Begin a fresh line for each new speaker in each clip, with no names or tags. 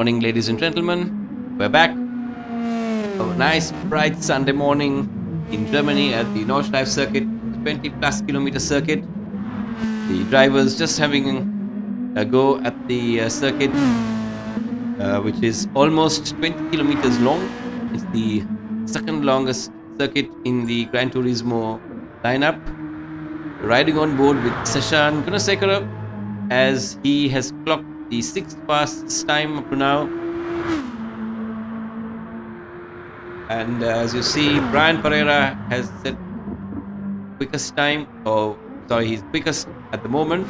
morning, ladies and gentlemen. We're back. A nice, bright Sunday morning in Germany at the Nordschleife circuit, 20 plus kilometer circuit. The drivers just having a go at the circuit, which is almost 20 kilometers long. It's the second longest circuit in the Gran Turismo lineup. Riding on board with Seshan Gunasekara as he has clocked the sixth fastest time up to now. And as you see, Brian Pereira has set quickest time, he's quickest at the moment.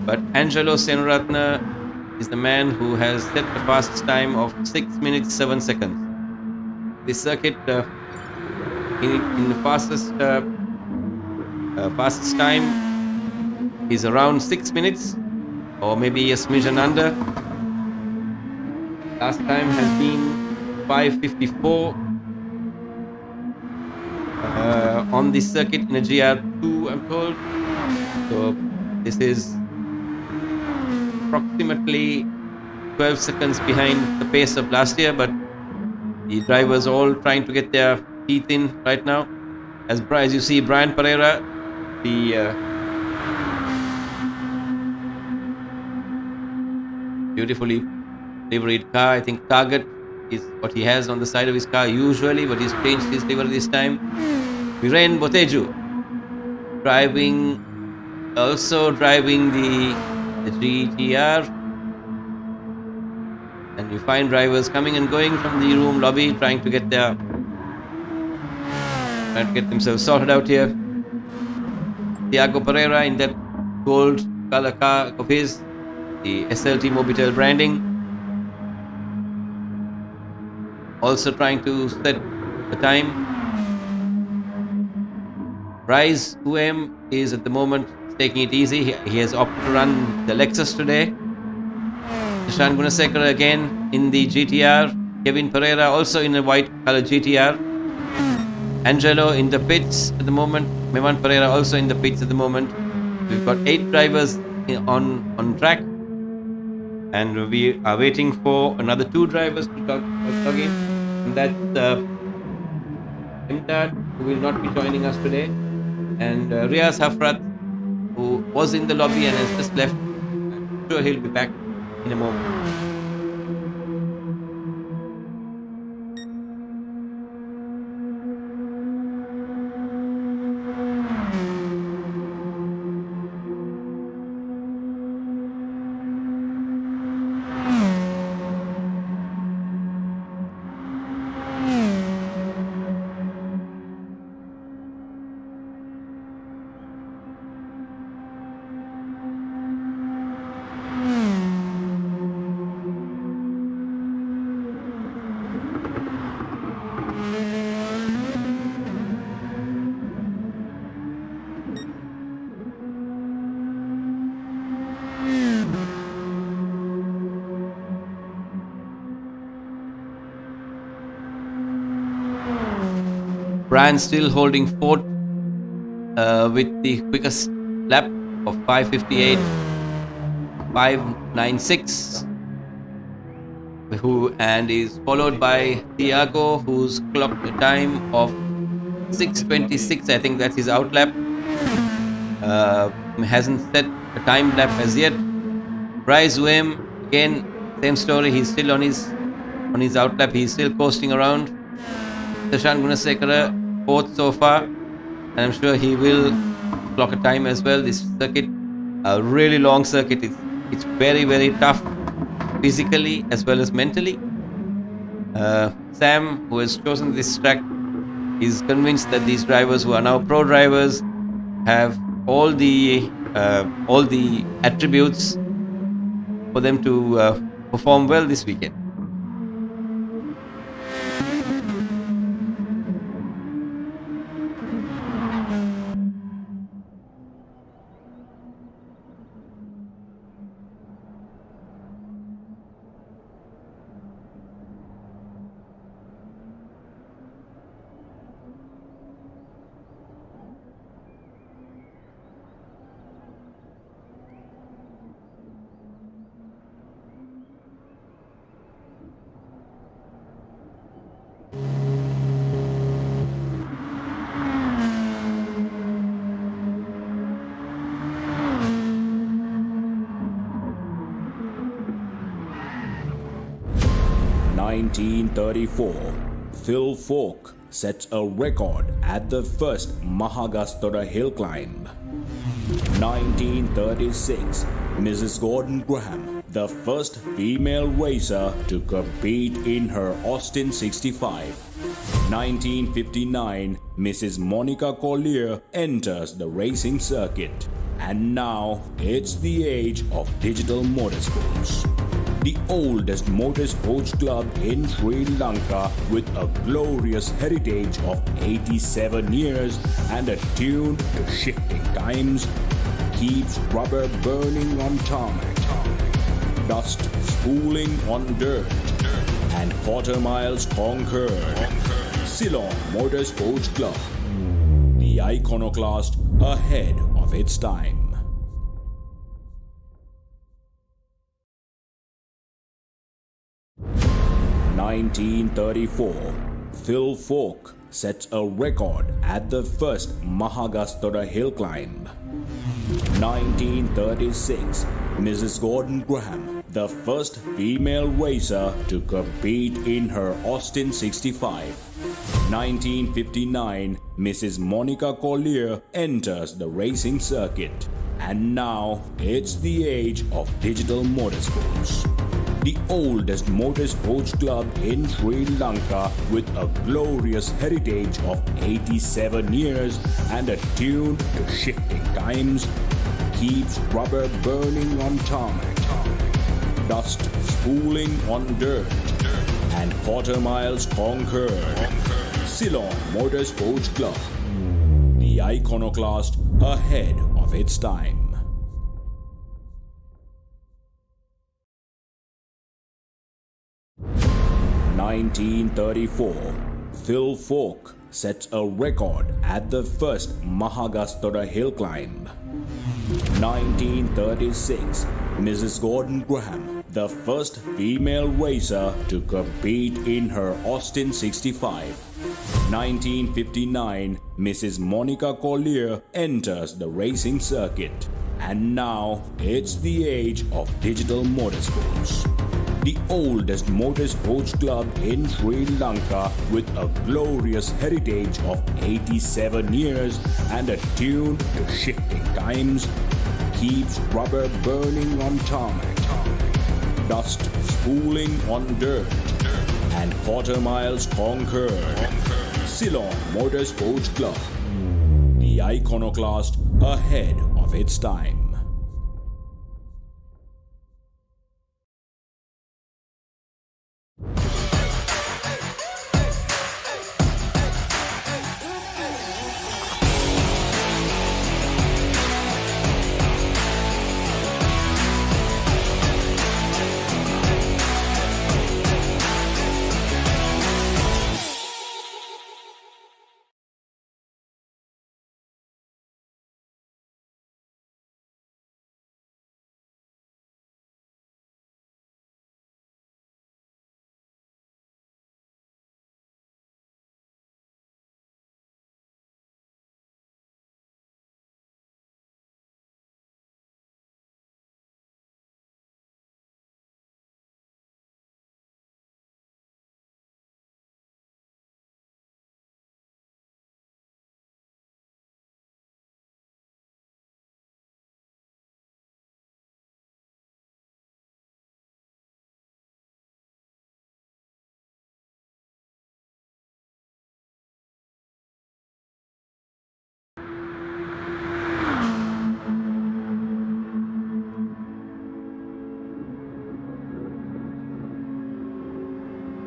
But Angelo Senoratna is the man who has set the fastest time of 6 minutes 7 seconds. This circuit, in the fastest time is around 6 minutes, or maybe a smidgen under. Last time has been 5:54 on this circuit in a GR2, I'm told. So this is approximately 12 seconds behind the pace of last year, but the drivers all trying to get their teeth in right now. As you see, Brian Pereira, the beautifully liveried car. I think Target is what he has on the side of his car usually, but he's changed his livery this time. Viren Boteju driving the GTR, and you find drivers coming and going from the room lobby trying to get themselves sorted out here. Thiago Pereira in that gold color car of his, the SLT Mobitel branding, also trying to set the time. Rise UM is at the moment taking it easy. He has opted to run the Lexus today. Shan Gunasekara again in the GTR. Kevin Pereira also in a white color GTR. Angelo in the pits at the moment. Mevan Pereira also in the pits at the moment. We've got 8 drivers on track, and we are waiting for another 2 drivers to plug in. And that's Imdad, who will not be joining us today, and Riaz Hafrat, who was in the lobby and has just left. I'm sure he'll be back in a moment. Brian still holding fourth with the quickest lap of 5:58, 5:96, and is followed by Thiago, who's clocked a time of 6:26. I think that's his out lap. Hasn't set a time lap as yet. Bryce Wim, again, same story. He's still on his out lap. He's still coasting around. Sashan Gunasekara, fourth so far, and I'm sure he will clock a time as well. This circuit, a really long circuit. It's very, very tough physically as well as mentally. Sam, who has chosen this track, is convinced that these drivers, who are now pro drivers, have all the attributes for them to perform well this weekend.
1934, Phil Falk sets a record at the first Mahagastara hill climb. 1936, Mrs. Gordon Graham, the first female racer to compete in her Austin 65. 1959, Mrs. Monica Collier enters the racing circuit. And now it's the age of digital motorsports. The oldest motorsports club in Sri Lanka with a glorious heritage of 87 years and attuned to shifting times keeps rubber burning on tarmac, dust spooling on dirt, and quarter miles conquered. Ceylon Motorsports Club, the iconoclast ahead of its time. In 1934, Phil Falk sets a record at the first Mahagastara hill climb. 1936, Mrs. Gordon Graham, the first female racer to compete in her Austin 65. 1959, Mrs. Monica Collier enters the racing circuit. And now it's the age of digital motorsports. The oldest motorsports club in Sri Lanka with a glorious heritage of 87 years and attuned to shifting times keeps rubber burning on tarmac, dust spooling on dirt, and quarter miles conquered. Ceylon Motorsports Club, the iconoclast ahead of its time. In 1934, Phil Falk sets a record at the first Mahagastara hill climb. 1936, Mrs. Gordon Graham, the first female racer to compete in her Austin 65. 1959, Mrs. Monica Collier enters the racing circuit. And now it's the age of digital motorsports. The oldest motorsports club in Sri Lanka with a glorious heritage of 87 years and attuned to shifting times keeps rubber burning on tarmac, dust spooling on dirt, and quarter miles conquered. Ceylon Motorsports Club, the iconoclast ahead of its time.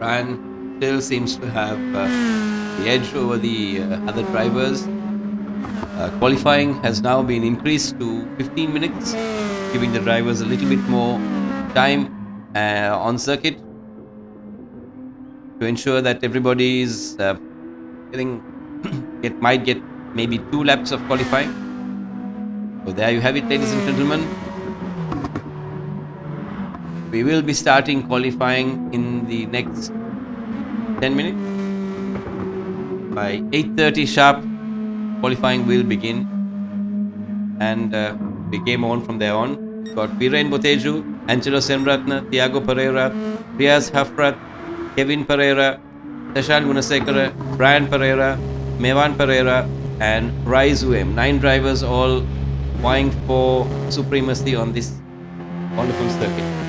Brian still seems to have the edge over the other drivers. Qualifying has now been increased to 15 minutes, giving the drivers a little bit more time on circuit to ensure that everybody is might get maybe 2 laps of qualifying. So there you have it, ladies and gentlemen. We will be starting qualifying in the next 10 minutes. By 8:30 sharp, qualifying will begin. And we came on from there on. Got Viren Boteju, Angelo Senratna, Thiago Pereira, Riaz Hafrat, Kevin Pereira, Seshan Gunasekara, Brian Pereira, Mevan Pereira, and Rise UM. 9 drivers all vying for supremacy on this wonderful circuit.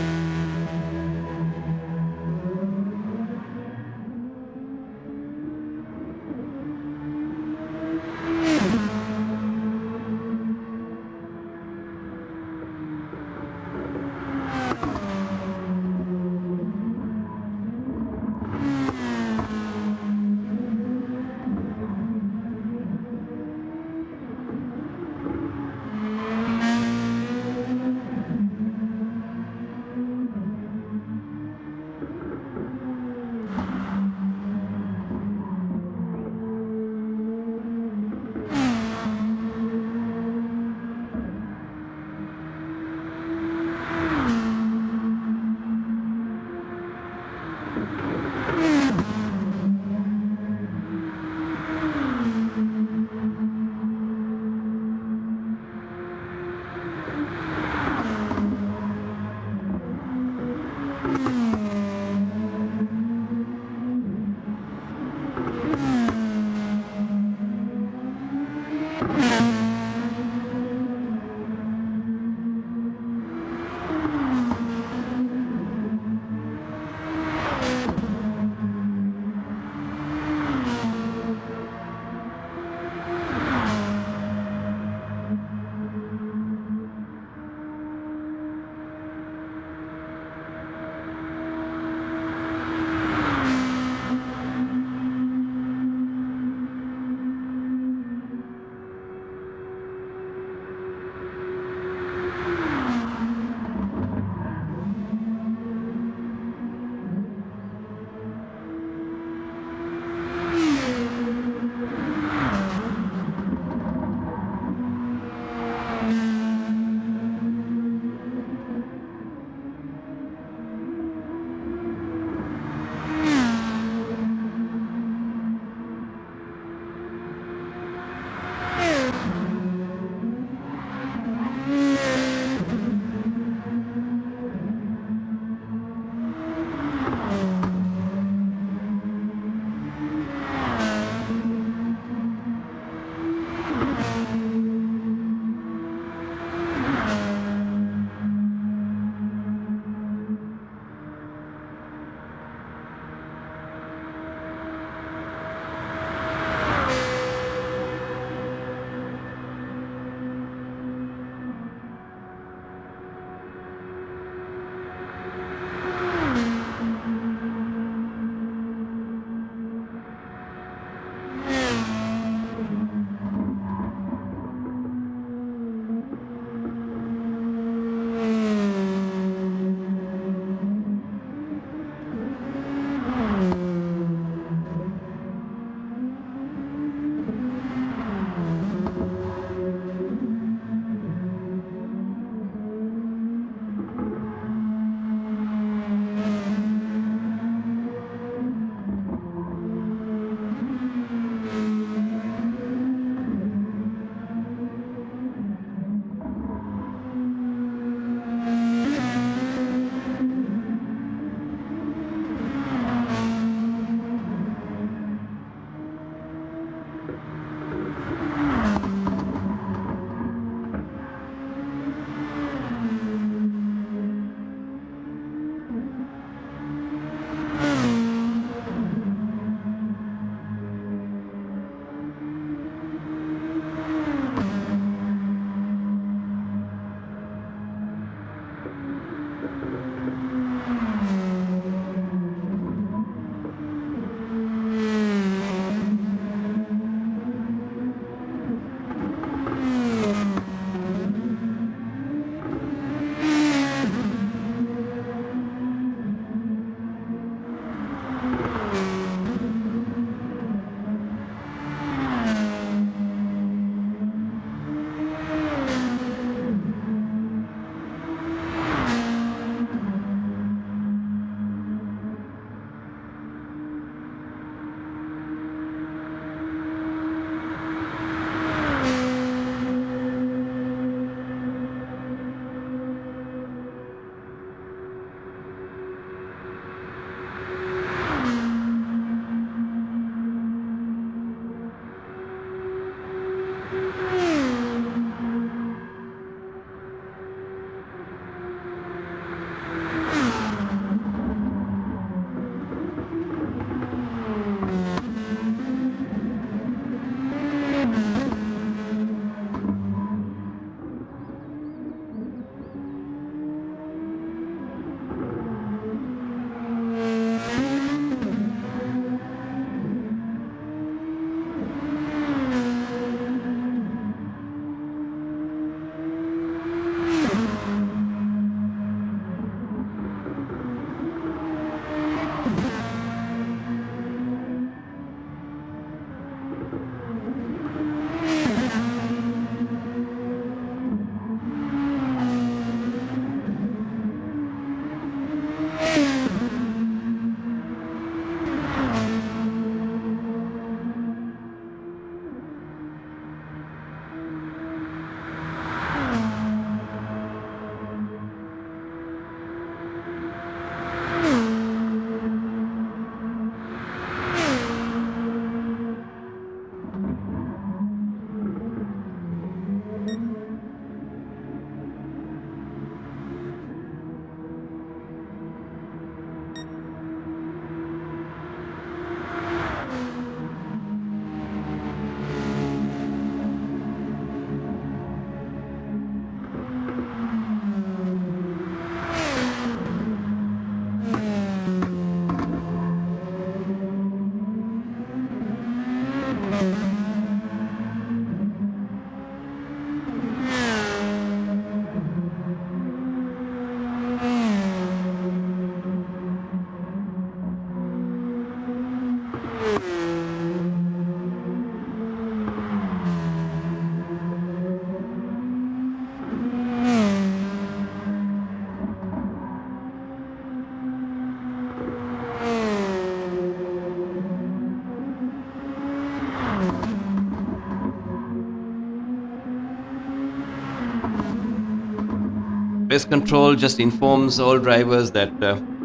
Race control just informs all drivers that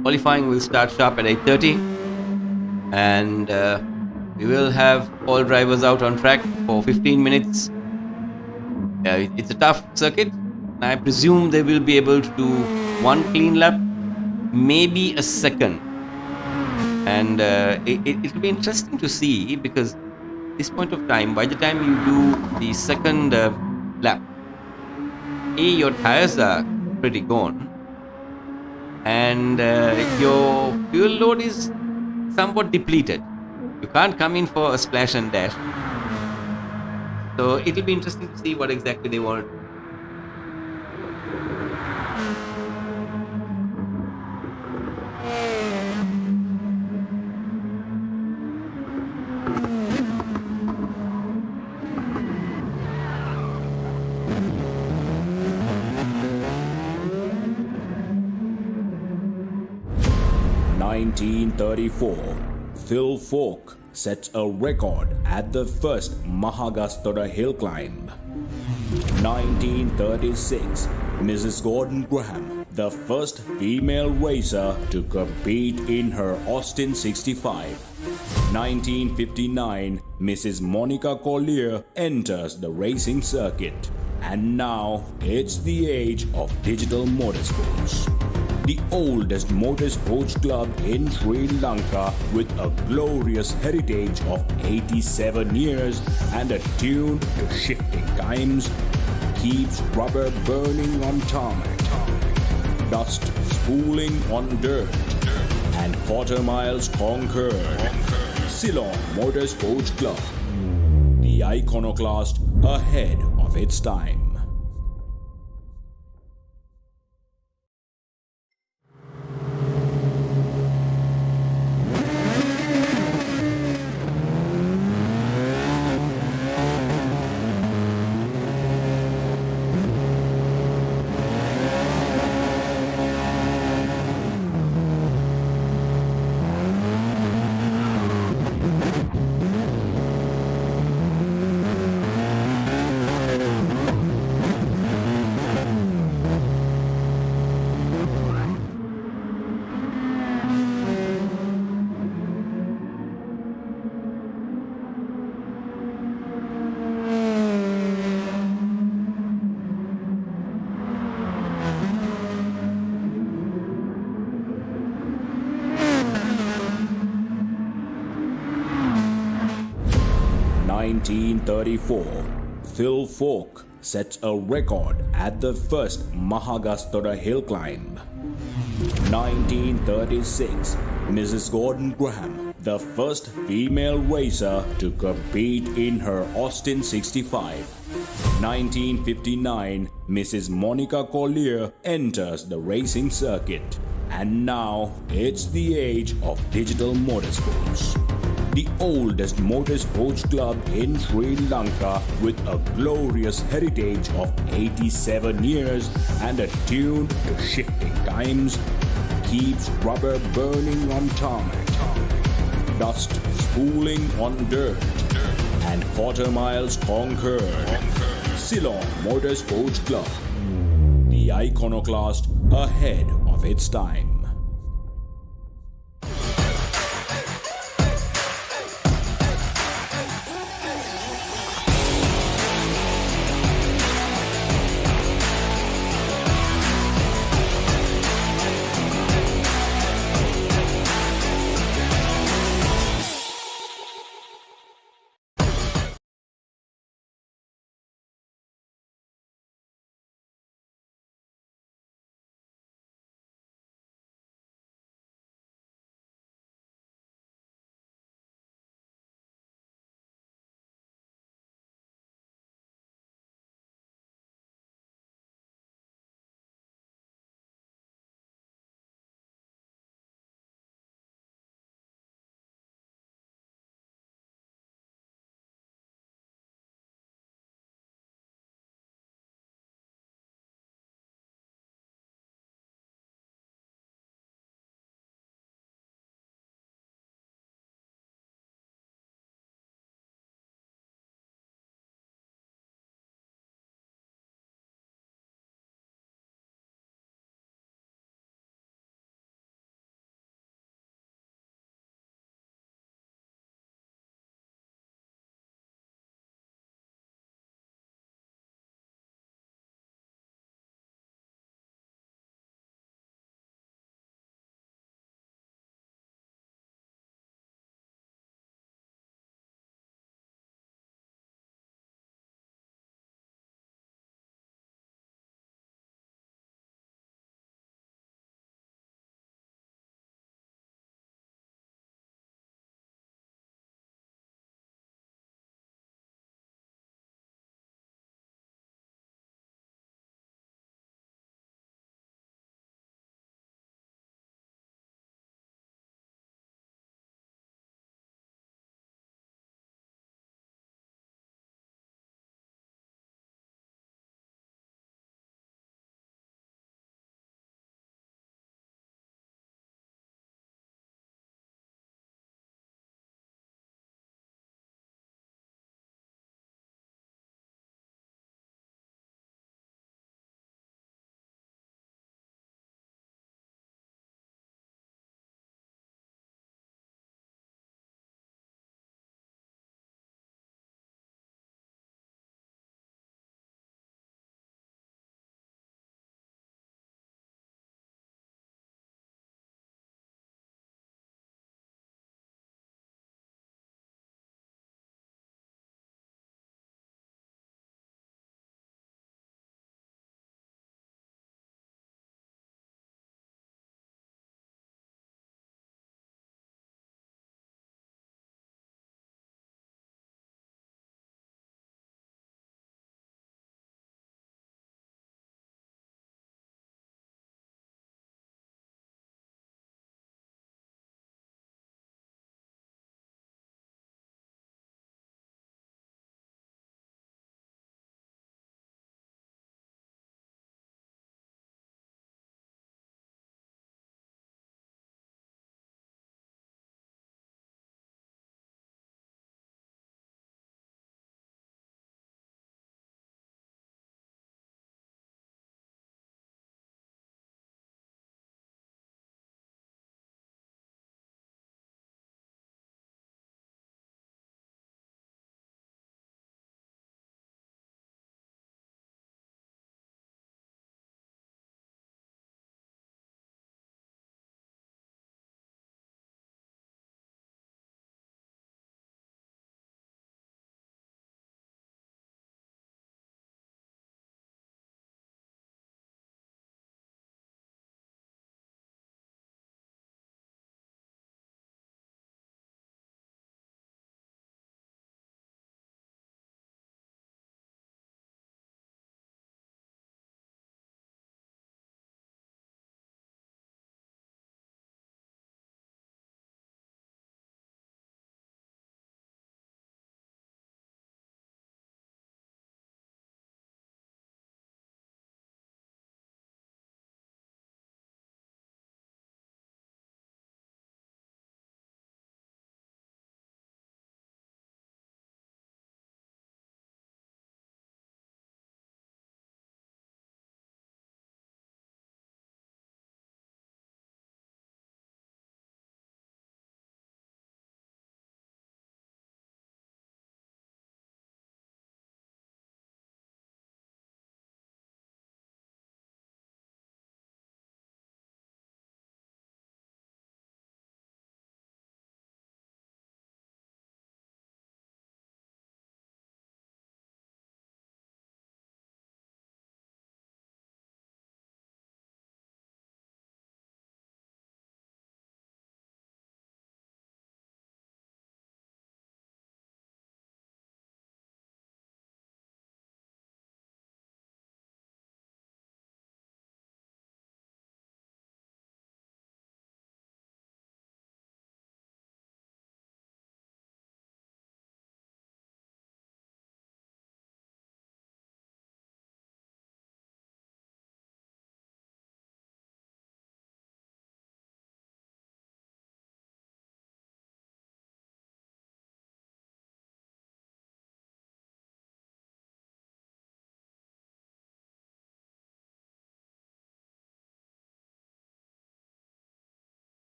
qualifying will start sharp at 8:30, and we will have all drivers out on track for 15 minutes. It's a tough circuit. I presume they will be able to do one clean lap, maybe a second, and it'll be interesting to see because this point of time, by the time you do the second lap, your tires are pretty gone, and your fuel load is somewhat depleted. You can't come in for a splash and dash. So it'll be interesting to see what exactly they want.
1934, Phil Falk sets a record at the first Mahagastara hill climb. 1936, Mrs. Gordon Graham, the first female racer to compete in her Austin 65. 1959, Mrs. Monica Collier enters the racing circuit. And now it's the age of digital motorsports. The oldest motorsports club in Sri Lanka with a glorious heritage of 87 years and attuned to shifting times keeps rubber burning on tarmac, dust spooling on dirt, and quarter miles conquered. Ceylon Motorsports Club, the iconoclast ahead of its time. In 1934, Phil Falk sets a record at the first Mahagastara hill climb. 1936, Mrs. Gordon Graham, the first female racer to compete in her Austin 65. 1959, Mrs. Monica Collier enters the racing circuit. And now it's the age of digital motorsports. The oldest motorsports club in Sri Lanka with a glorious heritage of 87 years and attuned to shifting times keeps rubber burning on tarmac, dust spooling on dirt, and quarter miles conquered. Ceylon Motorsports Club, the iconoclast ahead of its time.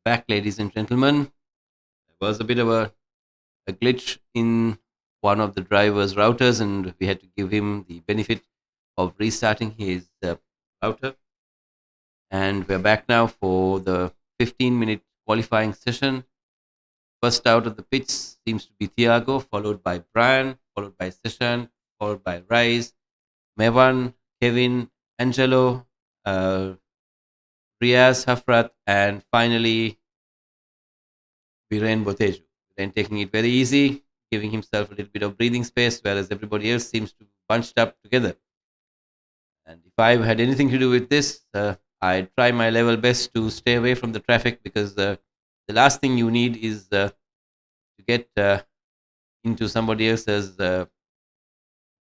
Back, ladies and gentlemen. There was a bit of a glitch in one of the driver's routers, and we had to give him the benefit of restarting his router. And we're back now for the 15-minute qualifying session. First out of the pitch seems to be Thiago, followed by Brian, followed by Seshan, followed by Rise, Mevan, Kevin, Angelo, Riaz, Hafrat, and finally Viren Boteju. Then taking it very easy, giving himself a little bit of breathing space, whereas everybody else seems to be bunched up together. And if I had anything to do with this, I try my level best to stay away from the traffic, because the last thing you need is to get into somebody else's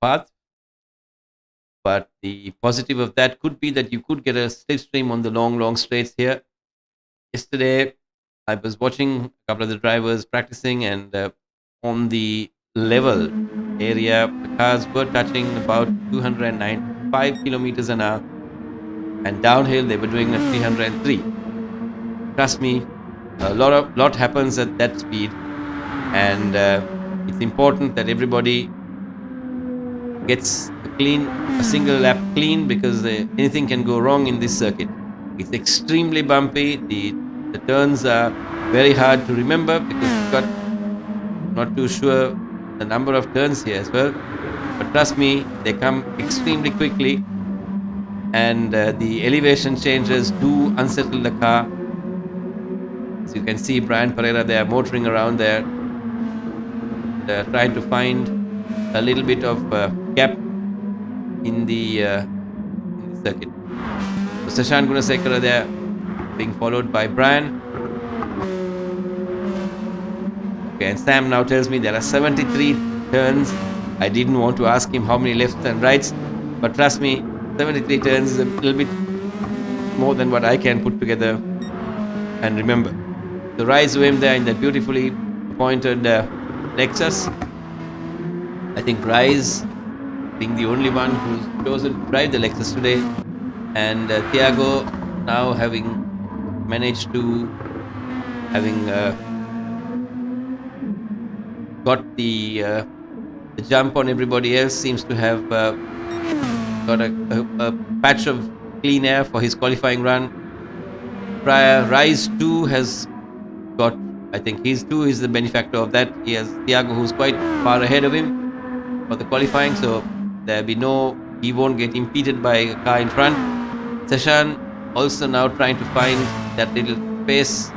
path. But the positive of that could be that you could get a slipstream on the long straights here. Yesterday, I was watching a couple of the drivers practicing, and on the level area, the cars were touching about 295 kilometers an hour, and downhill they were doing a 303. Trust me, a lot happens at that speed, and it's important that everybody gets a single lap clean, because anything can go wrong in this circuit. It's extremely bumpy. The turns are very hard to remember, because you've got, not too sure the number of turns here as well. But trust me, they come extremely quickly, and the elevation changes do unsettle the car. As you can see, Brian Pereira there motoring around there, and, trying to find a little bit of gap in the circuit. So Sashan Gunasekara there being followed by Brian. Okay, and Sam now tells me there are 73 turns. I didn't want to ask him how many lefts and rights, but trust me, 73 turns is a little bit more than what I can put together and remember. So Rise to him there in that beautifully appointed Lexus. I think Rise being the only one who's chosen to drive the Lexus today, and Thiago now having managed to got the jump on everybody else, seems to have got a patch of clean air for his qualifying run. Rise 2 has got, I think he's 2 is the benefactor of that. He has Thiago, who's quite far ahead of him for the qualifying, so he won't get impeded by a car in front. Seshan also now trying to find that little space.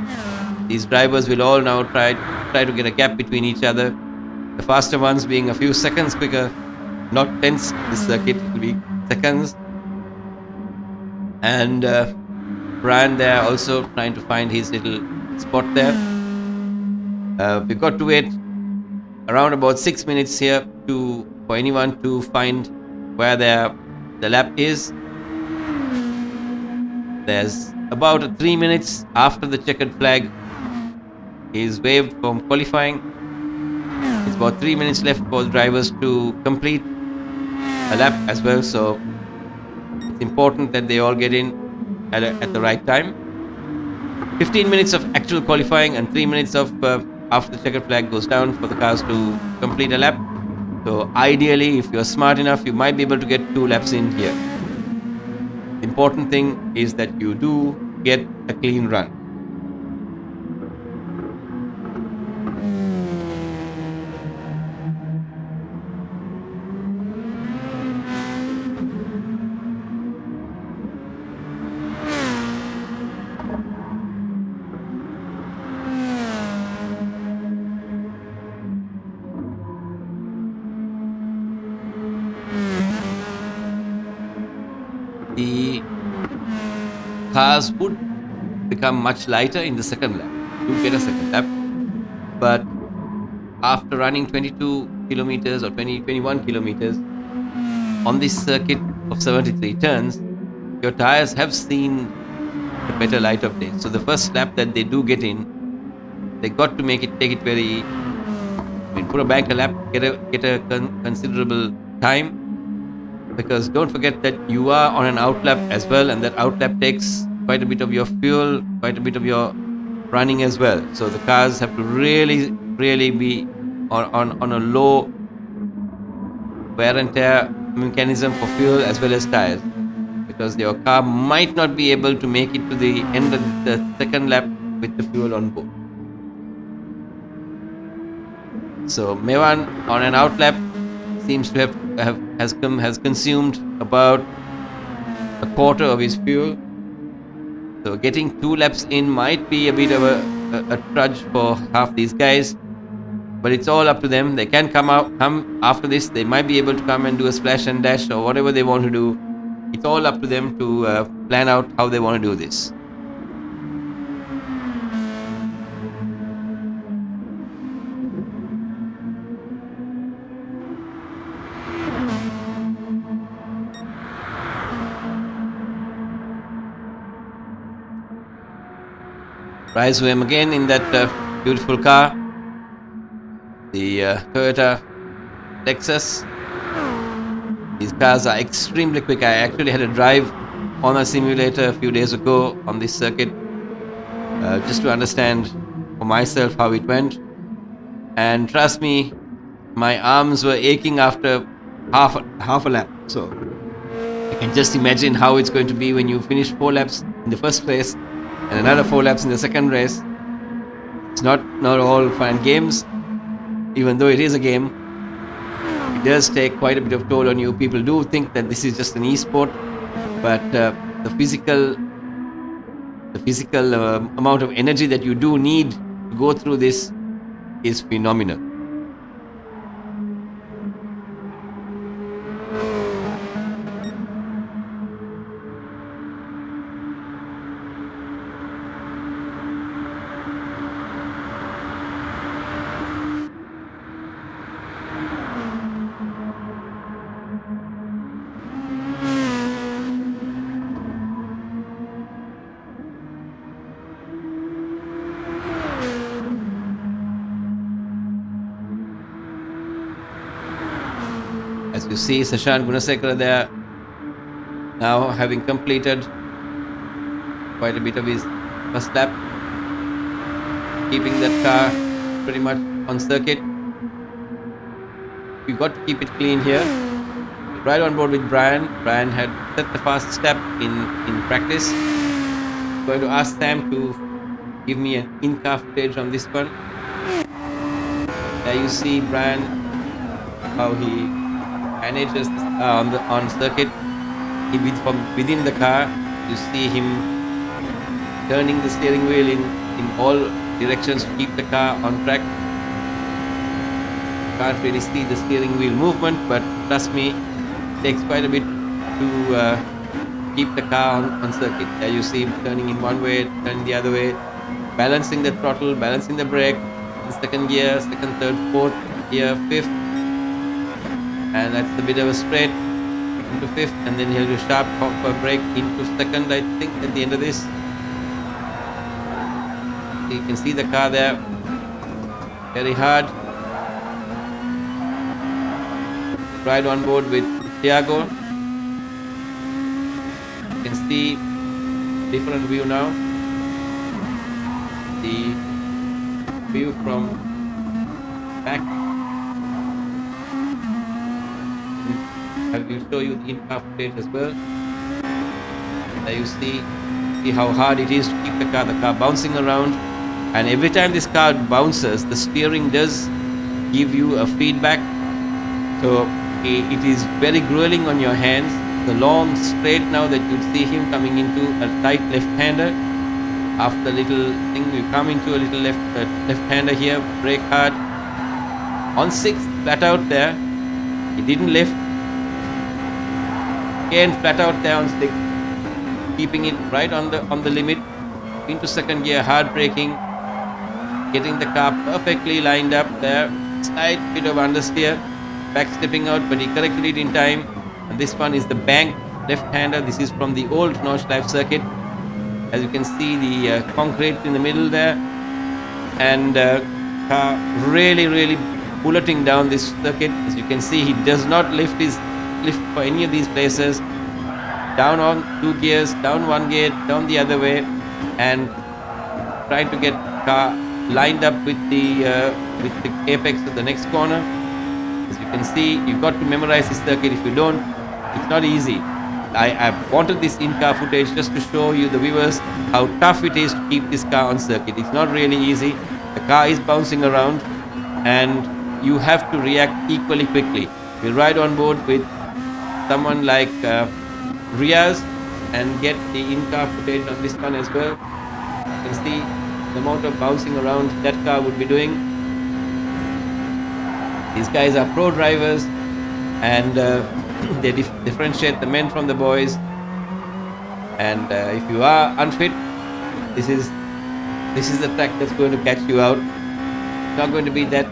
These drivers will all now try to get a gap between each other. The faster ones being a few seconds quicker, not tenths. This circuit will be seconds. And Brian there also trying to find his little spot there. We've got to wait around about 6 minutes here for anyone to find where the lap is. There's about 3 minutes after the checkered flag is waved from qualifying. It's about 3 minutes left for the drivers to complete a lap as well, so it's important that they all get in at the right time. 15 minutes of actual qualifying and 3 minutes of after the checkered flag goes down for the cars to complete a lap. So ideally, if you're smart enough, you might be able to get 2 laps in here. The important thing is that you do get a clean run. The cars would become much lighter in the second lap. You get a second lap, but after running 22 kilometers or 21 kilometers on this circuit of 73 turns, your tires have seen a better light of day. So the first lap that they do get in, they got to take it very. Put a bank a lap, get a considerable time. Because don't forget that you are on an outlap as well, and that outlap takes quite a bit of your fuel, quite a bit of your running as well. So the cars have to really be on a low wear and tear mechanism for fuel as well as tires, because your car might not be able to make it to the end of the second lap with the fuel on board. So Mevan on an out lap seems to has consumed about a quarter of his fuel. So getting 2 laps in might be a bit of a trudge for half these guys, but it's all up to them. They can come after this. They might be able to come and do a splash and dash or whatever they want to do. It's all up to them to plan out how they want to do this. Rise to him again in that beautiful car, the Toyota Lexus. These cars are extremely quick. I actually had a drive on a simulator a few days ago on this circuit, just to understand for myself how it went. And trust me, my arms were aching after half a lap. So I can just imagine how it's going to be when you finish 4 laps in the first race and another 4 laps in the second race. It's not all fun and games, even though it is a game. It does take quite a bit of toll on you. People do think that this is just an e-sport, but the physical amount of energy that you do need to go through this is phenomenal. As you see, Sashank Gunasekara there, now having completed quite a bit of his first lap, keeping that car pretty much on circuit. We've got to keep it clean here. Right on board with Brian. Brian had set the fast step in practice. I'm going to ask Sam to give me an in-car footage on this one. There you see Brian, how he manages on circuit. From within the car, you see him turning the steering wheel in all directions to keep the car on track. Can't really see the steering wheel movement, but trust me, it takes quite a bit to keep the car on circuit. There you see him turning in one way, turning the other way, balancing the throttle, balancing the brake, the second gear, second, third, fourth gear, fifth, and that's a bit of a straight into fifth, and then he'll do sharp brake into second, I think, at the end of this. You can see the car there, very hard. Right on board with Thiago. You can see different view now. The view from back. I will show you the in-car footage as well. There you see how hard it is to keep the car bouncing around. And every time this car bounces, the steering does give you a feedback. So it is very grueling on your hands. The long straight now that you see him coming into a tight left-hander. After the little thing, you come into a little left-hander here, brake hard. On 6th, flat out there. He didn't lift. Again, flat out there on 6th. Keeping it right on the limit. Into second gear, hard braking. Getting the car perfectly lined up there. Slight bit of understeer. Back stepping out, but he corrected it in time. And this one is the bank left-hander. This is from the old Nordschleife circuit. As you can see, the concrete in the middle there, and car really bulleting down this circuit. As you can see, he does not lift for any of these places. Down on 2 gears, down 1 gear, down the other way, and trying to get car lined up with the apex of the next corner. As you can see, you've got to memorize this circuit. If you don't, it's not easy. I wanted this in-car footage just to show you, the viewers, how tough it is to keep this car on circuit. It's not really easy. The car is bouncing around and you have to react equally quickly. We'll ride on board with someone like Riaz and get the in-car footage on this one as well. You can see the amount of bouncing around that car would be doing. These guys are pro drivers and they differentiate the men from the boys. And if you are unfit, this is the track that's going to catch you out. It's not going to be that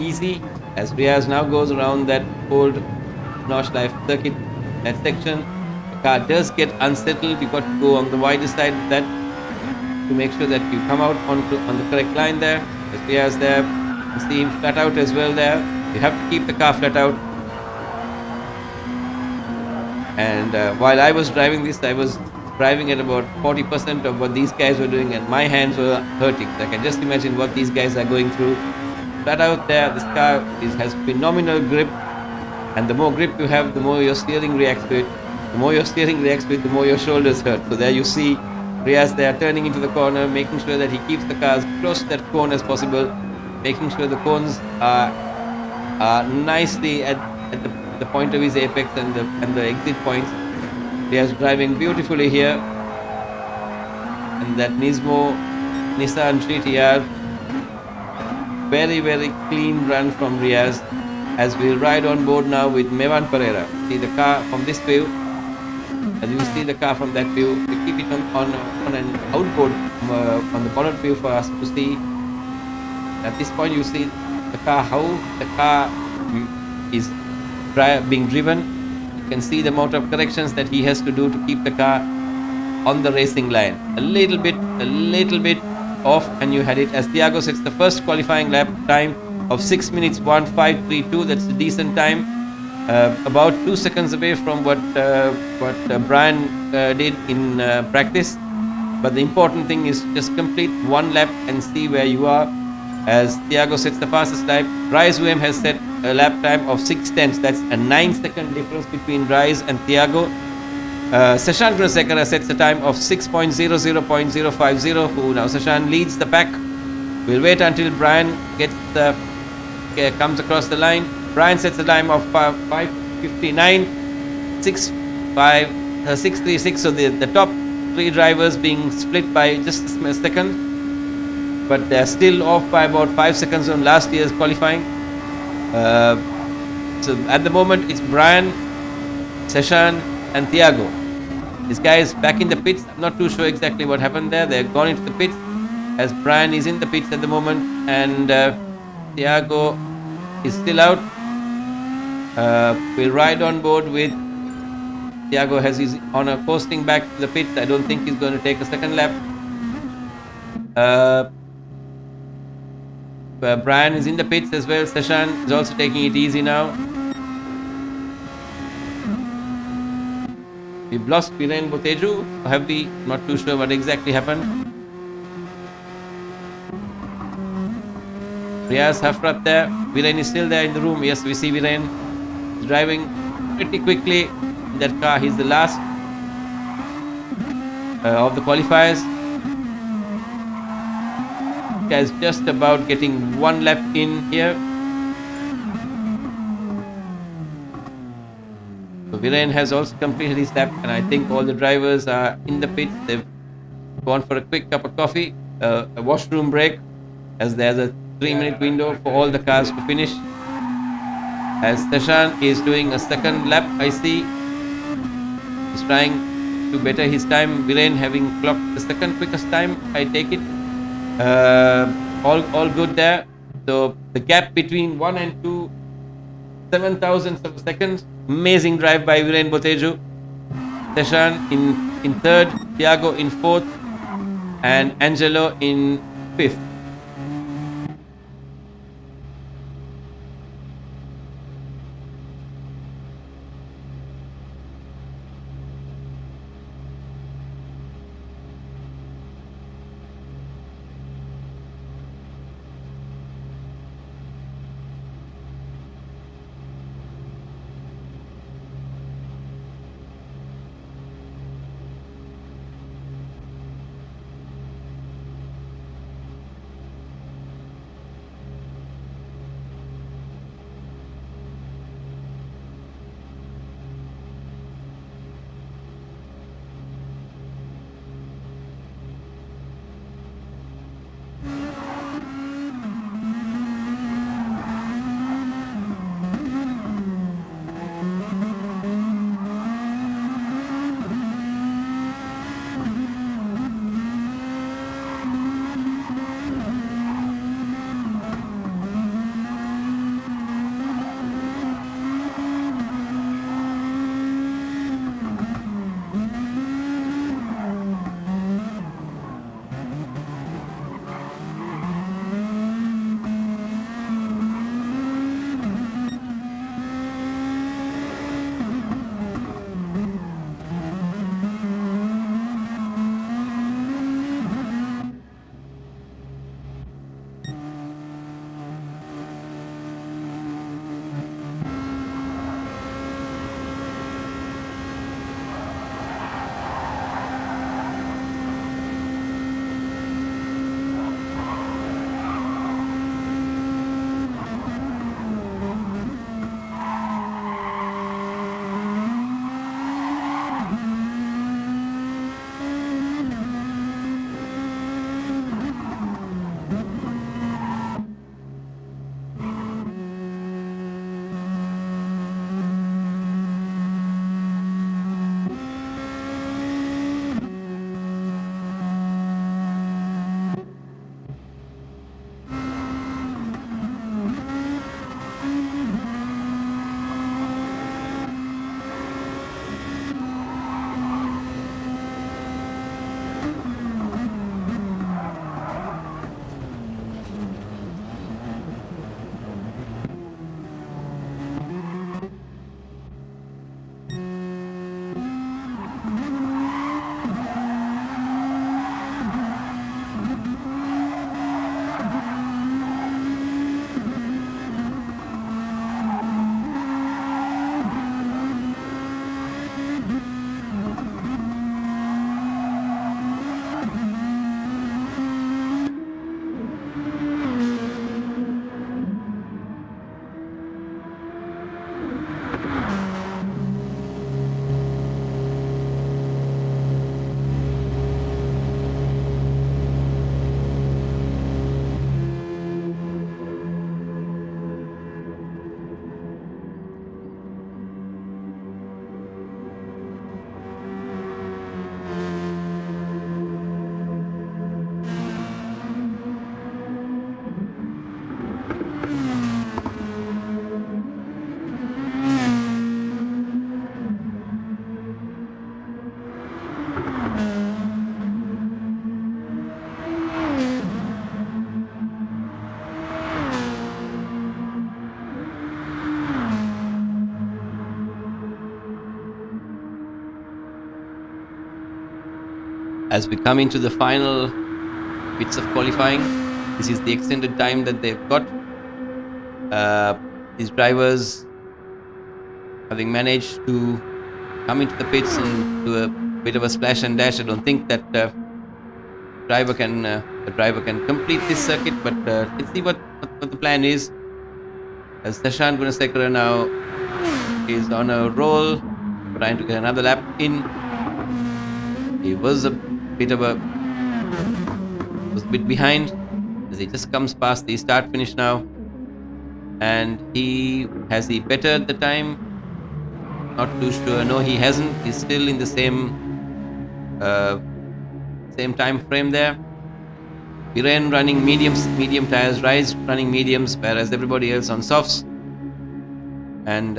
easy, as Riaz now goes around that old Nordschleife circuit, that section. The car does get unsettled. You've got to go on the wider side of that to make sure that you come out on the correct line there. As Riaz there, you see him flat out as well there. You have to keep the car flat out. And while I was driving this, I was driving at about 40% of what these guys were doing, and my hands were hurting. So I can just imagine what these guys are going through. Flat out there, this car has phenomenal grip, and the more grip you have, the more your steering reacts to it. The more your steering reacts to it, the more your shoulders hurt. So there you see Riaz there turning into the corner, making sure that he keeps the car as close to that cone as possible, making sure the cones are nicely at the point of his apex and the exit points. Riaz driving beautifully here, and that Nissan GTR, very clean run from Riaz. As we'll ride on board now with Mevan Pereira. See the car from this view. As you see the car from that view, we keep it on an outboard on the bonnet view for us to see. At this point, you see the car, how the car is being driven. You can see the amount of corrections that he has to do to keep the car on the racing line. A little bit off, and you had it. As Thiago sets the first qualifying lap time of 6 minutes 1:5:32. That's a decent time. About 2 seconds away from what Brian did in practice. But the important thing is just complete one lap and see where you are. As Thiago sets the fastest lap, Rise has set a lap time of 6:10. That's a 9-second difference between Rise and Thiago. Seshan Gunasekara sets a time of 6.00.050. Who now Seshan leads the pack. We'll wait until Brian comes across the line. Brian sets a time of 5:59, 6:36. So the top three drivers being split by just a second, but they're still off by about 5 seconds on last year's qualifying. So at the moment it's Brian, Seshan and Thiago. This guy is back in the pits. I'm not too sure exactly what happened there. They're gone into the pits, as Brian is in the pits at the moment, and Thiago is still out. We'll ride on board with Thiago as he's on a coasting back to the pits. I don't think he's going to take a second lap. Brian is in the pits as well. Seshan is also taking it easy now. We've lost Viren Boteju. Have we? Not too sure what exactly happened. Riaz Hafrat there. Viren is still there in the room. Yes, we see Viren driving pretty quickly in that car. He's the last of the qualifiers. This guy's just about getting one lap in here. So Viren has also completed his lap, and I think all the drivers are in the pits. They've gone for a quick cup of coffee, a washroom break, as there's a 3-minute window for all the cars to finish. As Seshan is doing a second lap, I see. He's trying to better his time. Viren having clocked the second quickest time, I take it. All good there. So the gap between 1 and 2, 7,000 of seconds. Amazing drive by Viren Boteju. Seshan in third, Thiago in fourth, and Angelo in fifth. as we come into the final bits of qualifying. This is the extended time that they've got. These drivers, having managed to come into the pits and do a bit of a splash and dash, I don't think that a driver can complete this circuit. But let's see what the plan is. As Sashan Gunasekara now is on a roll, trying to get another lap in. He was a bit behind as he just comes past the start finish now, and he bettered the time. Not too sure. No, he hasn't. He's still in the same time frame there. Viren running medium tires, Rise running mediums, whereas everybody else on softs. And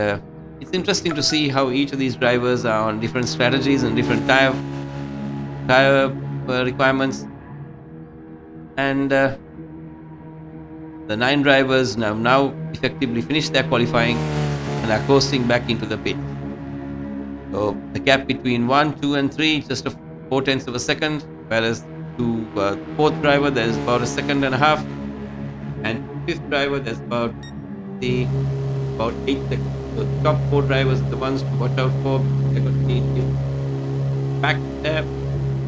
it's interesting to see how each of these drivers are on different strategies and different tire requirements. And the 9 drivers now effectively finished their qualifying and are coasting back into the pit. So the gap between 1, 2 and 3 is just 4/10 of a second, whereas to fourth driver there's about a second and a half, and fifth driver there's about 8 seconds. So the top 4 drivers are the ones to watch out for. They're going to need back there,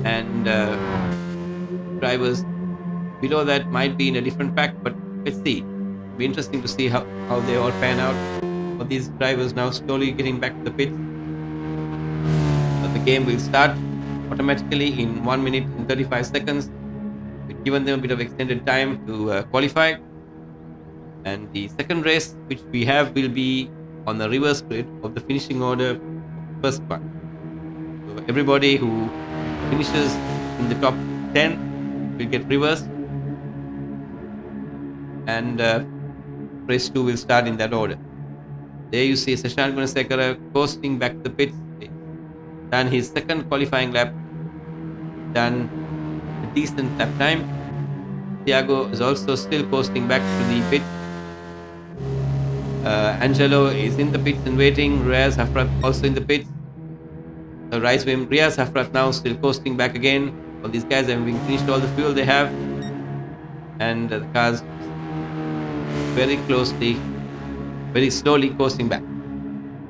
and drivers below that might be in a different pack, but let's see. It'll be interesting to see how they all pan out. For these drivers now slowly getting back to the pits. The game will start automatically in 1 minute and 35 seconds. We've given them a bit of extended time to qualify. And the second race which we have will be on the reverse grid of the finishing order of the first one. So everybody who finishes in the top 10 will get reversed, and race 2 will start in that order. There you see Sashan Gunasekara coasting back to the pits. Done his second qualifying lap, done a decent lap time. Thiago is also still coasting back to the pit. Angelo is in the pits and waiting. Riaz Hafrat also in the pits. Rise with him. Riaz Hafrat now still coasting back again. All these guys have been finished all the fuel they have, and the cars very slowly coasting back.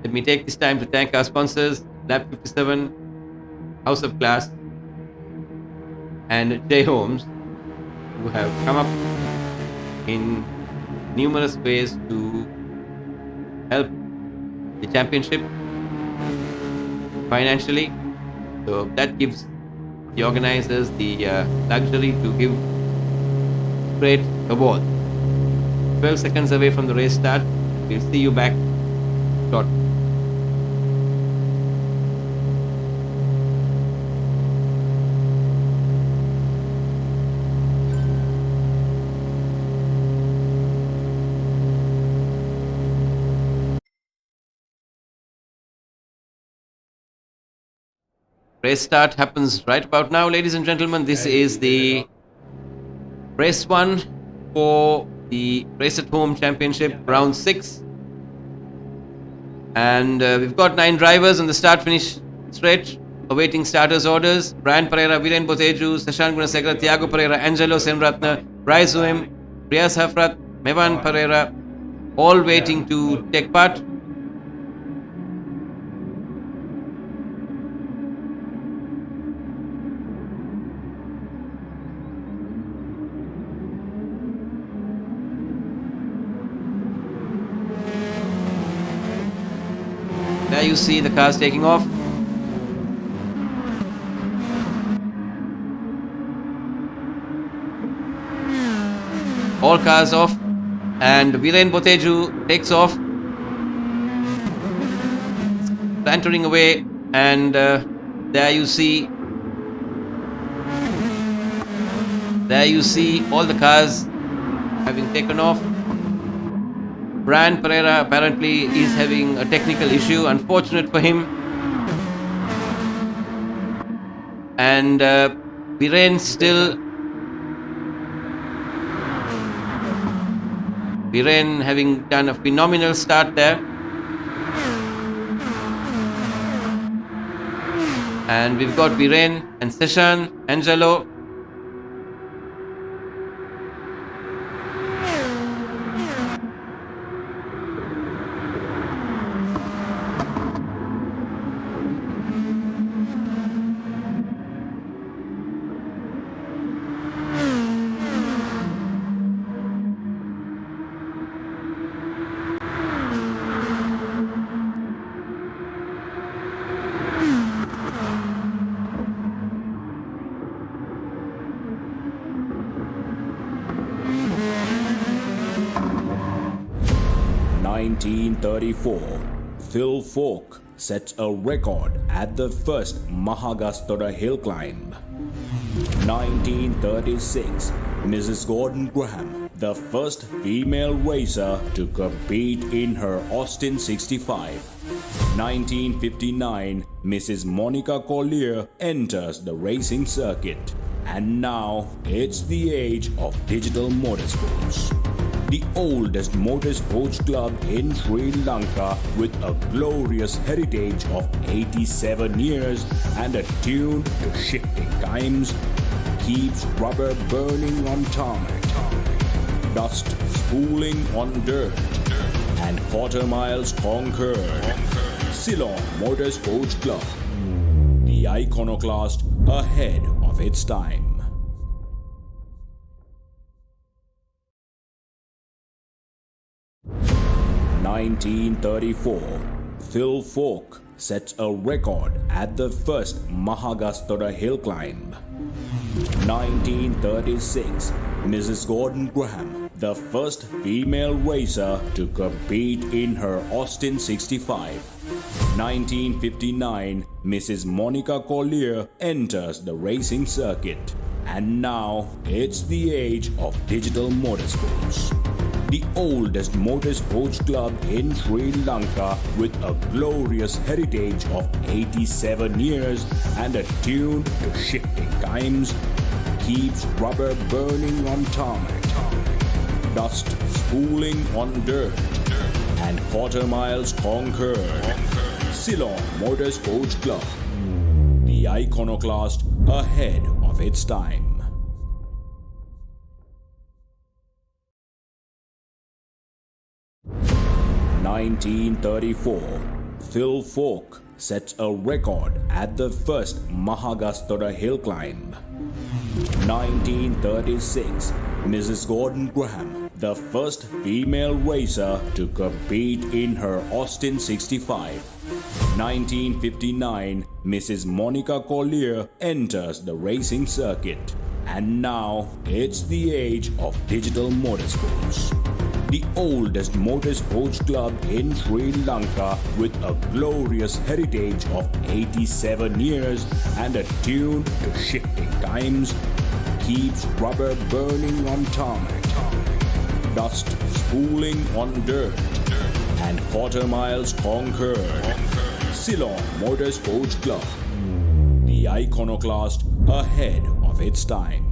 Let me take this time to thank our sponsors, Lab 57, House of Glass, and J Homes, who have come up in numerous ways to help the championship financially. So that gives the organizers the luxury to give great award. 12 seconds away from the race start. We'll see you back shortly. Race start happens right about now, ladies and gentlemen. This is the race 1 for the Race at Home Championship, round 6. And we've got 9 drivers on the start-finish stretch, awaiting starters' orders. Brian Pereira, Viren Boteju, Sashan Gunasekara, Thiago Pereira, Angelo Senratna, Bryce Uem, Riaz Hafrat, Mevan Pereira, all waiting to take part. There you see the cars taking off. All cars off, and Viren Boteju takes off, cantering away, and there you see all the cars having taken off. Brian Pereira apparently is having a technical issue, unfortunate for him. And Viren having done a phenomenal start there. And we've got Viren and Seshan, Angelo.
(1934), Phil Falk sets a record at the first Mahagastota hill climb. 1936, Mrs. Gordon Graham, the first female racer to compete in her Austin 65. 1959, Mrs. Monica Collier enters the racing circuit. And now it's the age of digital motorsports. The oldest motorsports club in Sri Lanka with a glorious heritage of 87 years and attuned to shifting times keeps rubber burning on tarmac, dust spooling on dirt, and quarter miles conquered. Ceylon Motorsports Club, the iconoclast ahead of its time. (1934), Phil Falk sets a record at the first Mahagastota hill climb. 1936, Mrs. Gordon Graham, the first female racer to compete in her Austin 65. 1959, Mrs. Monica Collier enters the racing circuit. And now it's the age of digital motorsports. The oldest motorsports club in Sri Lanka with a glorious heritage of 87 years and attuned to shifting times keeps rubber burning on tarmac, dust spooling on dirt, and quarter miles conquered. Ceylon Motorsports Club, the iconoclast ahead of its time. (1934), Phil Falk sets a record at the first Mahagastota hill climb. 1936, Mrs. Gordon Graham, the first female racer to compete in her Austin 65. 1959, Mrs. Monica Collier enters the racing circuit. And now it's the age of digital motorsports. The oldest motorsports club in Sri Lanka with a glorious heritage of 87 years and attuned to shifting times keeps rubber burning on tarmac, dust spooling on dirt, and quarter miles conquered. Ceylon Motorsports Club, the iconoclast ahead of its time.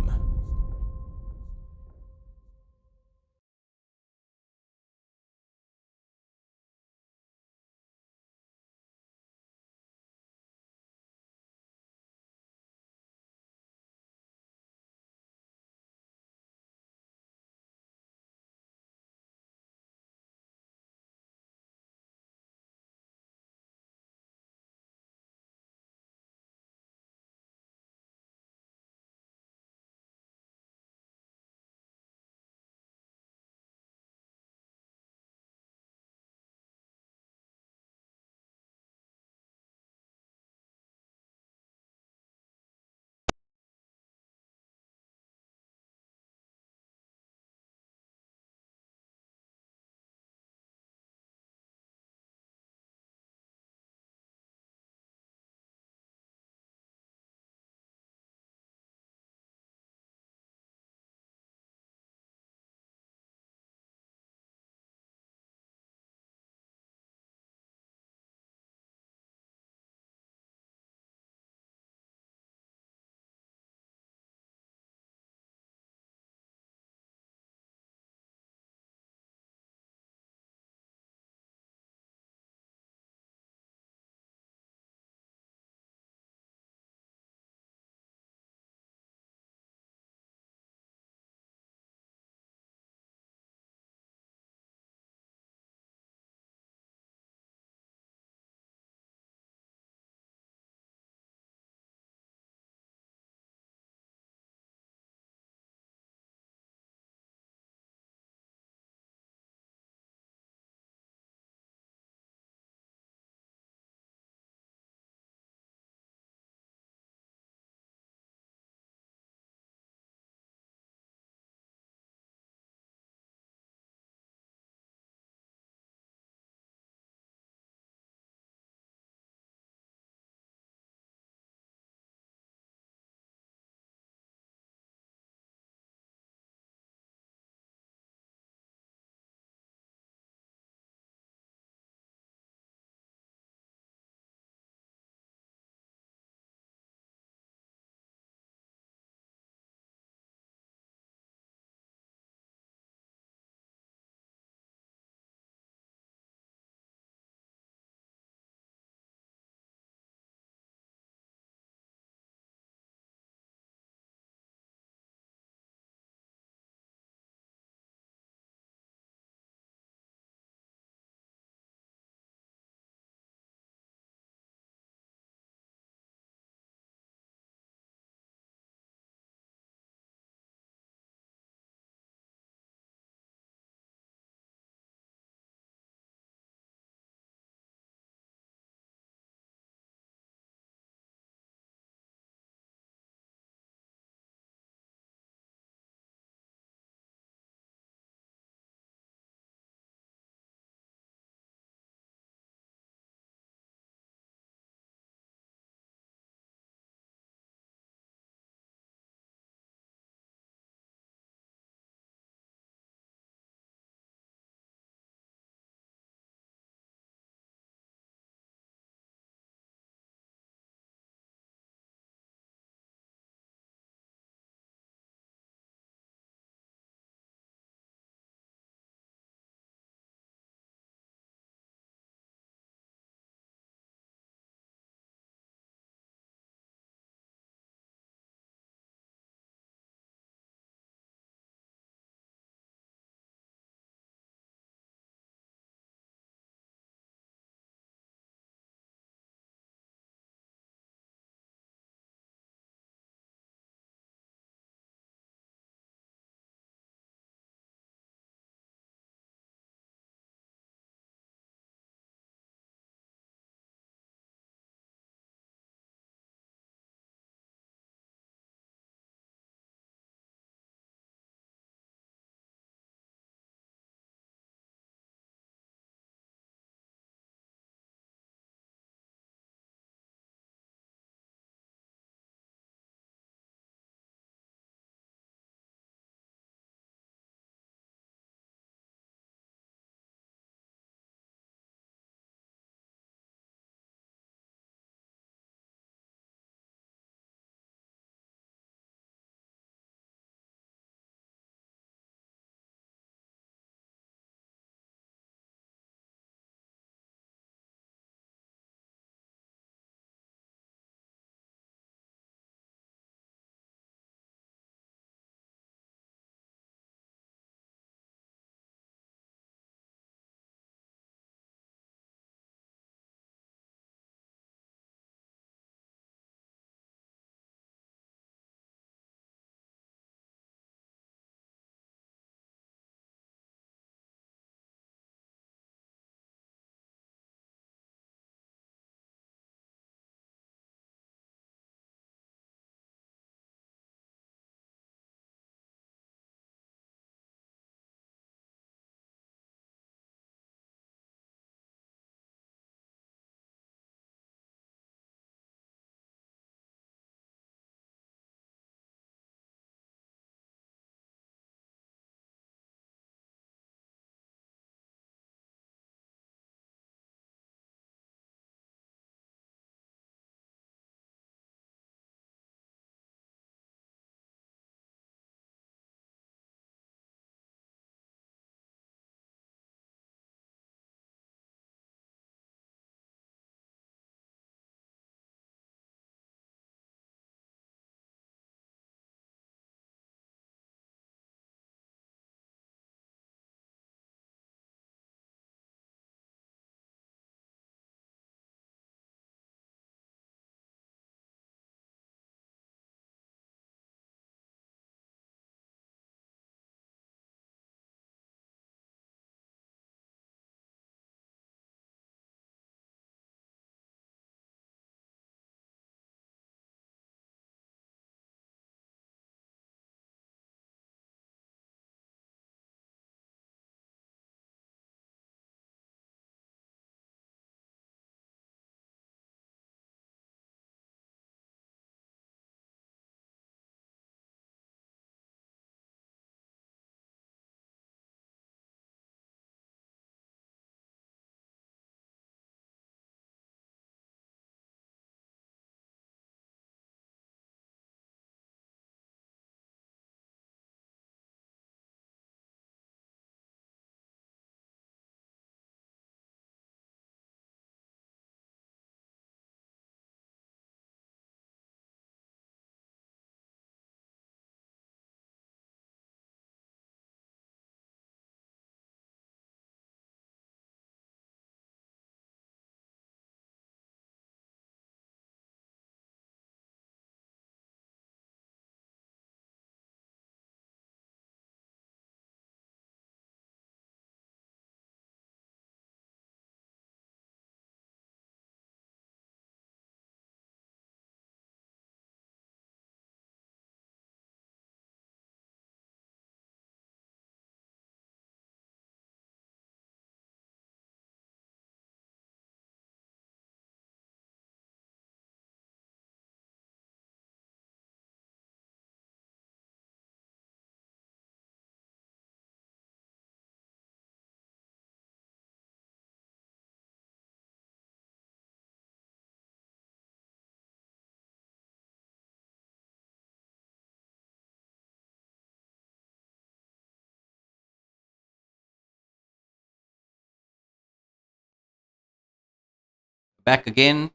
back again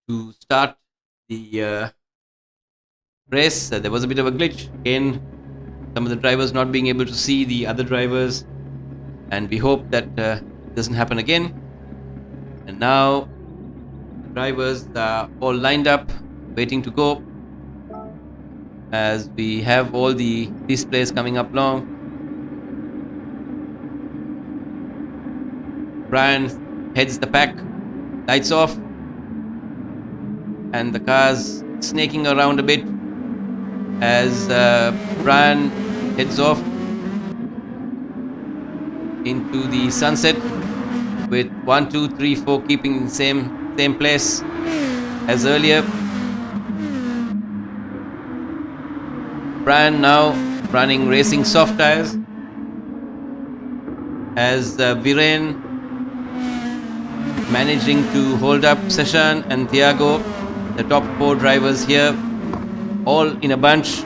to start the race. There was a bit of a glitch again, some of the drivers not being able to see the other drivers, and we hope that it doesn't happen again. And now the drivers are all lined up waiting to go, as we have all the displays coming up long. Brian heads the pack, lights off, and the car's snaking around a bit as Brian heads off into the sunset with 1, 2, 3, 4 keeping the same place as earlier. Brian now running racing soft tires as Viren managing to hold up Seshan and Thiago, the top 4 drivers here, all in a bunch,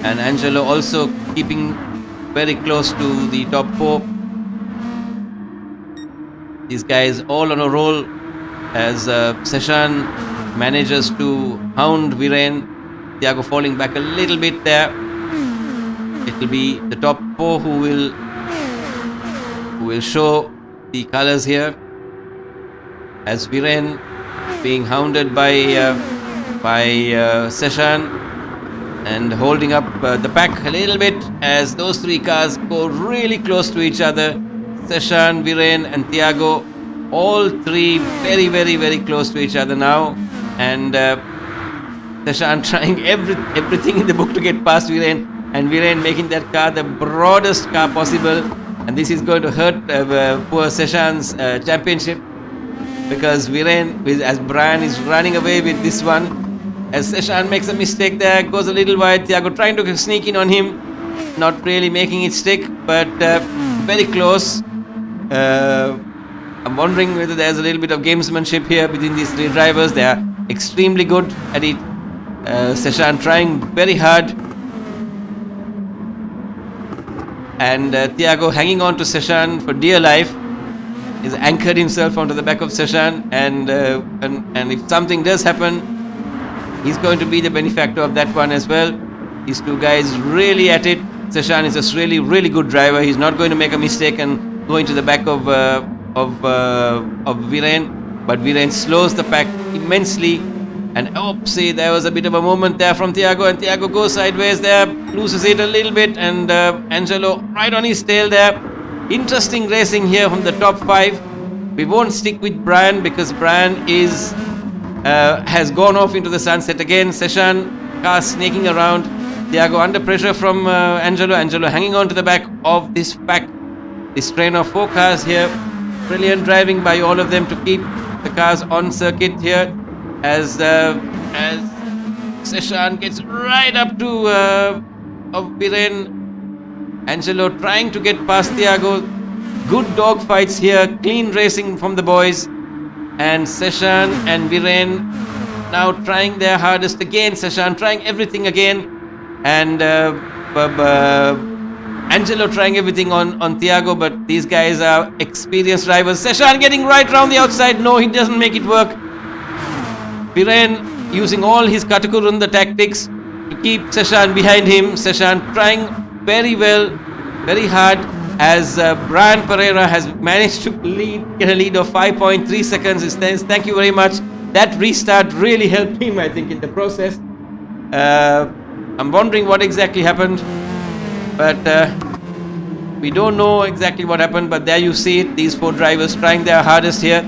and Angelo also keeping very close to the top 4. These guys all on a roll as Seshan manages to hound Viren. Thiago falling back a little bit there. It will be the top 4 who will show the colors here, as Viren being hounded by Seshan and holding up the pack a little bit, as those 3 cars go really close to each other. Seshan, Viren and Thiago, all 3 very, very, very close to each other now, and Seshan trying everything in the book to get past Viren, and Viren making that car the broadest car possible, and this is going to hurt poor Seshan's championship, because Viren, as Brian is running away with this one, as Seshan makes a mistake there, goes a little wide. Thiago trying to sneak in on him, not really making it stick, but very close. I'm wondering whether there's a little bit of gamesmanship here between these 3 drivers. They are extremely good at it. Seshan trying very hard, and Thiago hanging on to Seshan for dear life. He's anchored himself onto the back of Seshan, and if something does happen, he's going to be the benefactor of that one as well. These 2 guys really at it. Seshan is a really, really good driver. He's not going to make a mistake and go into the back of Viren, but Viren slows the pack immensely. And see, there was a bit of a moment there from Thiago, and Thiago goes sideways there, loses it a little bit, and Angelo right on his tail there. Interesting racing here from the top 5. We won't stick with Brian because Brian has gone off into the sunset again. Seshan car snaking around. Thiago under pressure from Angelo. Angelo hanging on to the back of this pack, this train of 4 cars here. Brilliant driving by all of them to keep the cars on circuit here, as Seshan gets right up to Viren. Angelo trying to get past Thiago. Good dog fights here, clean racing from the boys, and Seshan and Viren now trying their hardest again. Seshan trying everything again, and Angelo trying everything on Thiago, but these guys are experienced drivers. Seshan getting right round the outside. No, he doesn't make it work. Viren using all his Katakurunda tactics to keep Seshan behind him. Seshan trying very well, very hard, as Brian Pereira has managed to get a lead of 5.3 seconds. He says, thank you very much. That restart really helped him, I think, in the process. I'm wondering what exactly happened, but we don't know exactly what happened, but there you see it, these 4 drivers trying their hardest here,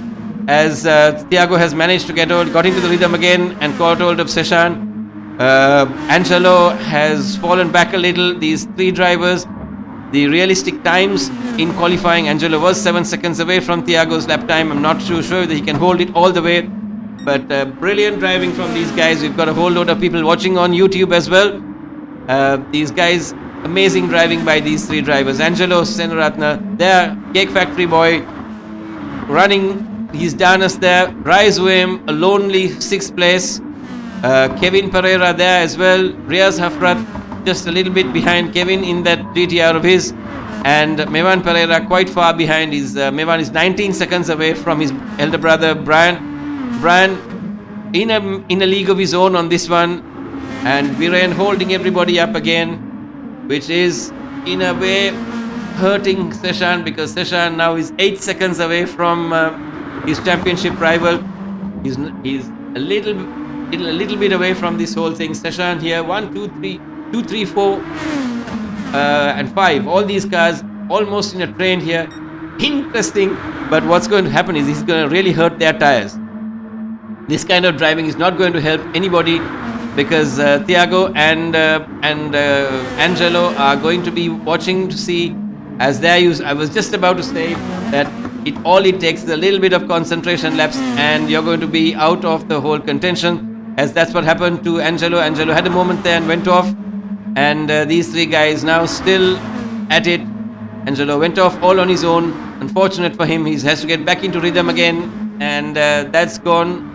as Thiago has managed to got into the rhythm again and caught hold of Seshan. Angelo has fallen back a little. These 3 drivers, the realistic times in qualifying, Angelo was 7 seconds away from Thiago's lap time. I'm not too sure that he can hold it all the way, but brilliant driving from these guys. We've got a whole load of people watching on YouTube as well. These guys, amazing driving by these 3 drivers. Angelo Senaratna there, Cake Factory boy, running his Danas there. Raizuem, a lonely 6th place. Kevin Pereira there as well. Riaz Hafrat just a little bit behind Kevin in that GTR of his. and Mevan Pereira quite far behind. Mevan is 19 seconds away from his elder brother Brian. Brian in a league of his own on this one, and Viren holding everybody up again, which is in a way hurting Seshan, because Seshan now is 8 seconds away from his championship rival. He's a little bit away from this whole thing. Seshan here, 1, 2, 3, 4, and 5. All these cars almost in a train here. Interesting, but what's going to happen is he's going to really hurt their tires. This kind of driving is not going to help anybody, because Thiago and Angelo are going to be watching to see as they use. I was just about to say that all it takes is a little bit of concentration lapse and you're going to be out of the whole contention, as that's what happened to Angelo. Angelo had a moment there and went off, and these three guys now still at it. Angelo went off all on his own. Unfortunate for him, he has to get back into rhythm again, and that's gone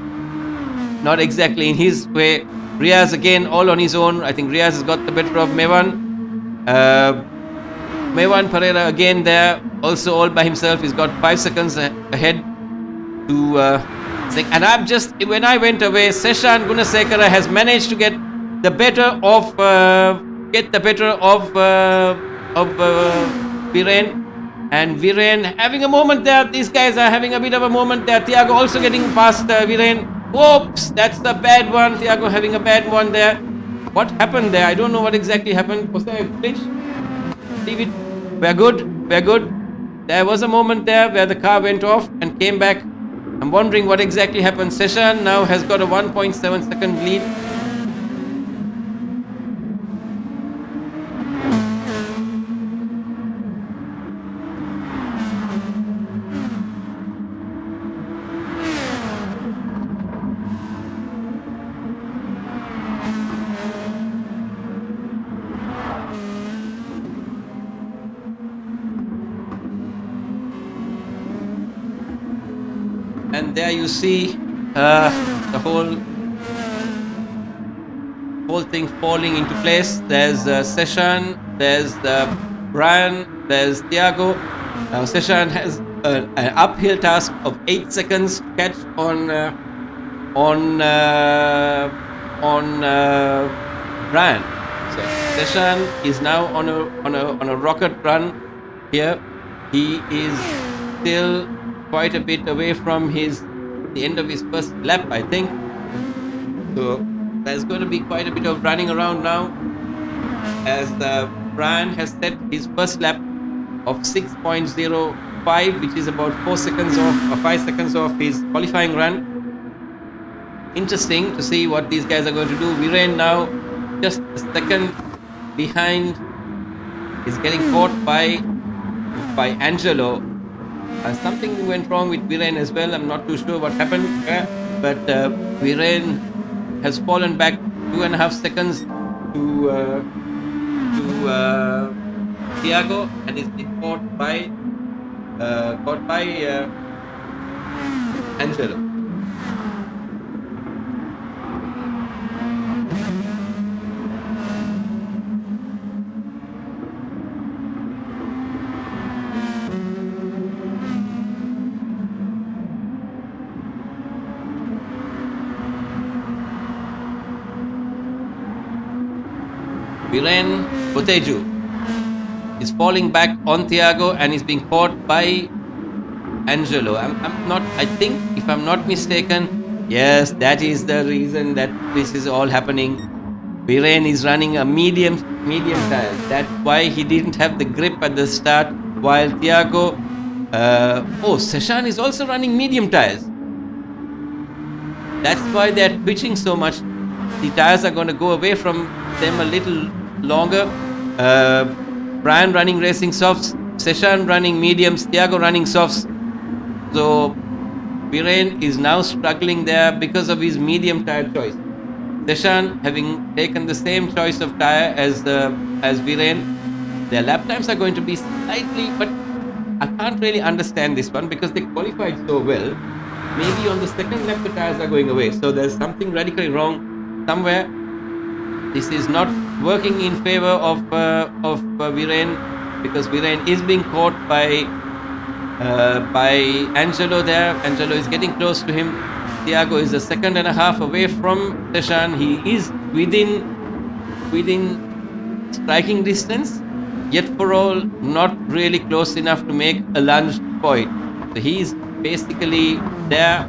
not exactly in his way. Riaz again all on his own. I think Riaz has got the better of Mevan. Mevan Pereira again there, also all by himself. He's got 5 seconds ahead to and I'm just, when I went away, Seshan Gunasekara has managed to get the better of Viren, and Viren having a moment there. These guys are having a bit of a moment there. Thiago also getting past Viren. Oops, that's the bad one. Thiago having a bad one there. What happened there? I don't know what exactly happened. Was there a glitch? Leave it. We're good. There was a moment there where the car went off and came back. I'm wondering what exactly happened. Seshan now has got a 1.7 second lead. And there you see the whole thing falling into place. There's Seshan, there's Brian, there's Thiago. Now Seshan has an uphill task of 8 seconds to catch on Brian. So Seshan is now on a rocket run here. He is still quite a bit away from the end of his first lap, I think. So there's going to be quite a bit of running around now, as Brian has set his first lap of 6.05, which is about 4 seconds off or 5 seconds off his qualifying run. Interesting to see what these guys are going to do. Viren now just a second behind. He's getting caught by Angelo. Something went wrong with Viren as well. I'm not too sure what happened, but Viren has fallen back 2.5 seconds to Thiago, and is been caught by Angelo. Viren Boteju is falling back on Thiago and is being caught by Angelo. I think, if I'm not mistaken, yes, that is the reason that this is all happening. Viren is running a medium tire. That's why he didn't have the grip at the start, while Thiago, Seshan is also running medium tires. That's why they're twitching so much. The tires are going to go away from them a little longer. Brian running racing softs, Seshan running mediums, Thiago running softs. So Viren is now struggling there because of his medium tire choice. Seshan having taken the same choice of tire as Viren. Their lap times are going to be slightly, but I can't really understand this one because they qualified so well. Maybe on the second lap the tires are going away. So there's something radically wrong somewhere. This is not working in favor of Viren. because Viren is being caught by Angelo there. Angelo is getting close to him. Thiago is a second and a half away from Seshan. He is within striking distance, yet for all not really close enough to make a lunge point. So he's basically there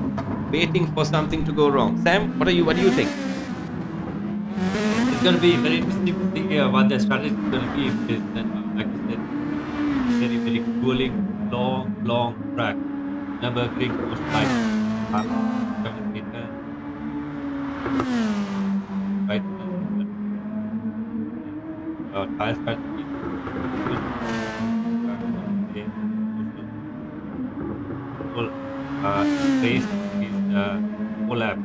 waiting for something to go wrong. Sam, what do you think?
It's going to be very interesting to see what their strategy is going to be. Because, like you said, very, very grueling, long track. Number three most like 7 meters. Right. Tire strategy. Full race is full lap.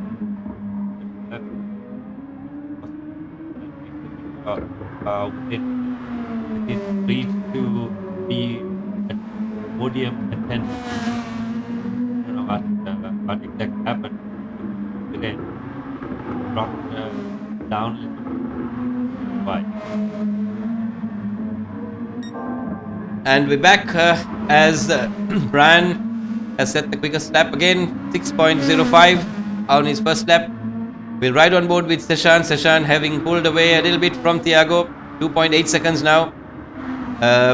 It reach to be at podium attendant. I don't know what exactly happened. Then dropped down a little bit. Why?
And we're back as Brian has set the quickest lap again, 6.05 on his first lap. We're right on board with Seshan. Seshan having pulled away a little bit from Thiago, 2.8 seconds now.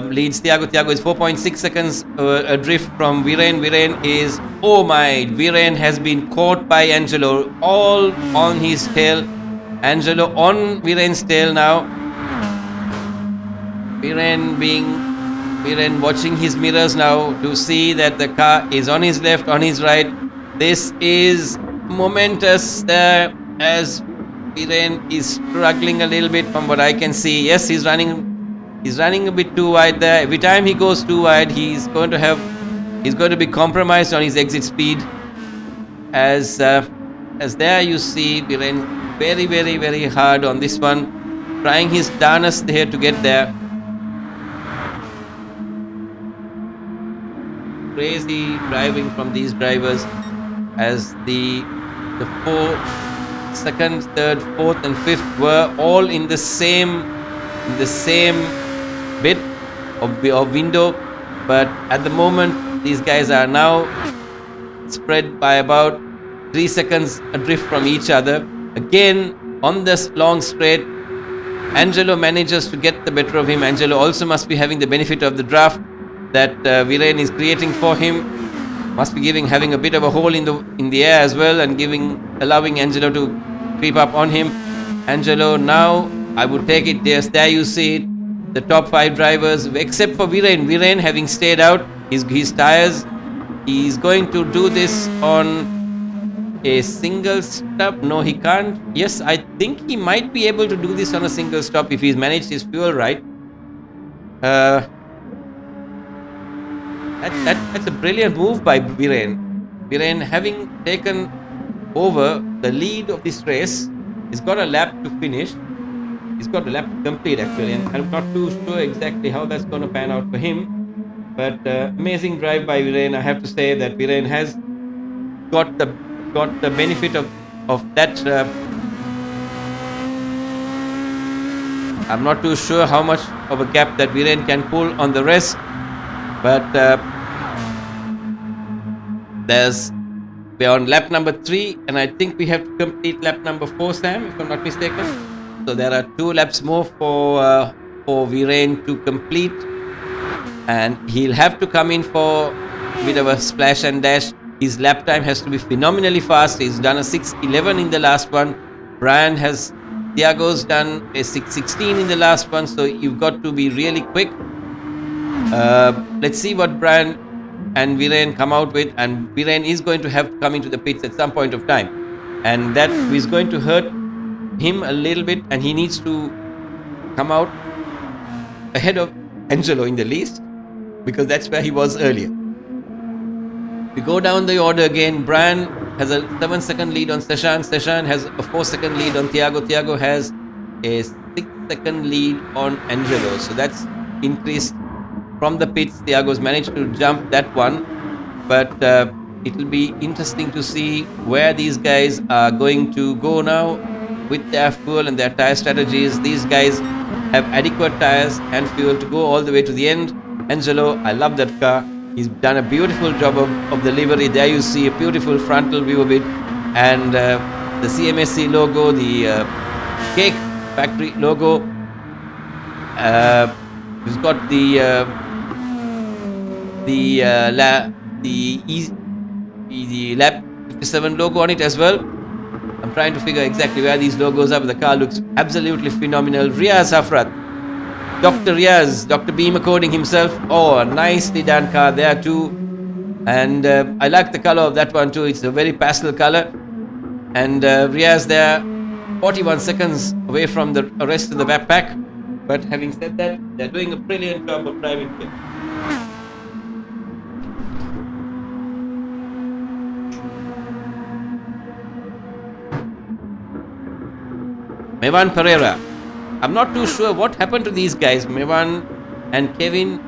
Leads Thiago. Thiago is 4.6 seconds adrift from Viren. Viren has been caught by Angelo, all on his tail. Angelo on Viren's tail now. Viren watching his mirrors now to see that the car is on his left, on his right. This is momentous there as Viren is struggling a little bit from what I can see. Yes, he's running a bit too wide there. Every time he goes too wide, he's going to be compromised on his exit speed. As there you see Viren very, very, very hard on this one, trying his darnest here to get there. Crazy driving from these drivers as the 4th, 2nd, 3rd, 4th and 5th were all in the same bit of window, but at the moment these guys are now spread by about 3 seconds adrift from each other. Again on this long straight, Angelo manages to get the better of him. Angelo also must be having the benefit of the draft that Viren is creating for him. Must be having a bit of a hole in the air as well, and allowing Angelo to creep up on him. Angelo now, I would take it, yes, there you see it, the top 5 drivers except for Viren. Viren having stayed out his tires. He's going to do this on a single stop. No, he can't. Yes, I think he might be able to do this on a single stop if he's managed his fuel right. That's a brilliant move by Viren. Viren having taken over the lead of this race. He's got a lap to finish. He's got a lap to complete actually, and I'm not too sure exactly how that's going to pan out for him. But amazing drive by Viren. I have to say that Viren has got the benefit of that. I'm not too sure how much of a gap that Viren can pull on the rest, but we're on lap number 3, and I think we have to complete lap number 4, Sam, if I'm not mistaken. So there are 2 laps more for Viren to complete, and he'll have to come in for a bit of a splash and dash. His lap time has to be phenomenally fast. He's done a 6:11 in the last one. Thiago's done a 6:16 in the last one, so you've got to be really quick. Let's see what Brian and Viren come out with, and Viren is going to have to come into the pits at some point of time, and that is going to hurt him a little bit, and he needs to come out ahead of Angelo in the least, because that's where he was earlier. We go down the order again. Brian has a 7-second lead on Seshan. Seshan has a 4-second lead on Thiago. Thiago has a 6-second lead on Angelo. So that's increased from the pits. Thiago's managed to jump that one. But it will be interesting to see where these guys are going to go now with their fuel and their tire strategies. These guys have adequate tires and fuel to go all the way to the end. Angelo, I love that car. He's done a beautiful job of the livery. There you see a beautiful frontal view of it, and the CMSC logo, the cake factory logo. He's got the lap 57 logo on it as well. I'm trying to figure exactly where these logos are, but the car looks absolutely phenomenal. Riaz Hafrat, Dr. Riaz, Dr. Beamer coding himself. Oh, a nicely done car there too. And I like the color of that one too. It's a very pastel color. And Riaz there, 41 seconds away from the rest of the pack. But having said that, they're doing a brilliant job of driving here. Mevan Pereira. I'm not too sure what happened to these guys. Mevan and Kevin,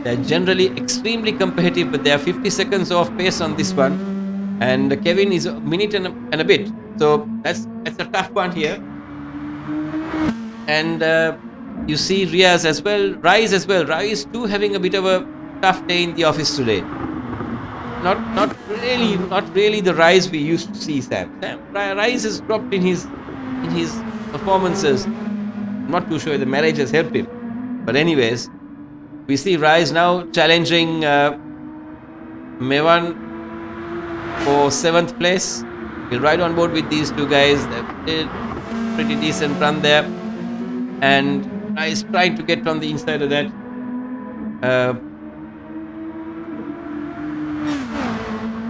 they're generally extremely competitive, but they are 50 seconds off pace on this one. And Kevin is a minute and a bit. So that's a tough one here. And you see Riaz as well, Rise as well. Rise too having a bit of a tough day in the office today. Not really the Rise we used to see, Sam. Rise has dropped in his performances. I'm not too sure if the marriage has helped him. But anyways, we see Rise now challenging Mevan for 7th place. We'll ride on board with these two guys. They did pretty decent run there. And Rise trying to get on the inside of that.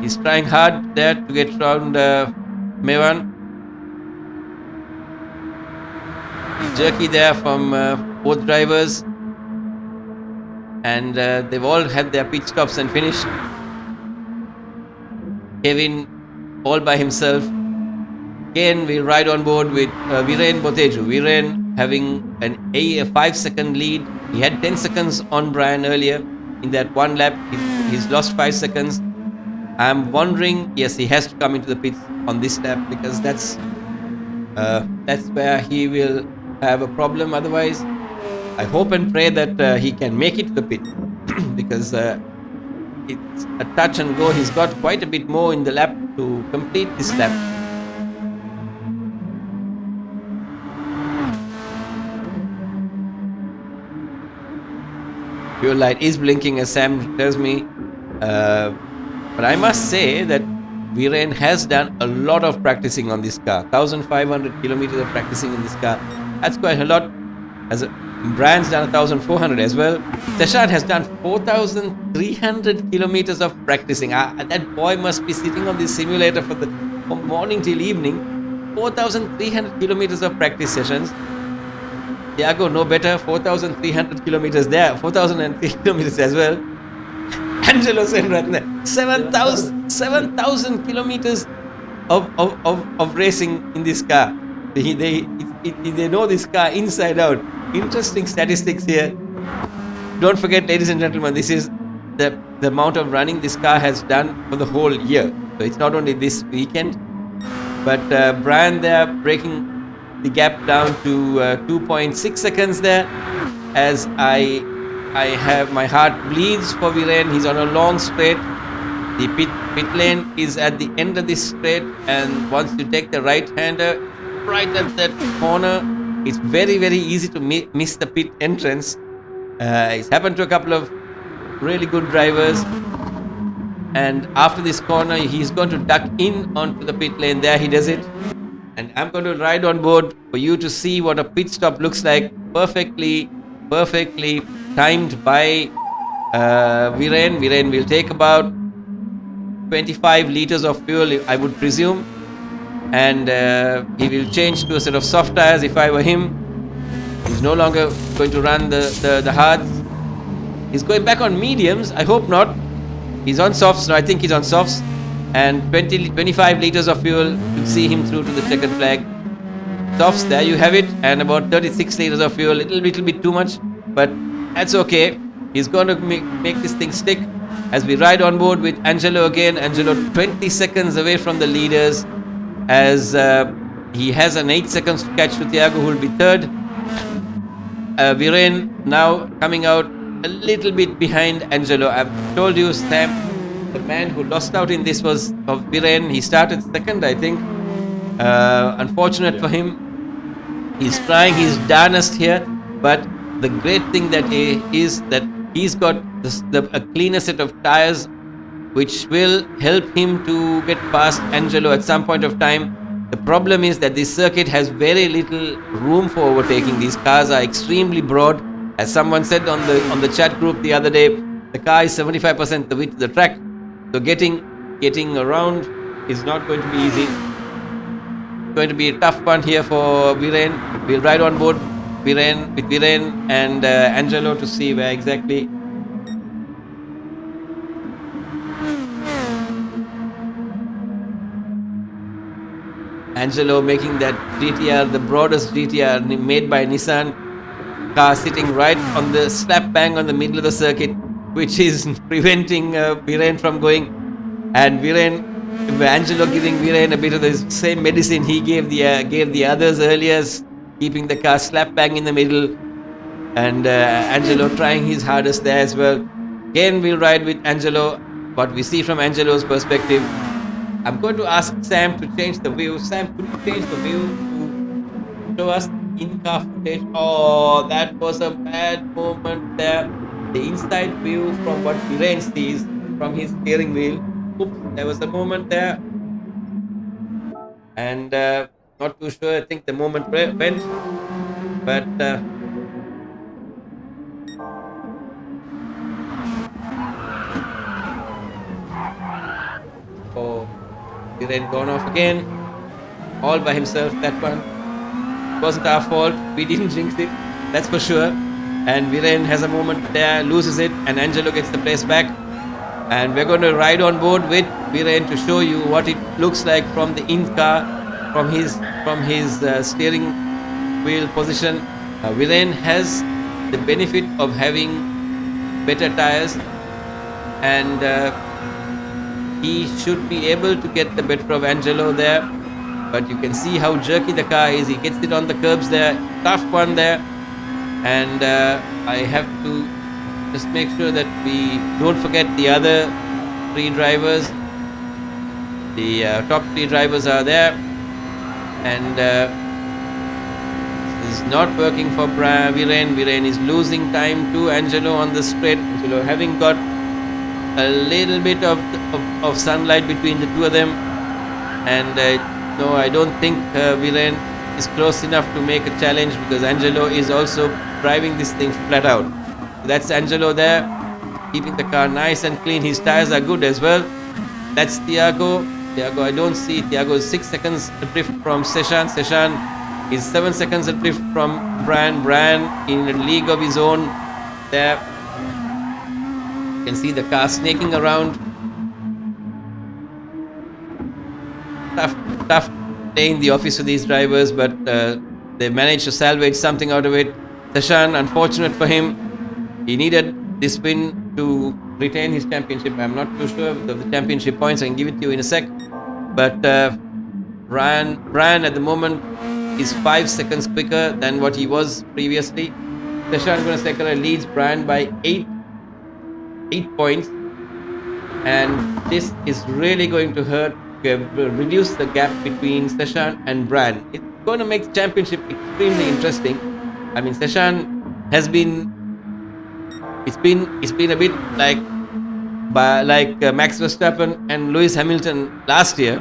He's trying hard there to get around Mevan. Jerky there from both drivers, and they've all had their pit stops and finished. Kevin all by himself. Again, we'll ride on board with Viren Boteju. Viren having a 5-second lead. He had 10 seconds on Brian earlier in that one lap. He's lost 5 seconds. I'm wondering, yes, he has to come into the pits on this lap because that's where he will have a problem. Otherwise, I hope and pray that he can make it to the pit because it's a touch and go. He's got quite a bit more in the lap to complete this lap. Fuel light is blinking as Sam tells me, but I must say that Viren has done a lot of practicing on this car. 1,500 kilometers of practicing in this car. That's quite a lot. Brian's done 1,400 as well. Seshan has done 4,300 kilometers of practicing. That boy must be sitting on this simulator from morning till evening. 4,300 kilometers of practice sessions. Thiago, no better. 4,300 kilometers there. 4,003 kilometers as well. Angelo Senratne, 7,000 kilometers of racing in this car. They know this car inside out. Interesting statistics here. Don't forget, ladies and gentlemen, this is the amount of running this car has done for the whole year. So it's not only this weekend, but Brian there breaking the gap down to 2.6 seconds there. As I have my heart bleeds for Viren. He's on a long straight. The pit lane is at the end of this straight, and once you take the right-hander right at that corner, it's very, very easy to miss the pit entrance. It's happened to a couple of really good drivers, and after this corner he's going to duck in onto the pit lane. There he does it, and I'm going to ride on board for you to see what a pit stop looks like. Perfectly timed by Viren. Viren will take about 25 liters of fuel, I would presume, and he will change to a set of soft tires if I were him. He's no longer going to run the hards. He's going back on mediums. I hope not. He's on softs. No, I think he's on softs. And 25 liters of fuel to see him through to the checkered flag. Softs, there you have it. And about 36 liters of fuel. Little bit too much, but that's okay. He's going to make this thing stick. As we ride on board with Angelo again. Angelo 20 seconds away from the leaders, as he has an 8 seconds to catch to Thiago, who will be third. Viren now coming out a little bit behind Angelo. I've told you, Sam, the man who lost out in this was of Viren. He started second, I think. Unfortunate for him. He's trying his darnest here, but the great thing that is that he's got a cleaner set of tires, which will help him to get past Angelo at some point of time. The problem is that this circuit has very little room for overtaking. These cars are extremely broad. As someone said on the chat group the other day, the car is 75% the width of the track. So getting around is not going to be easy. It's going to be a tough one here for Viren. We'll ride on board with Viren and Angelo to see where exactly. Angelo making that GTR, the broadest GTR made by Nissan, car sitting right on the slap bang on the middle of the circuit, which is preventing Viren from going. And Angelo giving Viren a bit of the same medicine he gave the others earlier, keeping the car slap bang in the middle. And Angelo trying his hardest there as well. Again, we'll ride with Angelo. What we see from Angelo's perspective. I'm going to ask Sam to change the view. Sam, could you change the view to show us in-car footage? Oh, that was a bad moment there. The inside view from what Viren sees from his steering wheel. Oops, there was a moment there. And not too sure. I think the moment went. But Viren gone off again, all by himself. That one wasn't our fault. We didn't jinx it, that's for sure. And Viren has a moment there, loses it, and Angelo gets the place back. And we're going to ride on board with Viren to show you what it looks like from the in-car, from his steering wheel position. Viren has the benefit of having better tires, and he should be able to get the better of Angelo there. But you can see how jerky the car is. He gets it on the curbs there. Tough one there. And I have to just make sure that we don't forget the other three drivers. The top three drivers are there. And this is not working for Viren. Viren is losing time to Angelo on the straight. Angelo having got a little bit of sunlight between the two of them, and no, I don't think Viren is close enough to make a challenge, because Angelo is also driving this thing flat out. That's Angelo there, keeping the car nice and clean. His tires are good as well. That's Thiago. I don't see. Thiago is 6 seconds adrift from Seshan. Seshan is 7 seconds adrift from Bran. Bran in a league of his own there. You can see the car snaking around. Tough day in the office for these drivers, but they managed to salvage something out of it. Seshan, unfortunate for him, he needed this win to retain his championship. I'm not too sure of the championship points. I can give it to you in a sec. But Brian at the moment is 5 seconds quicker than what he was previously. Seshan Gunasekara leads Brian by 8 points, and this is really going to reduce the gap between Seshan and Bran. It's going to make the championship extremely interesting. I mean, Seshan has been it's been a bit like Max Verstappen and Lewis Hamilton last year,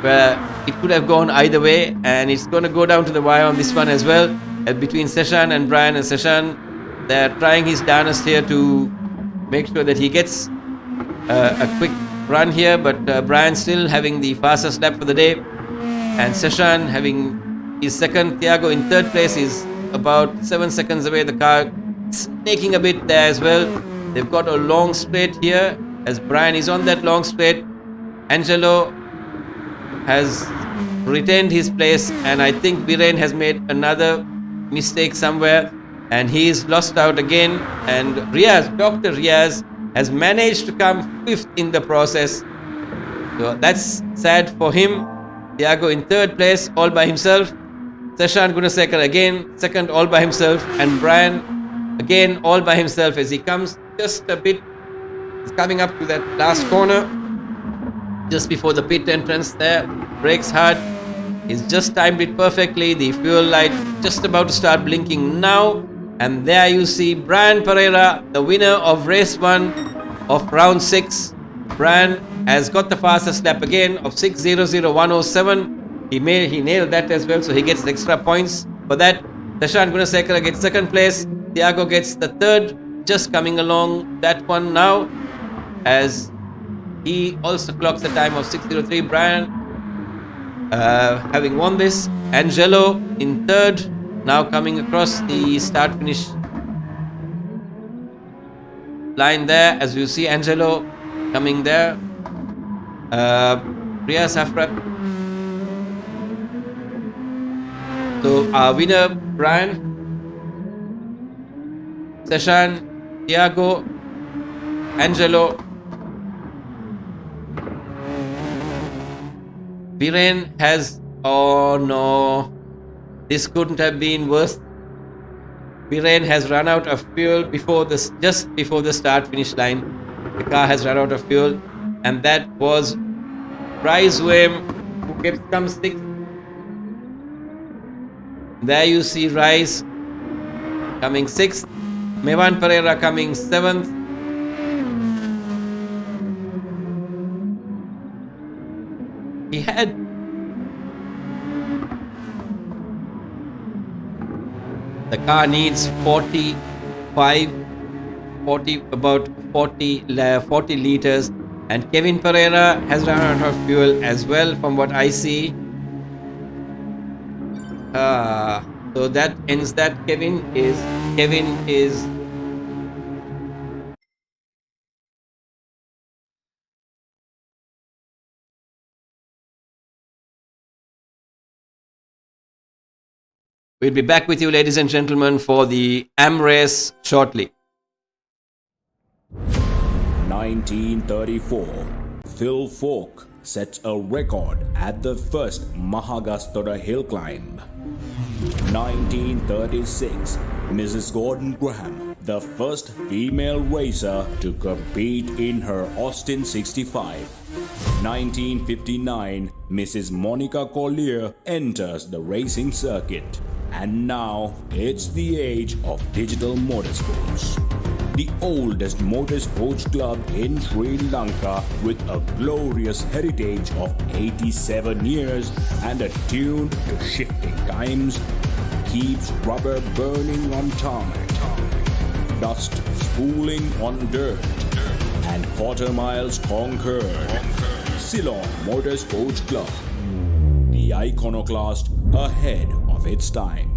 where it could have gone either way, and it's going to go down to the wire on this one as well. Between Seshan and Brian, and Seshan, they're trying his darnest here to make sure that he gets a quick run here, but Brian still having the fastest lap for the day, and Seshan having his second. Thiago in third place is about 7 seconds away. The car snaking a bit there as well. They've got a long straight here, as Brian is on that long straight. Angelo has retained his place, and I think Viren has made another mistake somewhere, and he's lost out again. And Dr. Riaz has managed to come 5th in the process, so that's sad for him. Thiago in third place all by himself. Seshan Gunasekar again, second all by himself, and Brian again all by himself as he comes just a bit. He's coming up to that last corner just before the pit entrance there. Brakes hard. He's just timed it perfectly. The fuel light just about to start blinking now. And there you see Brian Pereira, the winner of race 1 of round 6. Brian has got the fastest lap again of 6:00:107. He nailed that as well, so he gets extra points for that. Seshan Gunasekara gets second place. Thiago gets the third, just coming along that one now, as he also clocks the time of 6:03. Brian having won this. Angelo in third, now coming across the start finish line there, as you see Angelo coming there. Priya Safra. So our winner Brian, Seshan, Thiago, Angelo, Viren has, oh no, this couldn't have been worse. Viren has run out of fuel before this, just before the start finish line. The car has run out of fuel, and that was Bryce Wim, who comes sixth. There you see Rice coming sixth, Mevan Pereira coming seventh. He had the car needs about 40 liters, and Kevin Pereira has run out of fuel as well from what I see. So that ends that. Kevin is We'll be back with you, ladies and gentlemen, for the AM race shortly.
1934, Phil Falk sets a record at the first Mahagastora hill climb. 1936, Mrs. Gordon Graham, the first female racer to compete in her Austin 65. 1959, Mrs. Monica Collier enters the racing circuit. And now, it's the age of digital motorsports. The oldest motorsports club in Sri Lanka, with a glorious heritage of 87 years and attuned to shifting times, keeps rubber burning on tarmac, dust spooling on dirt, and quarter miles conquered. Ceylon Motorsports Club, the iconoclast ahead of its time.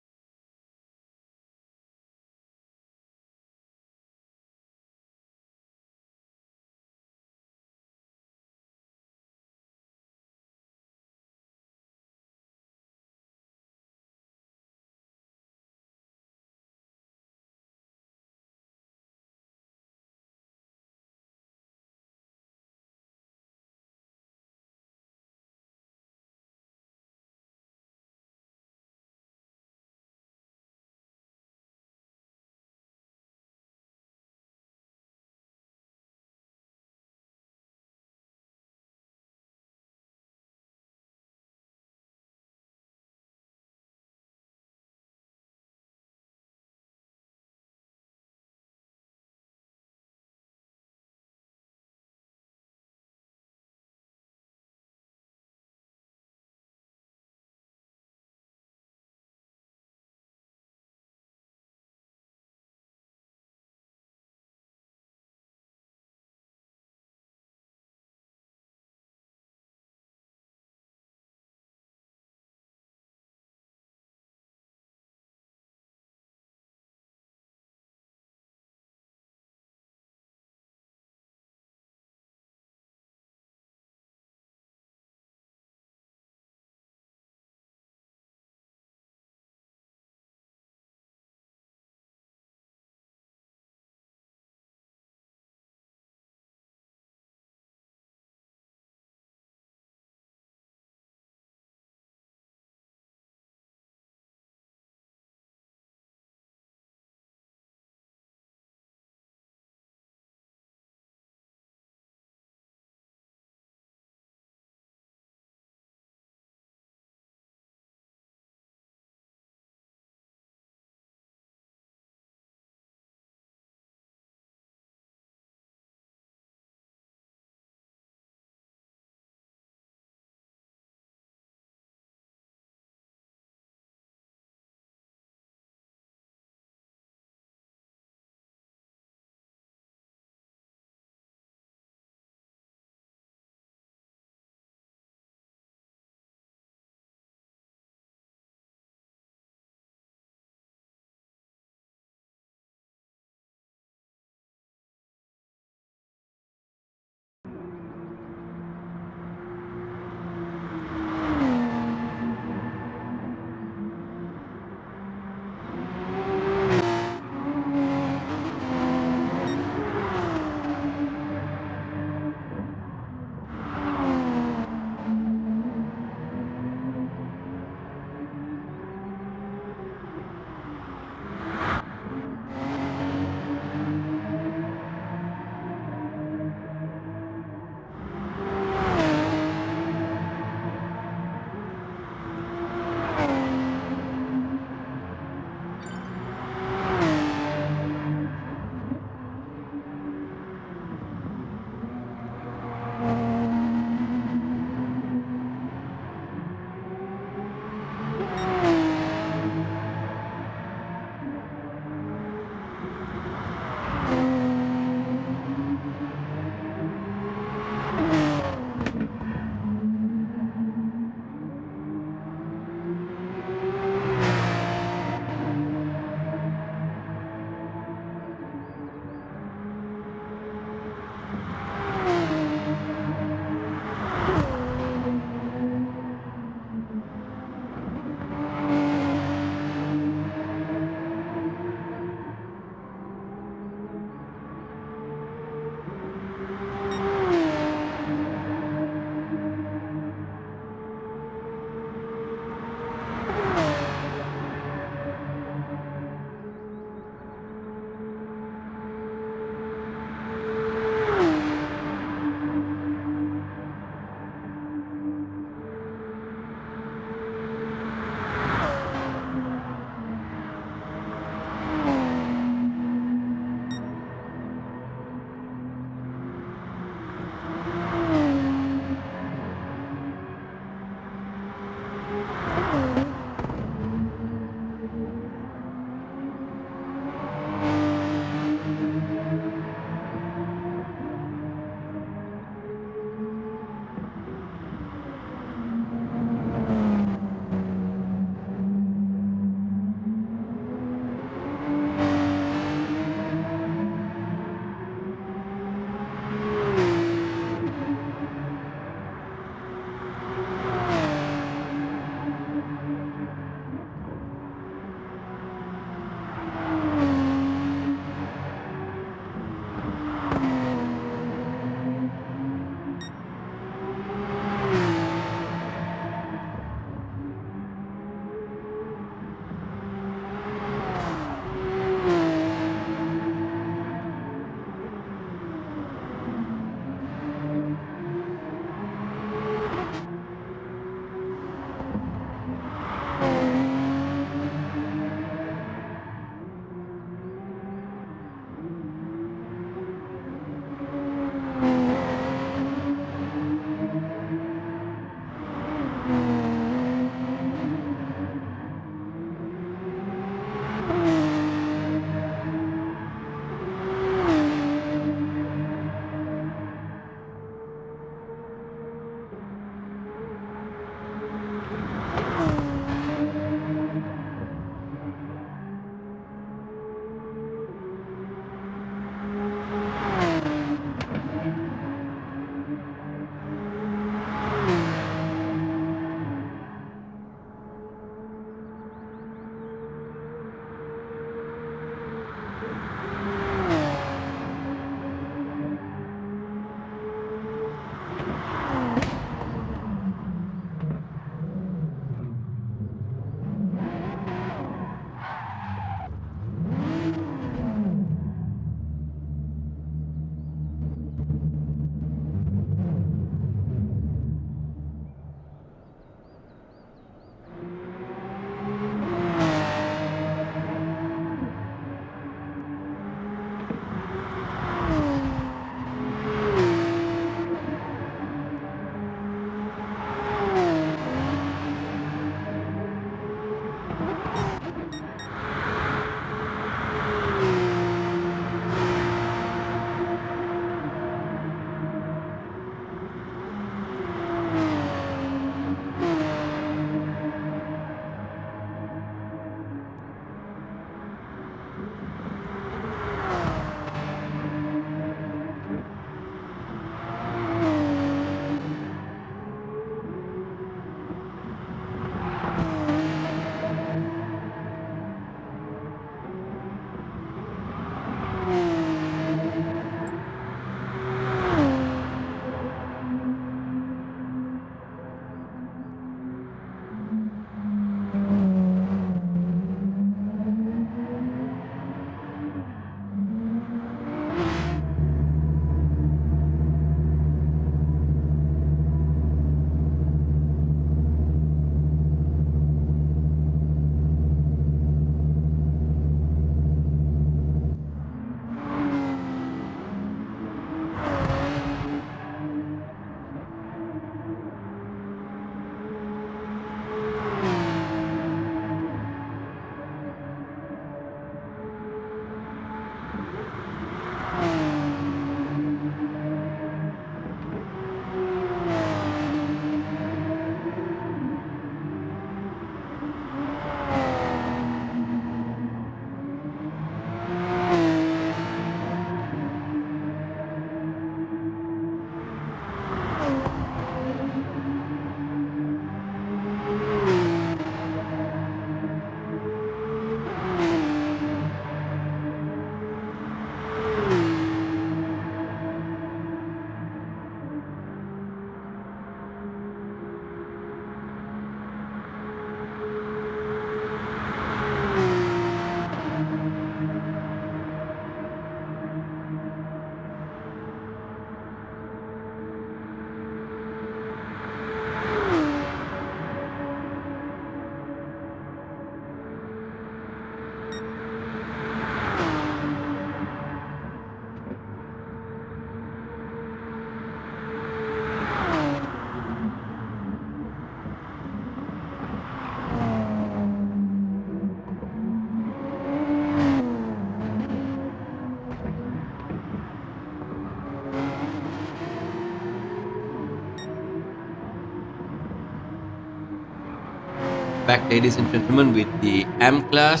back, ladies and gentlemen, with the AM class.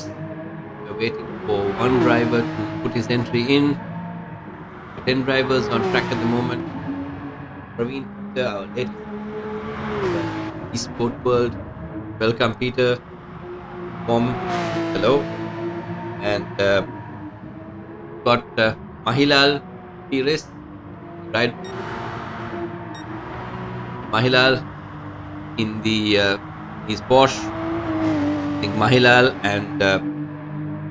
We're waiting for one driver to put his entry in. 10 drivers on track at the moment. Praveen Peter, our latest esport world. Welcome, Peter. Mom, hello. And got Mahilal Pires, right? Mahilal in the his Porsche. I think Mahilal and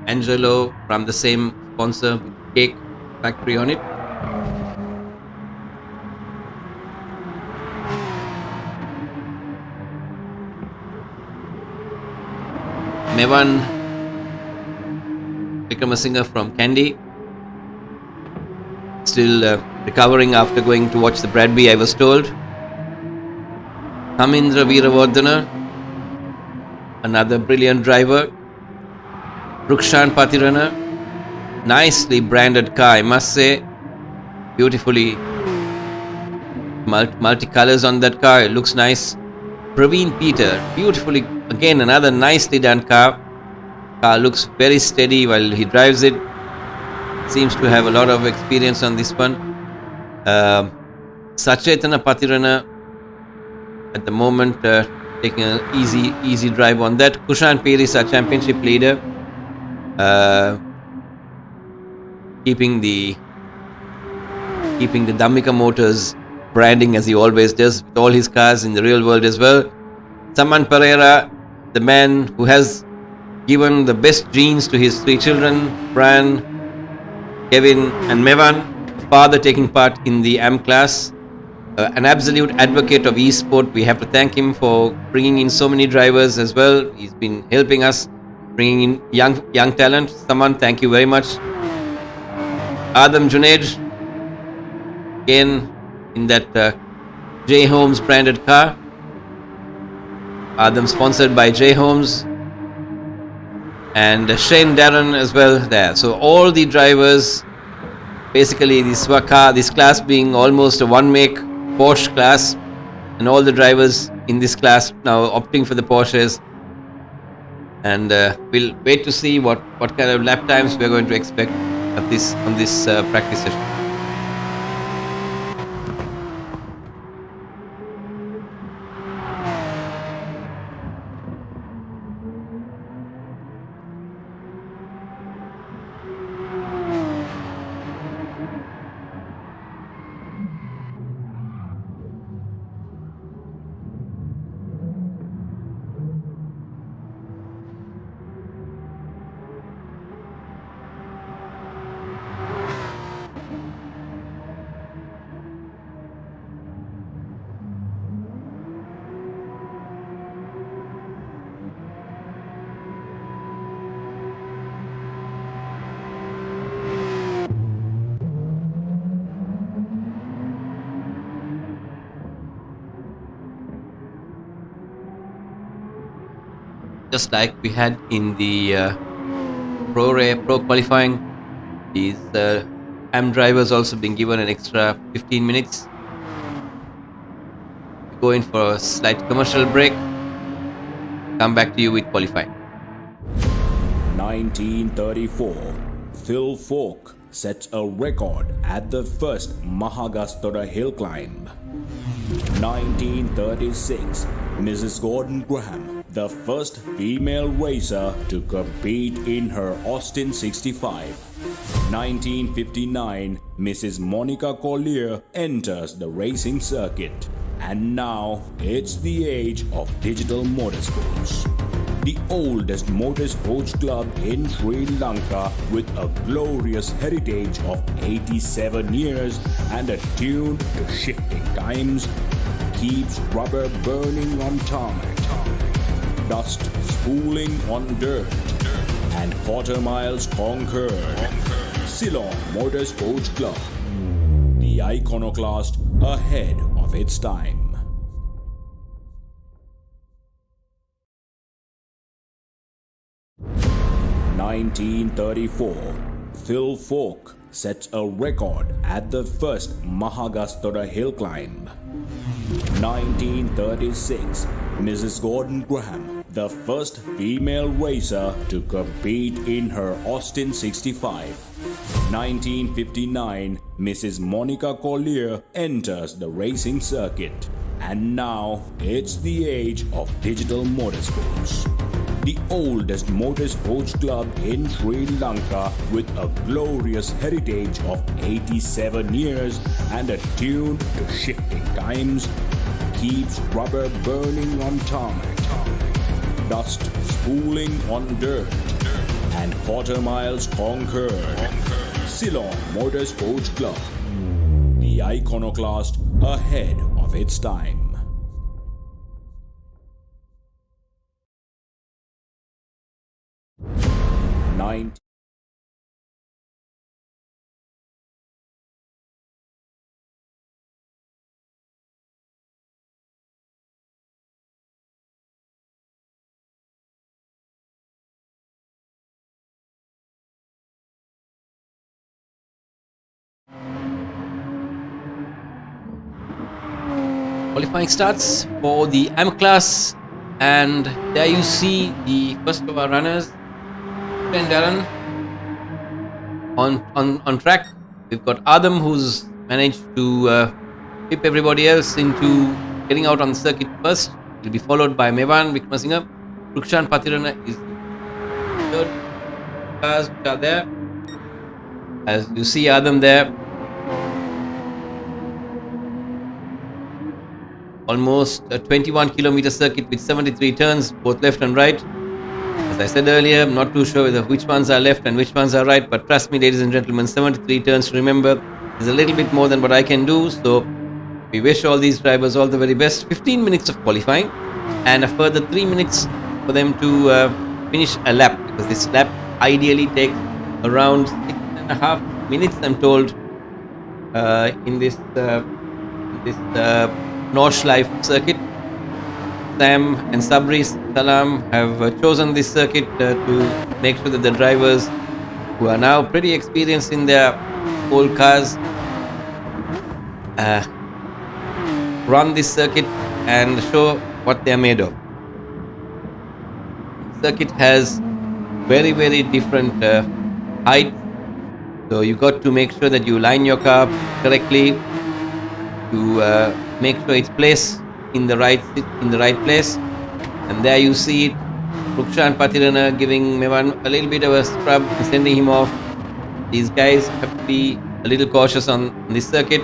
Angelo from the same sponsor with cake factory on it. Mevan Vikramasinghe from Kandy, still recovering after going to watch the Bradby, I was told. Kamindra Veeravardhana, another brilliant driver. Rukshan Patirana, nicely branded car, I must say. Beautifully multicolors on that car, it looks nice. Praveen Peter, beautifully, again another nicely done car. Car looks very steady while he drives it. Seems to have a lot of experience on this one. Sachetana Patirana at the moment taking an easy drive on that. Kushan Peris, our championship leader, keeping the Dhammika Motors branding as he always does with all his cars in the real world as well. Saman Pereira, the man who has given the best genes to his three children, Brian, Kevin and Mevan, father taking part in the AM class, an absolute advocate of esport. We have to thank him for bringing in so many drivers as well. He's been helping us bringing in young talent. Saman, thank you very much. Adam Junaid, again in that J Holmes branded car. Adam sponsored by J Holmes. And Shane Darren as well there. So all the drivers, basically this class being almost a one-make Porsche class, and all the drivers in this class now opting for the Porsches. And we'll wait to see what kind of lap times we're going to expect on this practice session. Just like we had in the Pro qualifying, these AM drivers also been given an extra 15 minutes. Go in for a slight commercial break. Come back to you with qualifying.
1934, Phil Falk sets a record at the first Mahagastora hill climb. 1936, Mrs. Gordon Graham, the first female racer to compete in her Austin 65. 1959, Mrs. Monica Collier enters the racing circuit. And now, it's the age of digital motorsports. The oldest motorsports club in Sri Lanka, with a glorious heritage of 87 years and attuned to shifting times, keeps rubber burning on tarmac, dust spooling on dirt, and quarter miles conquered. Ceylon Motorsports Club, the iconoclast ahead of its time. 1934, Phil Falk sets a record at the first Mahagastora hill climb. 1936, Mrs. Gordon Graham, the first female racer to compete in her Austin 65. 1959, Mrs. Monica Collier enters the racing circuit, and now it's the age of digital motorsports. The oldest motorsports club in Sri Lanka, with a glorious heritage of 87 years and attuned to shifting times, keeps rubber burning on tarmac, dust spooling on dirt, and quarter miles conquered. Ceylon Motorsports Club, the iconoclast ahead of its time.
Qualifying starts for the M class, and there you see the first of our runners, Ben Darren, on track. We've got Adam, who's managed to whip everybody else into getting out on the circuit first. He'll be followed by Mevan Wickramasinghe. Rukshan Patirana is the third cars which are there. As you see Adam there, almost a 21 kilometer circuit with 73 turns, both left and right. As I said earlier, I'm not too sure whether which ones are left and which ones are right, but trust me, ladies and gentlemen, 73 turns to remember is a little bit more than what I can do. So we wish all these drivers all the very best. 15 minutes of qualifying and a further 3 minutes for them to finish a lap, because this lap ideally takes around 6.5 minutes, I'm told, in this North Life circuit. Sam and Sabri Salam have chosen this circuit to make sure that the drivers, who are now pretty experienced in their old cars, run this circuit and show what they are made of. The circuit has very, very different height, so you got to make sure that you line your car correctly to make sure it's placed in the right place. And there you see it, Rukshan Patirana giving Mevan a little bit of a scrub and sending him off. These guys have to be a little cautious on this circuit.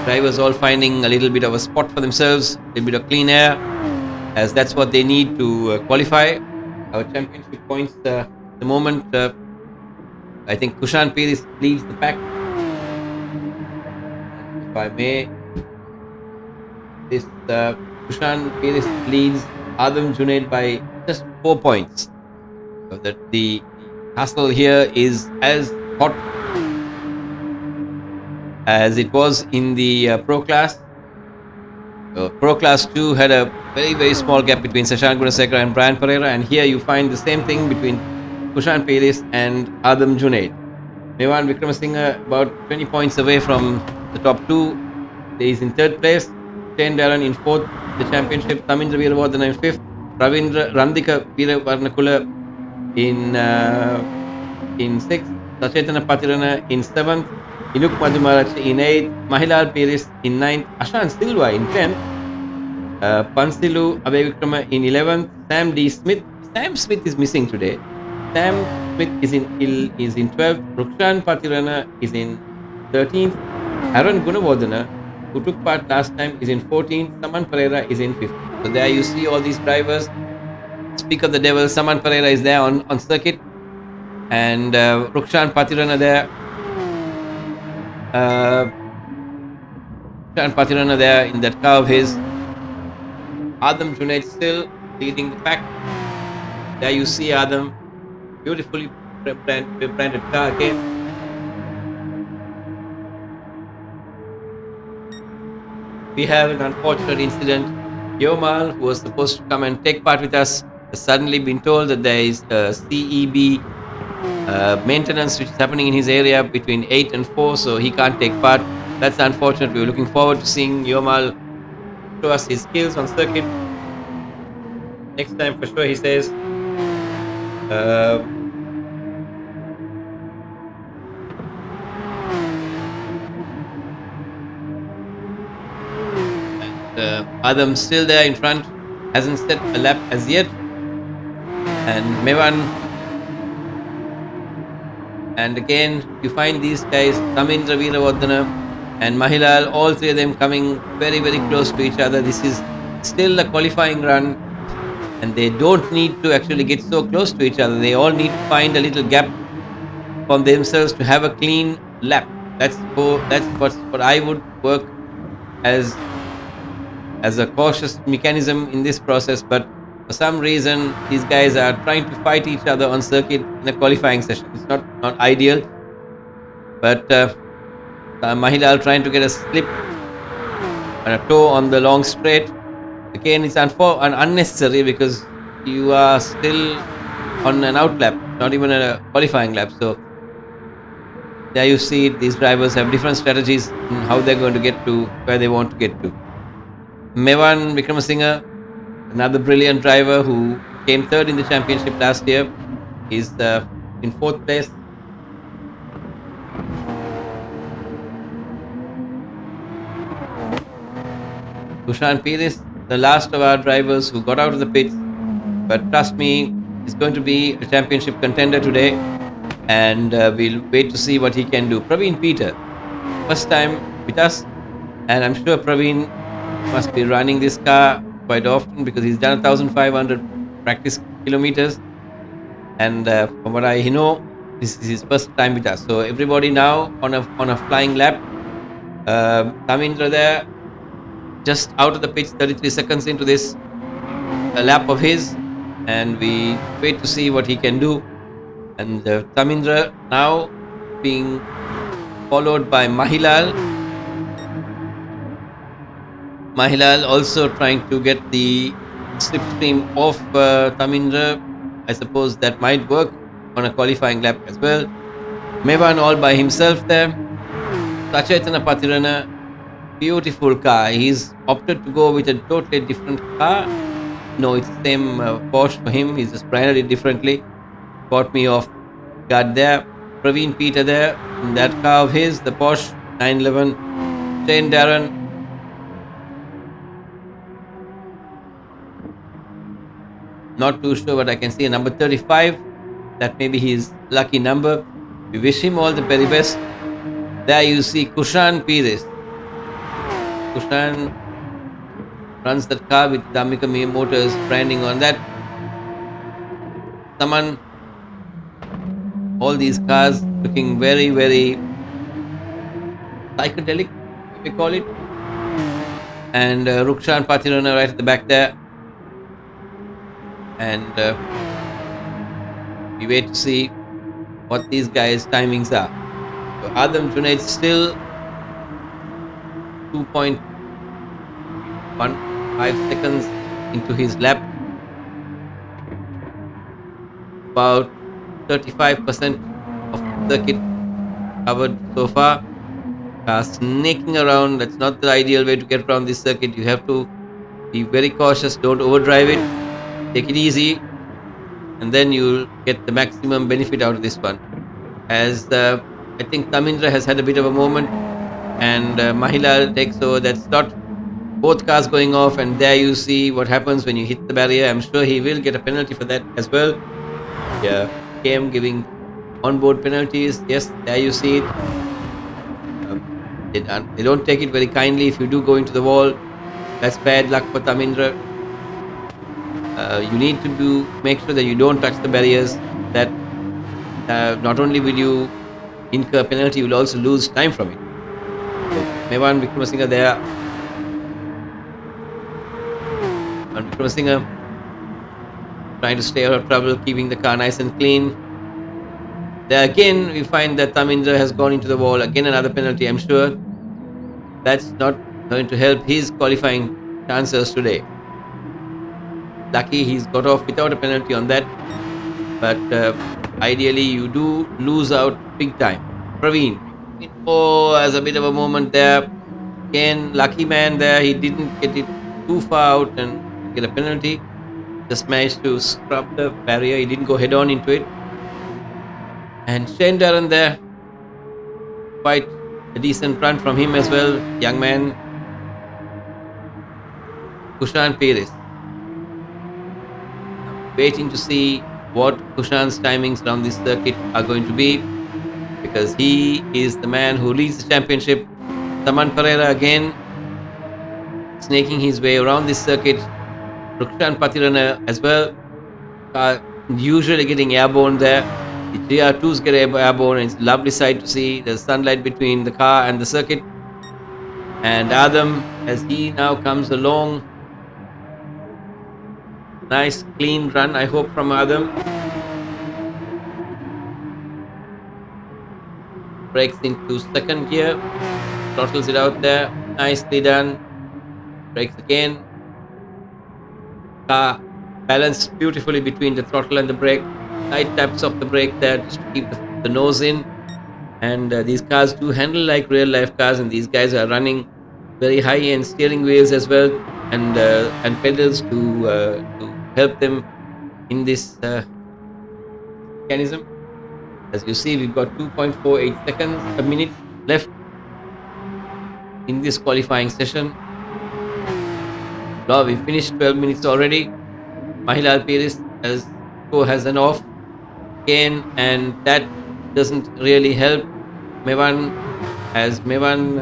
Drivers all finding a little bit of a spot for themselves, a little bit of clean air, as that's what they need to qualify. Our championship points at the moment, I think Kushan Piris leads the pack. If I may, this Kushan Piris leads Adam Junaid by just 4 points. So that the hustle here is as hot as it was in the Pro Class. Pro Class 2 had a very, very small gap between Sashank Gunasekara and Brian Pereira, and here you find the same thing between Kushan Peris and Adam Junaid. Mevan Wickramasinghe about 20 points away from the top two. He's in third place. Shane Darren in fourth, the championship. Tamindra Veeravardhana in fifth. Ravindra Randika Veeravarnakula in sixth. Sachetana Patirana in seventh. Inuk Madhumarach in 8th, Mahilal Piris in 9th, Ashan Silva in 10th, Pansilu Abhay Vikrama in 11th, Sam D. Smith. Sam Smith is missing today. Sam Smith is in 12th, Rukshan Patirana is in 13th, Aaron Gunavardhana, who took part last time, is in 14th, Saman Pereira is in 5th. So there you see all these drivers speak of the devil, Saman Pereira is there on circuit, and Rukshan Patirana there. Rukshan Patirana there in that car of his. Adam Junaid still leading the pack. There you see Adam, beautifully branded car again. We have an unfortunate incident. Yomal, who was supposed to come and take part with us, has suddenly been told that there is a CEB maintenance which is happening in his area between 8 and 4, so he can't take part. That's unfortunate. We were looking forward to seeing Yomal show us his skills on circuit. Next time, for sure, he says. Adam still there in front, hasn't set a lap as yet. And Mevan. And again, you find these guys, Tamindra Veeravardhana and Mahilal, all three of them coming very, very close to each other. This is still a qualifying run, and they don't need to actually get so close to each other. They all need to find a little gap for themselves to have a clean lap. That's what I would work as a cautious mechanism in this process. But for some reason, these guys are trying to fight each other on circuit in a qualifying session. It's not ideal. But Mahilal trying to get a slip and a toe on the long straight. Again, it's unnecessary because you are still on an out lap, not even a qualifying lap. So there you see it, these drivers have different strategies in how they're going to get to where they want to get to. Mevan Vikramasinghe, another brilliant driver who came third in the championship last year, is in fourth place. Kushan Pires, the last of our drivers who got out of the pits, but trust me, he's going to be a championship contender today, and we'll wait to see what he can do. Praveen Peter, first time with us, and I'm sure Praveen must be running this car quite often because he's done 1,500 practice kilometers, and from what I know, this is his first time with us. So everybody now on a flying lap. Tamindra there, just out of the pitch, 33 seconds into this lap of his, and we wait to see what he can do. And Tamindra now being followed by Mahilal. Mahilal also trying to get the slipstream off Tamindra. I suppose that might work on a qualifying lap as well. Mevan all by himself there. Sachetana Patirana, beautiful car. He's opted to go with a totally different car. No, it's the same Porsche for him. He's just branded it differently. Caught me off guard there. Praveen Peter there in that car of his, the Porsche 911. Shane Darren. Not too sure, but I can see a number 35. That may be his lucky number. We wish him all the very best. There you see Kushan Pires. Kushan runs that car with Damika Motors branding on that. Saman, all these cars looking very, very psychedelic, we call it. And Rukshan Patirana right at the back there. And we wait to see what these guys' timings are. So Adam Junaid still 2.15 seconds into his lap. About 35% of the circuit covered so far. Snaking around, that's not the ideal way to get around this circuit. You have to be very cautious, don't overdrive it. Take it easy, and then you'll get the maximum benefit out of this one. As I think Tamindra has had a bit of a moment, and Mahilal takes over that slot. Both cars going off, and there you see what happens when you hit the barrier. I'm sure he will get a penalty for that as well. Yeah, KM giving onboard penalties. Yes, there you see it. They don't take it very kindly if you do go into the wall. That's bad luck for Tamindra. You need to make sure that you don't touch the barriers. That not only will you incur penalty, you will also lose time from it. So Mevan Vikramasinghe there, and Vikramasinghe trying to stay out of trouble, keeping the car nice and clean. There again, we find that Tamindra has gone into the wall. Again, another penalty. I'm sure that's not going to help his qualifying chances today. Lucky he's got off without a penalty on that. But ideally, you do lose out big time. Praveen. Oh, as a bit of a moment there. Again, lucky man there. He didn't get it too far out and get a penalty. Just managed to scrub the barrier. He didn't go head on into it. And Shane Darren there. Quite a decent run from him as well. Young man. Kushan Perez. Waiting to see what Kushan's timings around this circuit are going to be, because he is the man who leads the championship. Saman Pereira again snaking his way around this circuit. Rukshan Patirana as well, usually getting airborne there. The GR2s get airborne, and it's a lovely sight to see. There's sunlight between the car and the circuit. And Adam, as he now comes along, nice clean run, I hope, from Adam. Breaks into second gear, throttles it out there, nicely done. Brakes again. Car balanced beautifully between the throttle and the brake. Light taps of the brake there just to keep the nose in. And these cars do handle like real life cars, and these guys are running very high end steering wheels as well, and pedals to help them in this mechanism. As you see, we've got 2.48 seconds a minute left in this qualifying session. Now we finished 12 minutes already. Mahilal Perez has an off again, and that doesn't really help Mevan. As Mevan,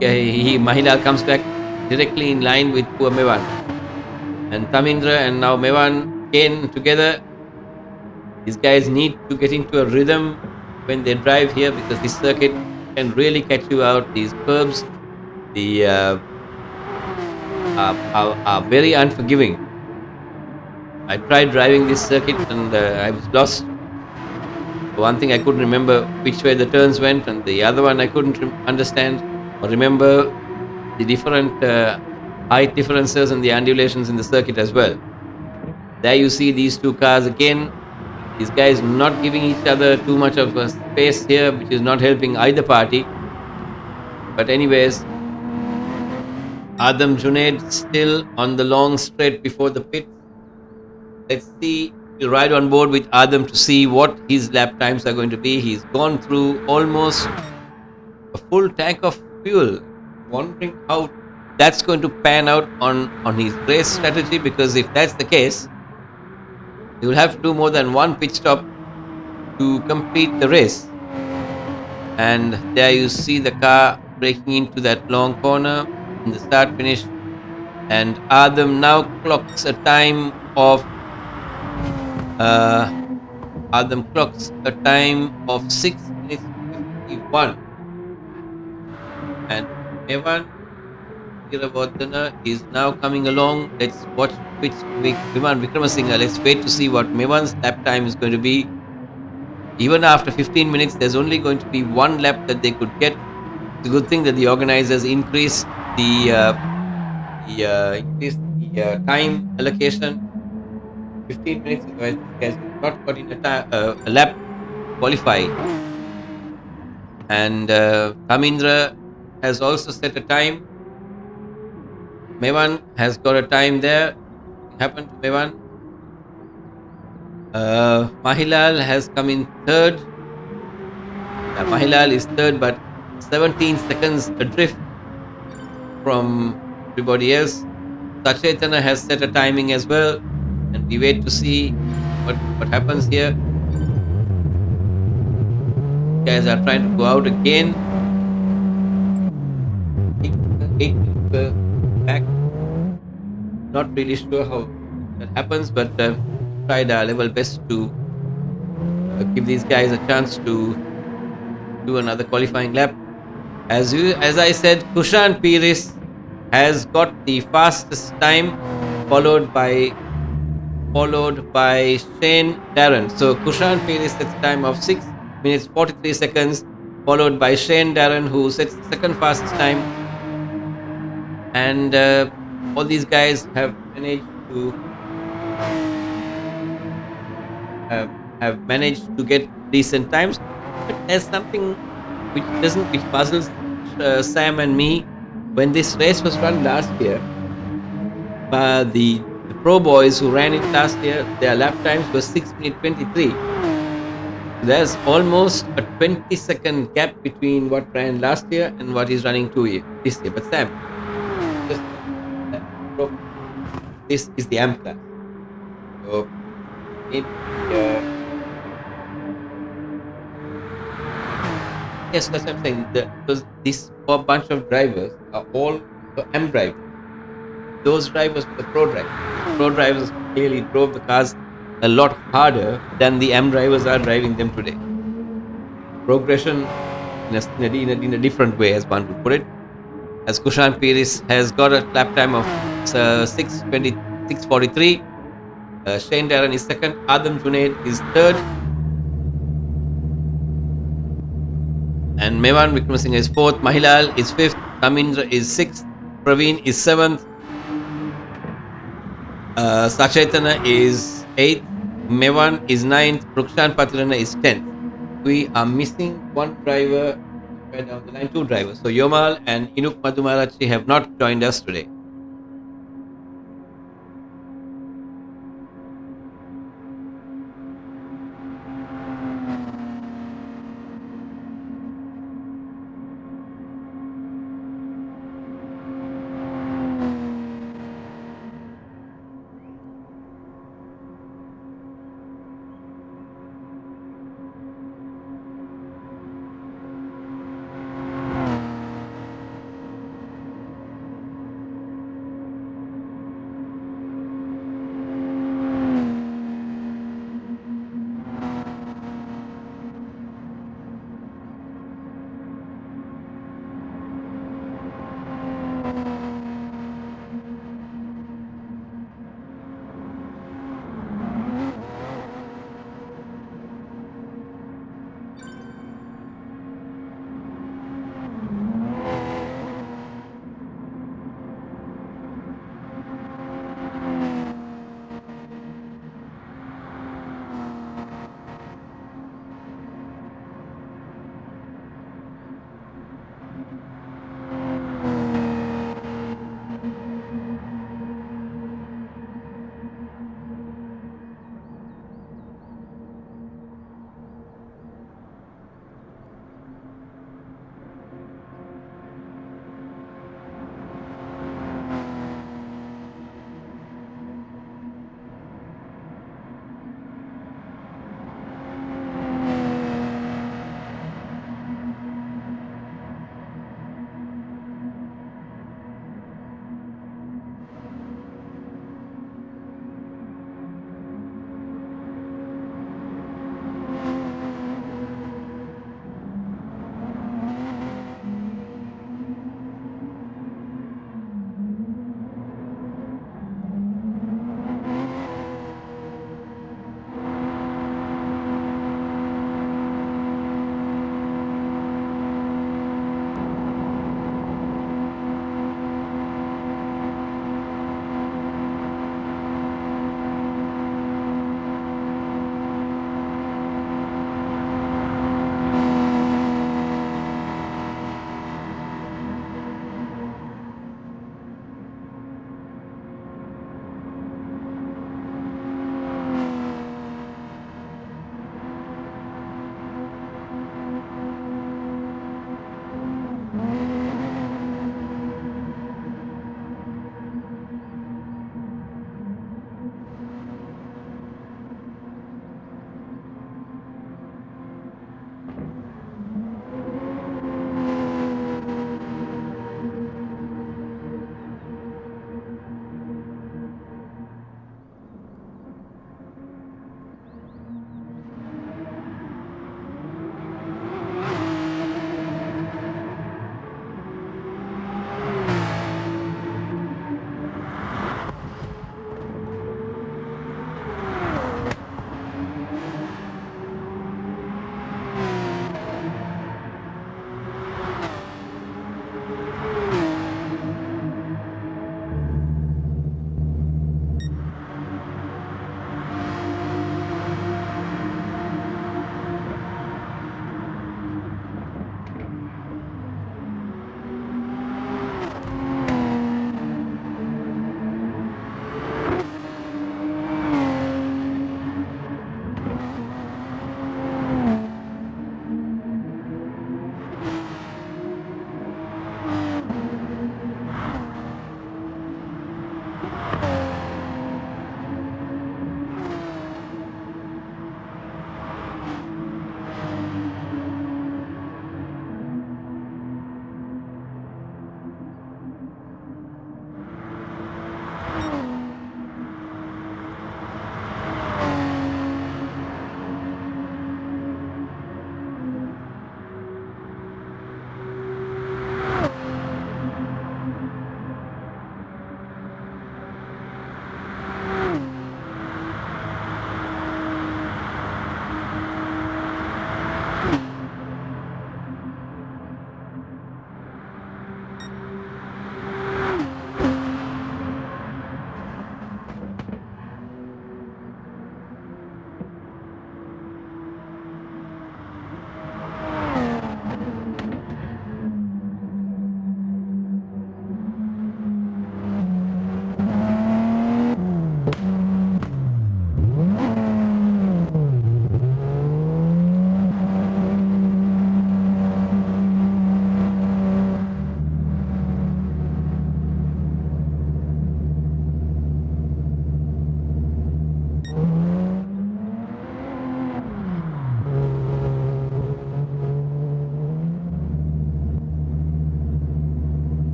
Mahilal comes back directly in line with poor Mevan. And Tamindra and now Mevan again together. These guys need to get into a rhythm when they drive here, because this circuit can really catch you out. These curbs, are very unforgiving. I tried driving this circuit and I was lost. One thing I couldn't remember which way the turns went, and the other one I couldn't understand or remember the different height differences and the undulations in the circuit as well. There you see these two cars again. These guys not giving each other too much of a space here, which is not helping either party. But anyways, Adam Junaid still on the long straight before the pit. Let's see, we'll ride on board with Adam to see what his lap times are going to be. He's gone through almost a full tank of fuel. Wondering how that's going to pan out on his race strategy, because if that's the case, he will have to do more than one pit stop to complete the race. And there you see the car breaking into that long corner in the start finish, and Adam now clocks a time of 6 minutes 51, and Evan Giravardhana is now coming along. Let's watch which Viman Vikramasinghe. Let's wait to see what Mevan's lap time is going to be. Even after 15 minutes, there's only going to be one lap that they could get. It's a good thing that the organizers increased the time allocation. 15 minutes, otherwise these guys would not got in a lap qualify. And Tamindra has also set a time. Mevan has got a time there. What happened to Mevan? Mahilal has come in third. Mahilal is third, but 17 seconds adrift from everybody else. Sachetana has set a timing as well, and we wait to see what happens here. Guys are trying to go out again. Back. not really sure how that happens, but tried our level best to give these guys a chance to do another qualifying lap. As I said, Kushan Piris has got the fastest time, followed by Shane Darren. So Kushan Piris sets a time of 6 minutes 43 seconds, followed by Shane Darren, who sets the second fastest time. And all these guys have managed to get decent times. But there's something which puzzles Sam and me. When this race was run last year, the pro boys who ran it last year, their lap times were 6 minute 23. There's almost a 20-second gap between what ran last year and what is running this year. But Sam, just this is the AM class. So yes, that's what I'm saying. Because this whole bunch of drivers are all M drivers. Those drivers were the pro drivers. Pro drivers clearly drove the cars a lot harder than the M drivers are driving them today. Progression in a different way, as one would put it. As Kushan Piris has got a lap time of 6:43. Shane Darren is second. Adam Junaid is third. And Mevan Vikramasinghe is fourth. Mahilal is fifth. Tamindra is sixth. Praveen is seventh. Sachaitana is 8th, Mevan is 9th, Rukshan Patrana is 10th. We are missing one driver down the line, two drivers. So Yomal and Inuk Madhumarachi have not joined us today.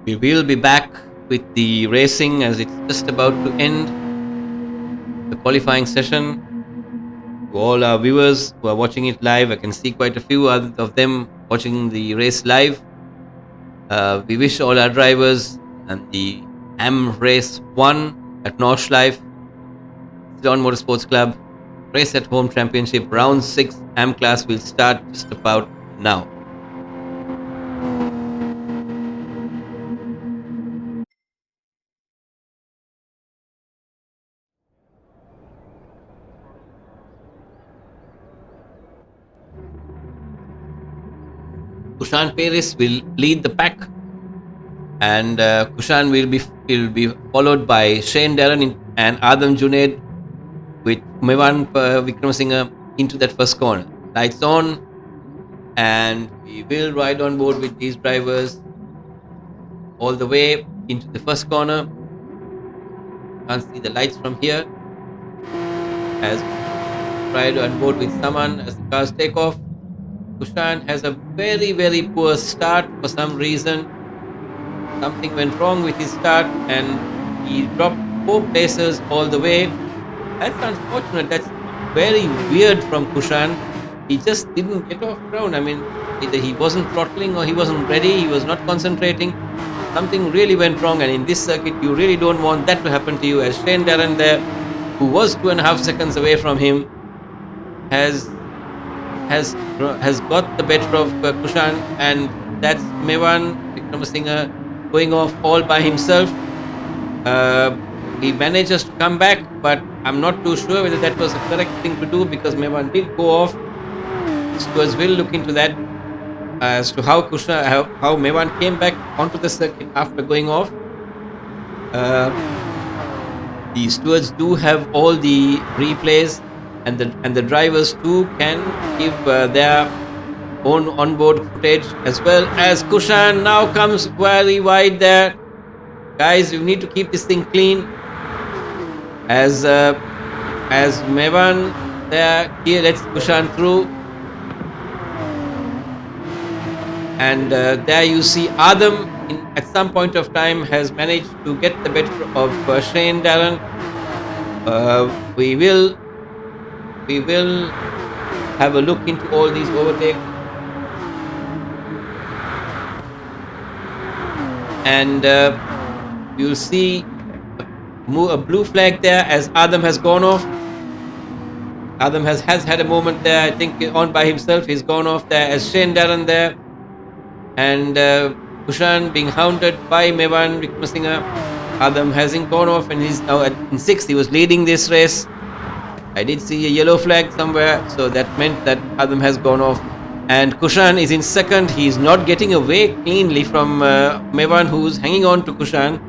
We will be back with the racing as it's just about to end the qualifying session. To all our viewers who are watching it live, I can see quite a few of them watching the race live. We wish all our drivers and the AM Race 1 at Northlife, Ceylon Motorsports Club, Race at Home Championship Round 6 AM class will start just about now. Kushan Paris will lead the pack, and Kushan will be followed by Shane Darren and Adam Junaid with Mevan Vikramasinghe into that first corner. Lights on, and we will ride on board with these drivers all the way into the first corner. Can't see the lights from here. As we ride on board with Saman as the cars take off. Kushan has a very poor start for some reason. Something went wrong with his start and he dropped 4 places all the way. That's unfortunate. That's very weird from Kushan. He just didn't get off ground. I mean, either he wasn't throttling or he wasn't ready. He was not concentrating. Something really went wrong, and in this circuit, you really don't want that to happen to you. As Shane Darren there, who was 2.5 seconds away from him, has got the better of Kushan, and that's Mevan Vikramasinghe going off all by himself. He manages to come back, but I'm not too sure whether that was the correct thing to do because Mevan did go off. Stewards will look into that as to how Mevan came back onto the circuit after going off. The stewards do have all the replays, and the drivers too can give their own onboard footage as well. As Kushan now comes very wide there. Guys, you need to keep this thing clean. As Mevan there, here lets Kushan through. And there you see Adam at some point of time has managed to get the better of Shane Darren. We will have a look into all these overtakes. And you'll see a blue flag there as Adam has gone off. Adam has had a moment there, I think, on by himself. He's gone off there as Shane Darren there. And Kushan being hounded by Mevan Vikramasinghe. Adam hasn't gone off, and he's now in 6th. He was leading this race. I did see a yellow flag somewhere, so that meant that Adam has gone off. And Kushan is in 2nd. He's not getting away cleanly from Mevan, who's hanging on to Kushan.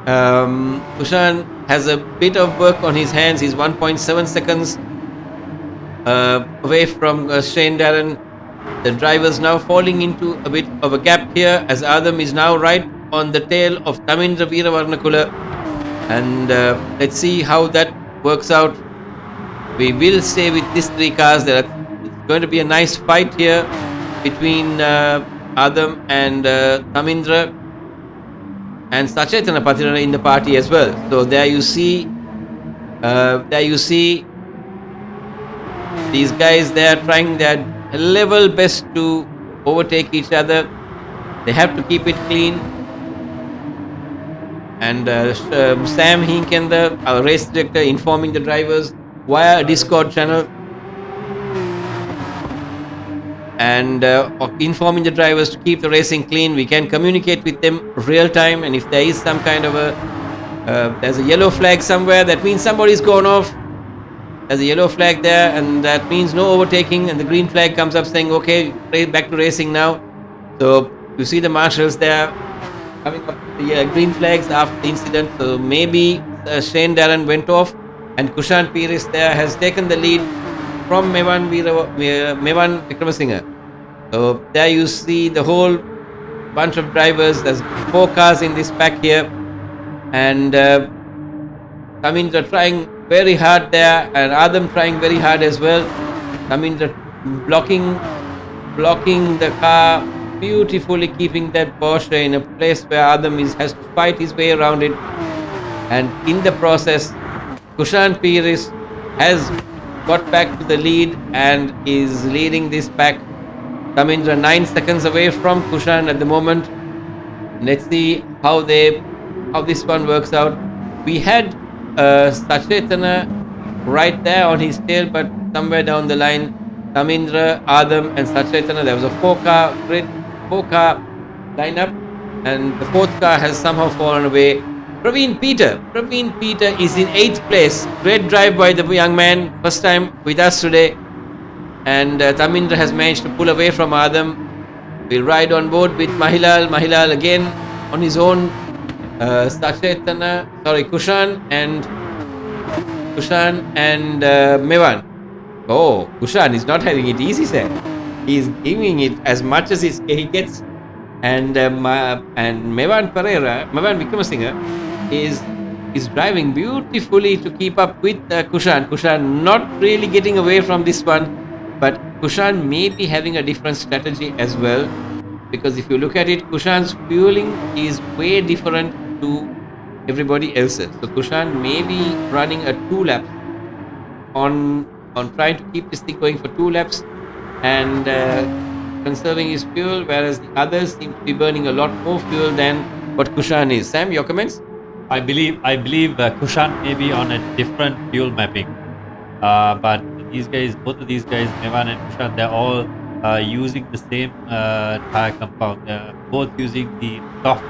Kushan has a bit of work on his hands. He's 1.7 seconds away from Shane Darren. The drivers now falling into a bit of a gap here as Adam is now right on the tail of Tamindra Veeravarnakula. And let's see how that works out. We will stay with these 3 cars. It's going to be a nice fight here between Adam and Tamindra and Sachetana Patirana in the party as well. So there you see these guys, they are trying their level best to overtake each other. They have to keep it clean. And Sam Hinkender, our race director, informing the drivers via a Discord channel and informing the drivers to keep the racing clean. We can communicate with them real time, and if there is some kind of there's a yellow flag somewhere, that means somebody's gone off. There's a yellow flag there, and that means no overtaking, and the green flag comes up saying, okay, back to racing now. So you see the marshals there coming up the green flags after the incident. So maybe Shane Darren went off, and Kushan Paris there has taken the lead from Mevan Vikramasinghe. So there you see the whole bunch of drivers. There's 4 cars in this pack here, and Tamindra trying very hard there, and Adam trying very hard as well. Tamindra blocking the car beautifully keeping that Porsche in a place where Adam has to fight his way around it. And in the process, Kushan Pires has got back to the lead and is leading this pack. Tamindra 9 seconds away from Kushan at the moment. Let's see how this one works out. We had Sachetana right there on his tail, but somewhere down the line, Tamindra, Adam, and Sachetana, there was a four-car lineup, and the fourth car has somehow fallen away. Praveen Peter is in 8th place. Great drive by the young man, first time with us today. And Tamindra has managed to pull away from Adam. We'll ride on board with Mahilal again on his own. Kushan and Mevan. Oh, Kushan is not having it easy, sir. He's giving it as much as he gets. And Mevan Vikramasinghe is driving beautifully to keep up with Kushan. Kushan not really getting away from this one. But Kushan may be having a different strategy as well, because if you look at it, Kushan's fueling is way different to everybody else's. So Kushan may be running a 2 laps on trying to keep this thing going for 2 laps and conserving his fuel, whereas the others seem to be burning a lot more fuel than what Kushan is. Sam, your comments?
I believe Kushan may be on a different fuel mapping, but both of these guys, Mevan and Kushan, they're all using the same tire compound. They're both using the soft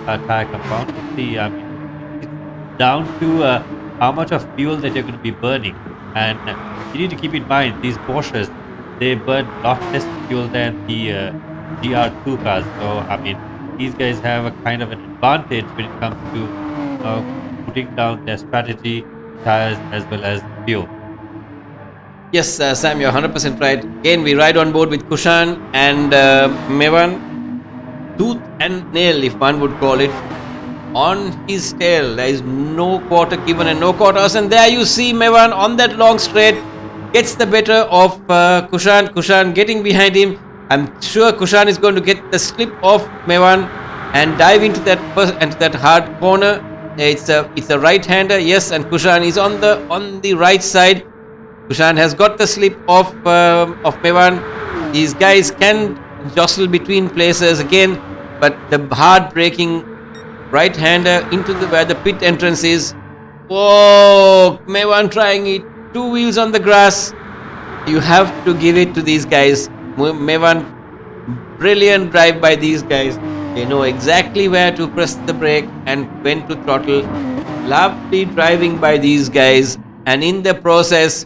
tire compound. It's down to how much of fuel that you're going to be burning, and you need to keep in mind these Porsches, they burn a lot less fuel than the GR2 cars. So these guys have a kind of an advantage when it comes to putting down their strategy, tires as well as fuel.
Yes, Sam, you're 100% right. Again, we ride on board with Kushan and Mevan, tooth and nail, if one would call it, on his tail. There is no quarter given and no quarters. And there you see Mevan on that long straight gets the better of Kushan. Kushan getting behind him. I'm sure Kushan is going to get the slip of Mevan and dive into that hard corner. It's a right-hander, yes, and Kushan is on the right side. Kushan has got the slip of Mevan. These guys can jostle between places again, but the hard braking right-hander into where the pit entrance is. Whoa! Mevan trying it. 2 wheels on the grass. You have to give it to these guys. Mevan, brilliant drive by these guys. They know exactly where to press the brake and when to throttle. Lovely driving by these guys. And in the process,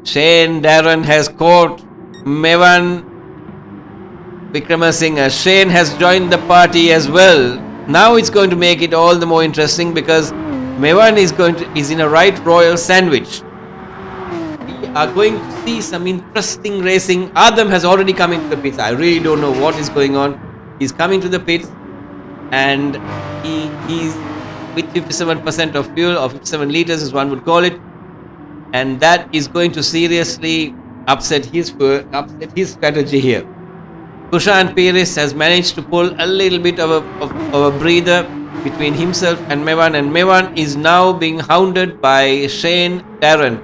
Shane Darren has caught Mevan Vikramasinghe. Shane has joined the party as well. Now it's going to make it all the more interesting because Mevan is in a right royal sandwich. We are going to see some interesting racing. Adam has already come into the pits. I really don't know what is going on. He's coming to the pits and he's with 57% of fuel, or 57 liters as one would call it. And that is going to seriously upset his strategy here. Kushan Pires has managed to pull a little bit of a breather between himself and Mevan is now being hounded by Shane Darren.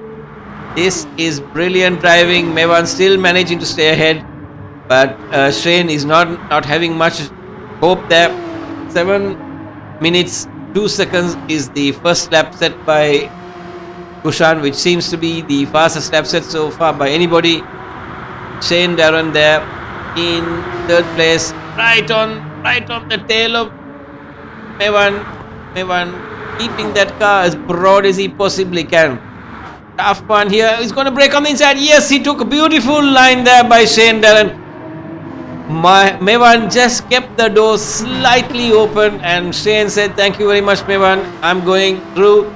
This is brilliant driving. Mevan still managing to stay ahead, but Shane is not having much hope there. 7 minutes 2 seconds is the first lap set by Kushan, which seems to be the fastest lap set so far by anybody. Shane Darren there in 3rd place, right on the tail of Mevan keeping that car as broad as he possibly can. Tough one here. He's going to break on the inside. Yes, he took a beautiful line there by Shane Darren. Mevan just kept the door slightly open and Shane said, "Thank you very much, Mevan. I'm going through."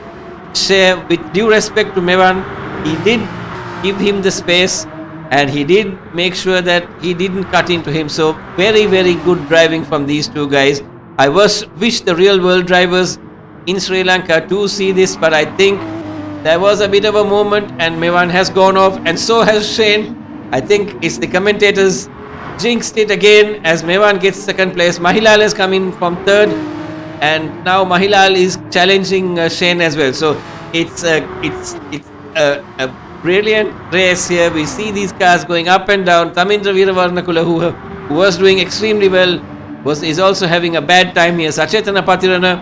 Shane, with due respect to Mevan, he did give him the space and he did make sure that he didn't cut into him. So very, very good driving from these two guys. I wish the real world drivers in Sri Lanka to see this, but I think there was a bit of a moment and Mevan has gone off and so has Shane. I think it's the commentators jinxed it again as Mevan gets second place. Mahilal has come in from third, and now Mahilal is challenging Shane as well. So it's a brilliant race here. We see these cars going up and down. Tamindra Veeravarnakula, who was doing extremely well, is also having a bad time here. Sachetana Patirana,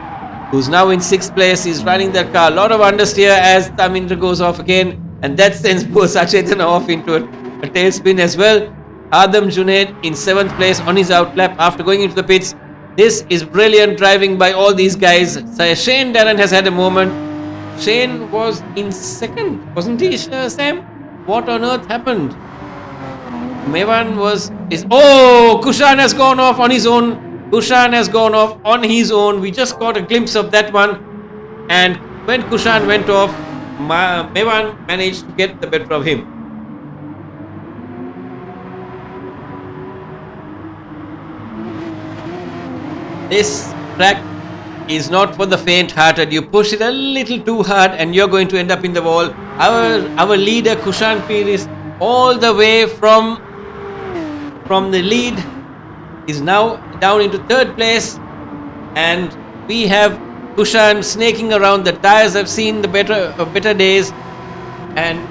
who's now in 6th place, is running that car. A lot of understeer as Tamindra goes off again, and that sends poor Sachetana off into a tailspin as well. Adam Junaid in 7th place on his outlap after going into the pits. This is brilliant driving by all these guys. So Shane Darren has had a moment. Shane was in 2nd, wasn't he, Sam? What on earth happened? Mevan Kushan has gone off on his own. Kushan has gone off on his own. We just got a glimpse of that one. And when Kushan went off, Mevan managed to get the better of him. This track is not for the faint-hearted. You push it a little too hard and you're going to end up in the wall. Our leader Kushan Peer is all the way from the lead, is now down into 3rd place, and we have Kushan snaking around. The tires have seen the better days, and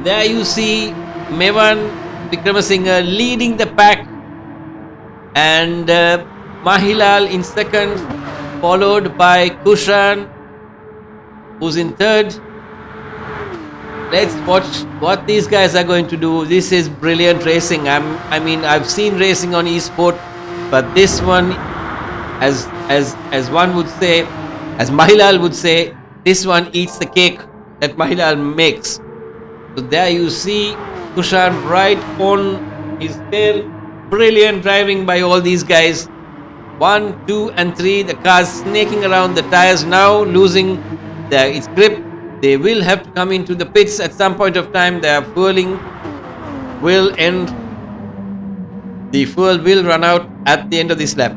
there you see Mevan Vikramasinghe leading the pack, and Mahilal in 2nd, followed by Kushan, who's in 3rd. Let's watch what these guys are going to do. This is brilliant racing. I've seen racing on eSport, but this one, as one would say, as Mahilal would say, this one eats the cake that Mahilal makes. So there you see Kushan right on his tail. Brilliant driving by all these guys. 1, 2 and 3, the cars snaking around, the tires now losing its grip. They will have to come into the pits at some point of time. Their fueling will end. The fuel will run out at the end of this lap.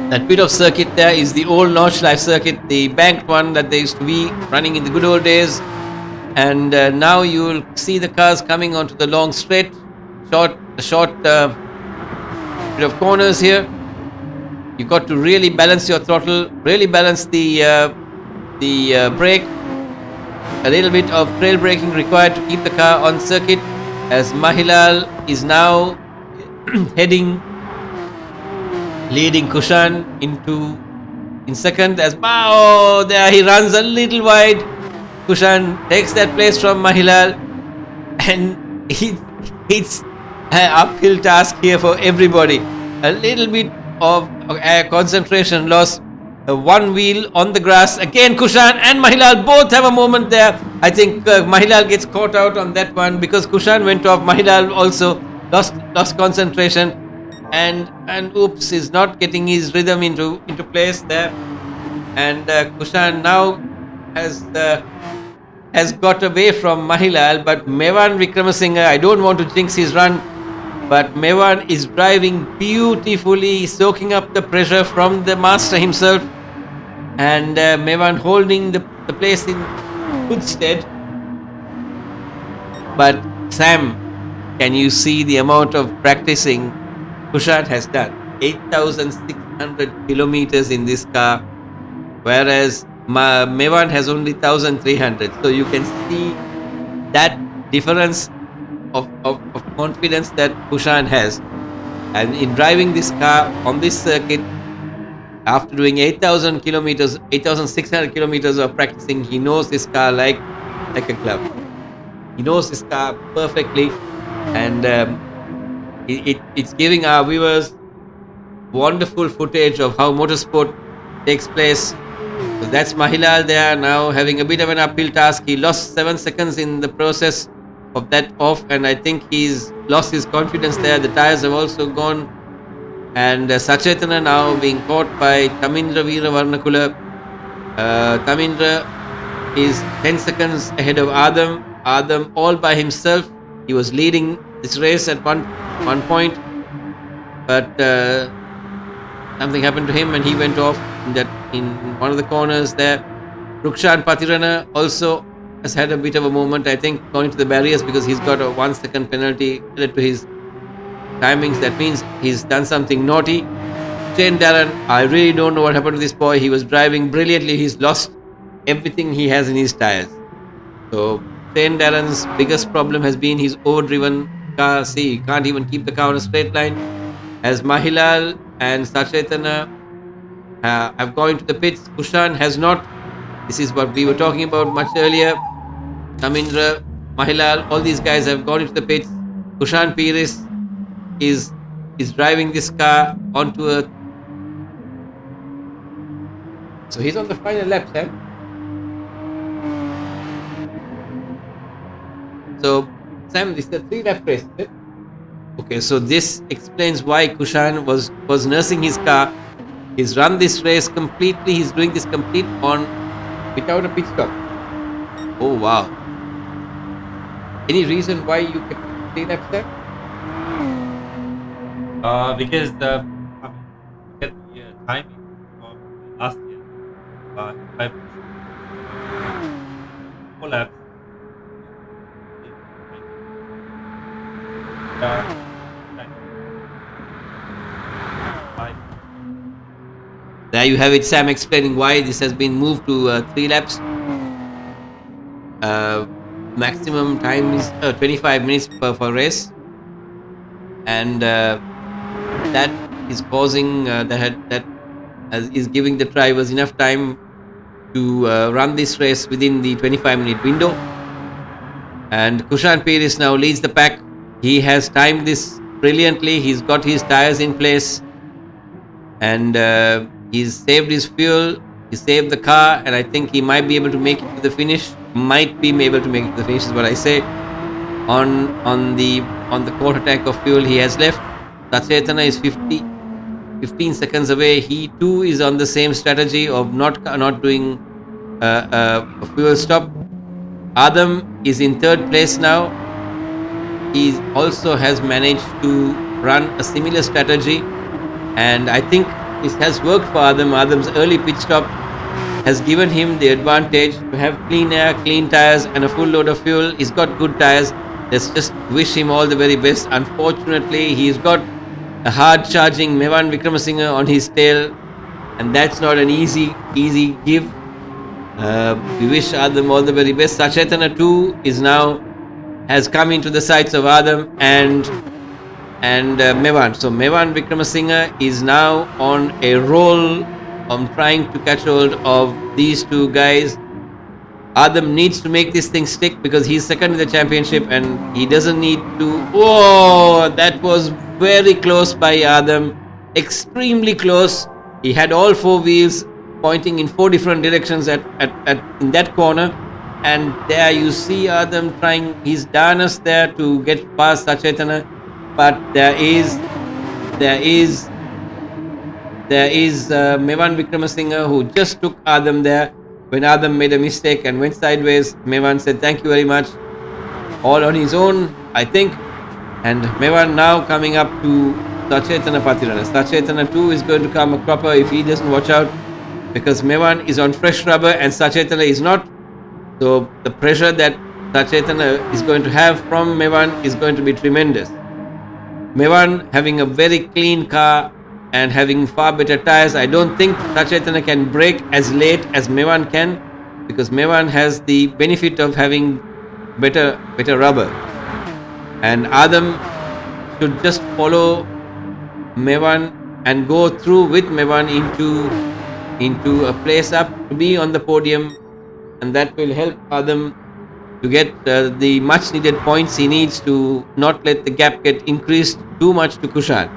That bit of circuit there is the old Nordschleife circuit, the banked one that they used to be running in the good old days. And now you will see the cars coming onto the long straight, short bit of corners here. You got to really balance your throttle, really balance the brake. A little bit of trail braking required to keep the car on circuit, as Mahilal is now leading Kushan in 2nd, as there he runs a little wide. Kushan takes that place from Mahilal, and it's an uphill task here for everybody. A little bit of concentration loss. One wheel on the grass. Again, Kushan and Mahilal both have a moment there. I think Mahilal gets caught out on that one because Kushan went off. Mahilal also lost concentration, and oops, is not getting his rhythm into place there. And Kushan now has got away from Mahilal, but Mevan Vikramasinghe, I don't want to jinx his run, but Mevan is driving beautifully, soaking up the pressure from the master himself, and Mevan holding the place in good stead. But Sam, can you see the amount of practicing Kushan has done? 8,600 kilometers in this car, whereas Mevan has only 1,300. So you can see that difference of confidence that Kushan has. And in driving this car on this circuit, after doing 8,600 kilometers of practicing, he knows this car like a glove. He knows this car perfectly, and it's giving our viewers wonderful footage of how motorsport takes place. So that's Mahilal there now having a bit of an uphill task. He lost 7 seconds in the process of that off, and I think he's lost his confidence there. The tires have also gone, and Sachetana now being caught by Tamindra Veeravarnakula. Tamindra is 10 seconds ahead of Adam all by himself. He was leading this race at one point, but something happened to him and he went off in one of the corners there. Rukshan Patirana also has had a bit of a moment, I think, going to the barriers because he's got a 1 second penalty added to his timings. That means he's done something naughty. Shane Darren, I really don't know what happened to this boy. He was driving brilliantly. He's lost everything he has in his tires. So Shane Darren's biggest problem has been his overdriven car. See, he can't even keep the car on a straight line. As Mahilal and Sachetana have gone to the pits, Kushan has not. This is what we were talking about much earlier. Samindra, Mahilal, all these guys have gone into the pits. Kushan Piris is driving this car onto a. So he's on the final lap, Sam. So Sam, this is a 3-lap race, is it? Okay, so this explains why Kushan was nursing his car. He's run this race completely. He's doing this complete on without a pit stop. Oh wow! Any reason why you kept 3 laps there?
Because the look at the timing of last year. If I push 4 laps,
There you have it, Sam, explaining why this has been moved to 3 laps. Maximum time is 25 minutes per race, and that is causing that is giving the drivers enough time to run this race within the 25-minute window. And Kushan Piris now leads the pack. He has timed this brilliantly. He's got his tires in place, and he's saved his fuel. He saved the car, and I think he might be able to make it to the finish. Might be able to make it to the finish is what I say. On the quarter tank of fuel he has left. Sachetana is 15 seconds away. He too is on the same strategy of not doing a fuel stop. Adam is in 3rd place now. He also has managed to run a similar strategy, and I think this has worked for Adam. Adam's early pit stop has given him the advantage to have clean air, clean tires, and a full load of fuel. He's got good tires. Let's just wish him all the very best. Unfortunately, he's got a hard charging Mevan Vikramasinghe on his tail, and that's not an easy give. We wish Adam all the very best. Sachetana too has come into the sights of Adam and Mevan. So Mevan Vikramasinghe is now on a roll. I'm trying to catch hold of these two guys. Adam needs to make this thing stick because he's second in the championship and he doesn't need to. Oh, that was very close by Adam. Extremely close. He had all 4 wheels pointing in 4 different directions in that corner. And there you see Adam trying his darnest there to get past Sachetana. But there is Mevan Vikramasinghe who just took Adam there when Adam made a mistake and went sideways. Mevan said thank you very much, all on his own, I think. And Mevan now coming up to Sachetana Patirana. Sachetana too is going to come a cropper if he doesn't watch out, because Mevan is on fresh rubber and Sachetana is not. So the pressure that Sachetana is going to have from Mevan is going to be tremendous. Mevan having a very clean car and having far better tires. I don't think Sachetana can brake as late as Mevan can, because Mevan has the benefit of having better rubber. And Adam should just follow Mevan and go through with Mevan into a place up to be on the podium, and that will help Adam to get the much needed points he needs to not let the gap get increased too much to Kushan.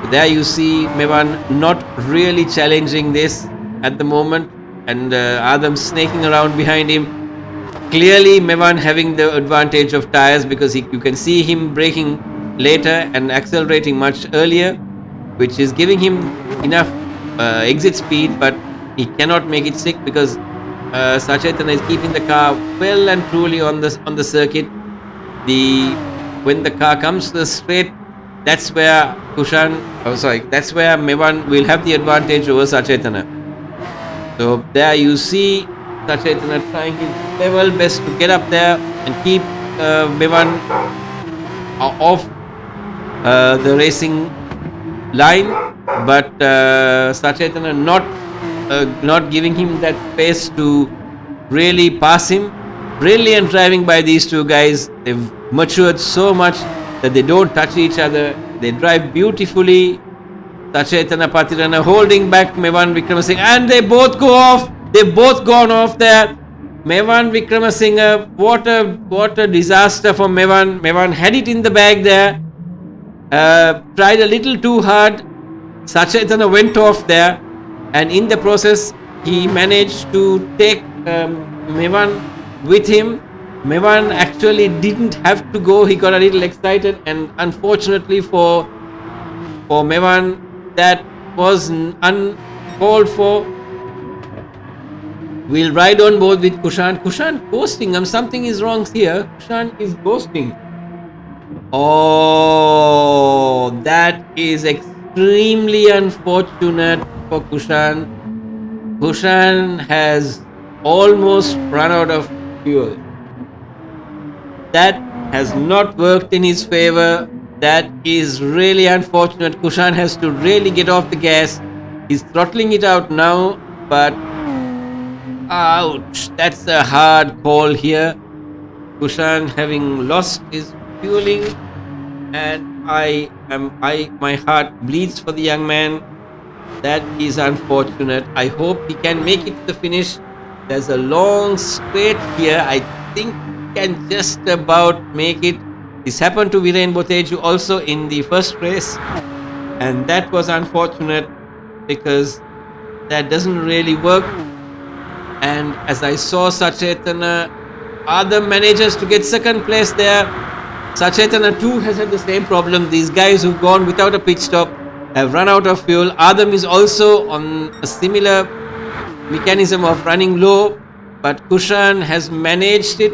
So there you see Mevan not really challenging this at the moment, and Adam snaking around behind him. Clearly Mevan having the advantage of tires, because you can see him braking later and accelerating much earlier, which is giving him enough exit speed, but he cannot make it stick because Sachetana is keeping the car well and truly on the circuit. When the car comes to the straight, that's where Mevan will have the advantage over Sachetana. So there you see Sachetana trying his level best to get up there and keep Mevan off the racing line, but Sachetana not giving him that space to really pass him. Brilliant driving by these two guys. They've matured so much that they don't touch each other. They drive beautifully. Sachetana Patirana holding back Mevan Vikramasinghe, and they both go off. They've both gone off there. Mevan Vikramasinghe, what a disaster for Mevan. Mevan had it in the bag there. Tried a little too hard. Sachetana went off there, and in the process, he managed to take Mevan with him. Mevan actually didn't have to go. He got a little excited, and unfortunately for Mevan, that was uncalled for. We'll ride on board with Kushan. Kushan ghosting. Something is wrong here. Kushan is ghosting. Oh, that is extremely unfortunate for Kushan. Kushan has almost run out of fuel. That has not worked in his favor. That is really unfortunate. Kushan has to really get off the gas. He's throttling it out now, but ouch, that's a hard call here. Kushan having lost his fueling, and my heart bleeds for the young man. That is unfortunate. I hope he can make it to the finish. There's a long straight here. I think he can just about make it. This happened to Viren Boteju also in the first race, and that was unfortunate because that doesn't really work. And as I saw Sachetana, other manages to get second place there. Sachetana too has had the same problem. These guys who've gone without a pit stop have run out of fuel. Adam is also on a similar mechanism of running low, but Kushan has managed to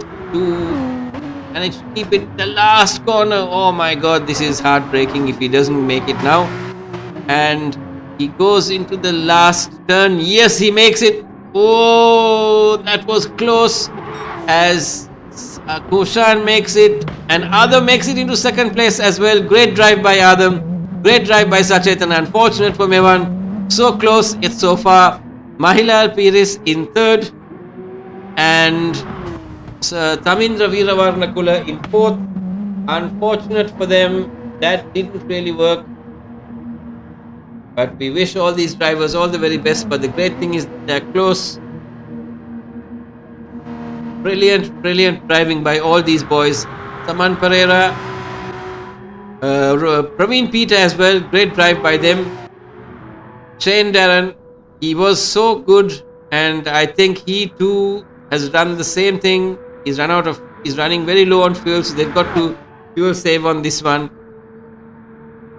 keep it the last corner. Oh my god, this is heartbreaking if he doesn't make it now. And he goes into the last turn. Yes, he makes it. Oh, that was close. As Kushan makes it, and Adam makes it into second place as well. Great drive by Adam. Great drive by Sachetana. Unfortunate for Mevan. So close yet so far. Mahilal Piris in third, and Tamindra Veeravarnakula in fourth. Unfortunate for them. That didn't really work. But we wish all these drivers all the very best. But the great thing is they're close. Brilliant driving by all these boys. Saman Pereira, Praveen Peter as well. Great drive by them. Shane Darren, he was so good, and I think he too has done the same thing. He's running very low on fuel, so they've got to fuel save on this one.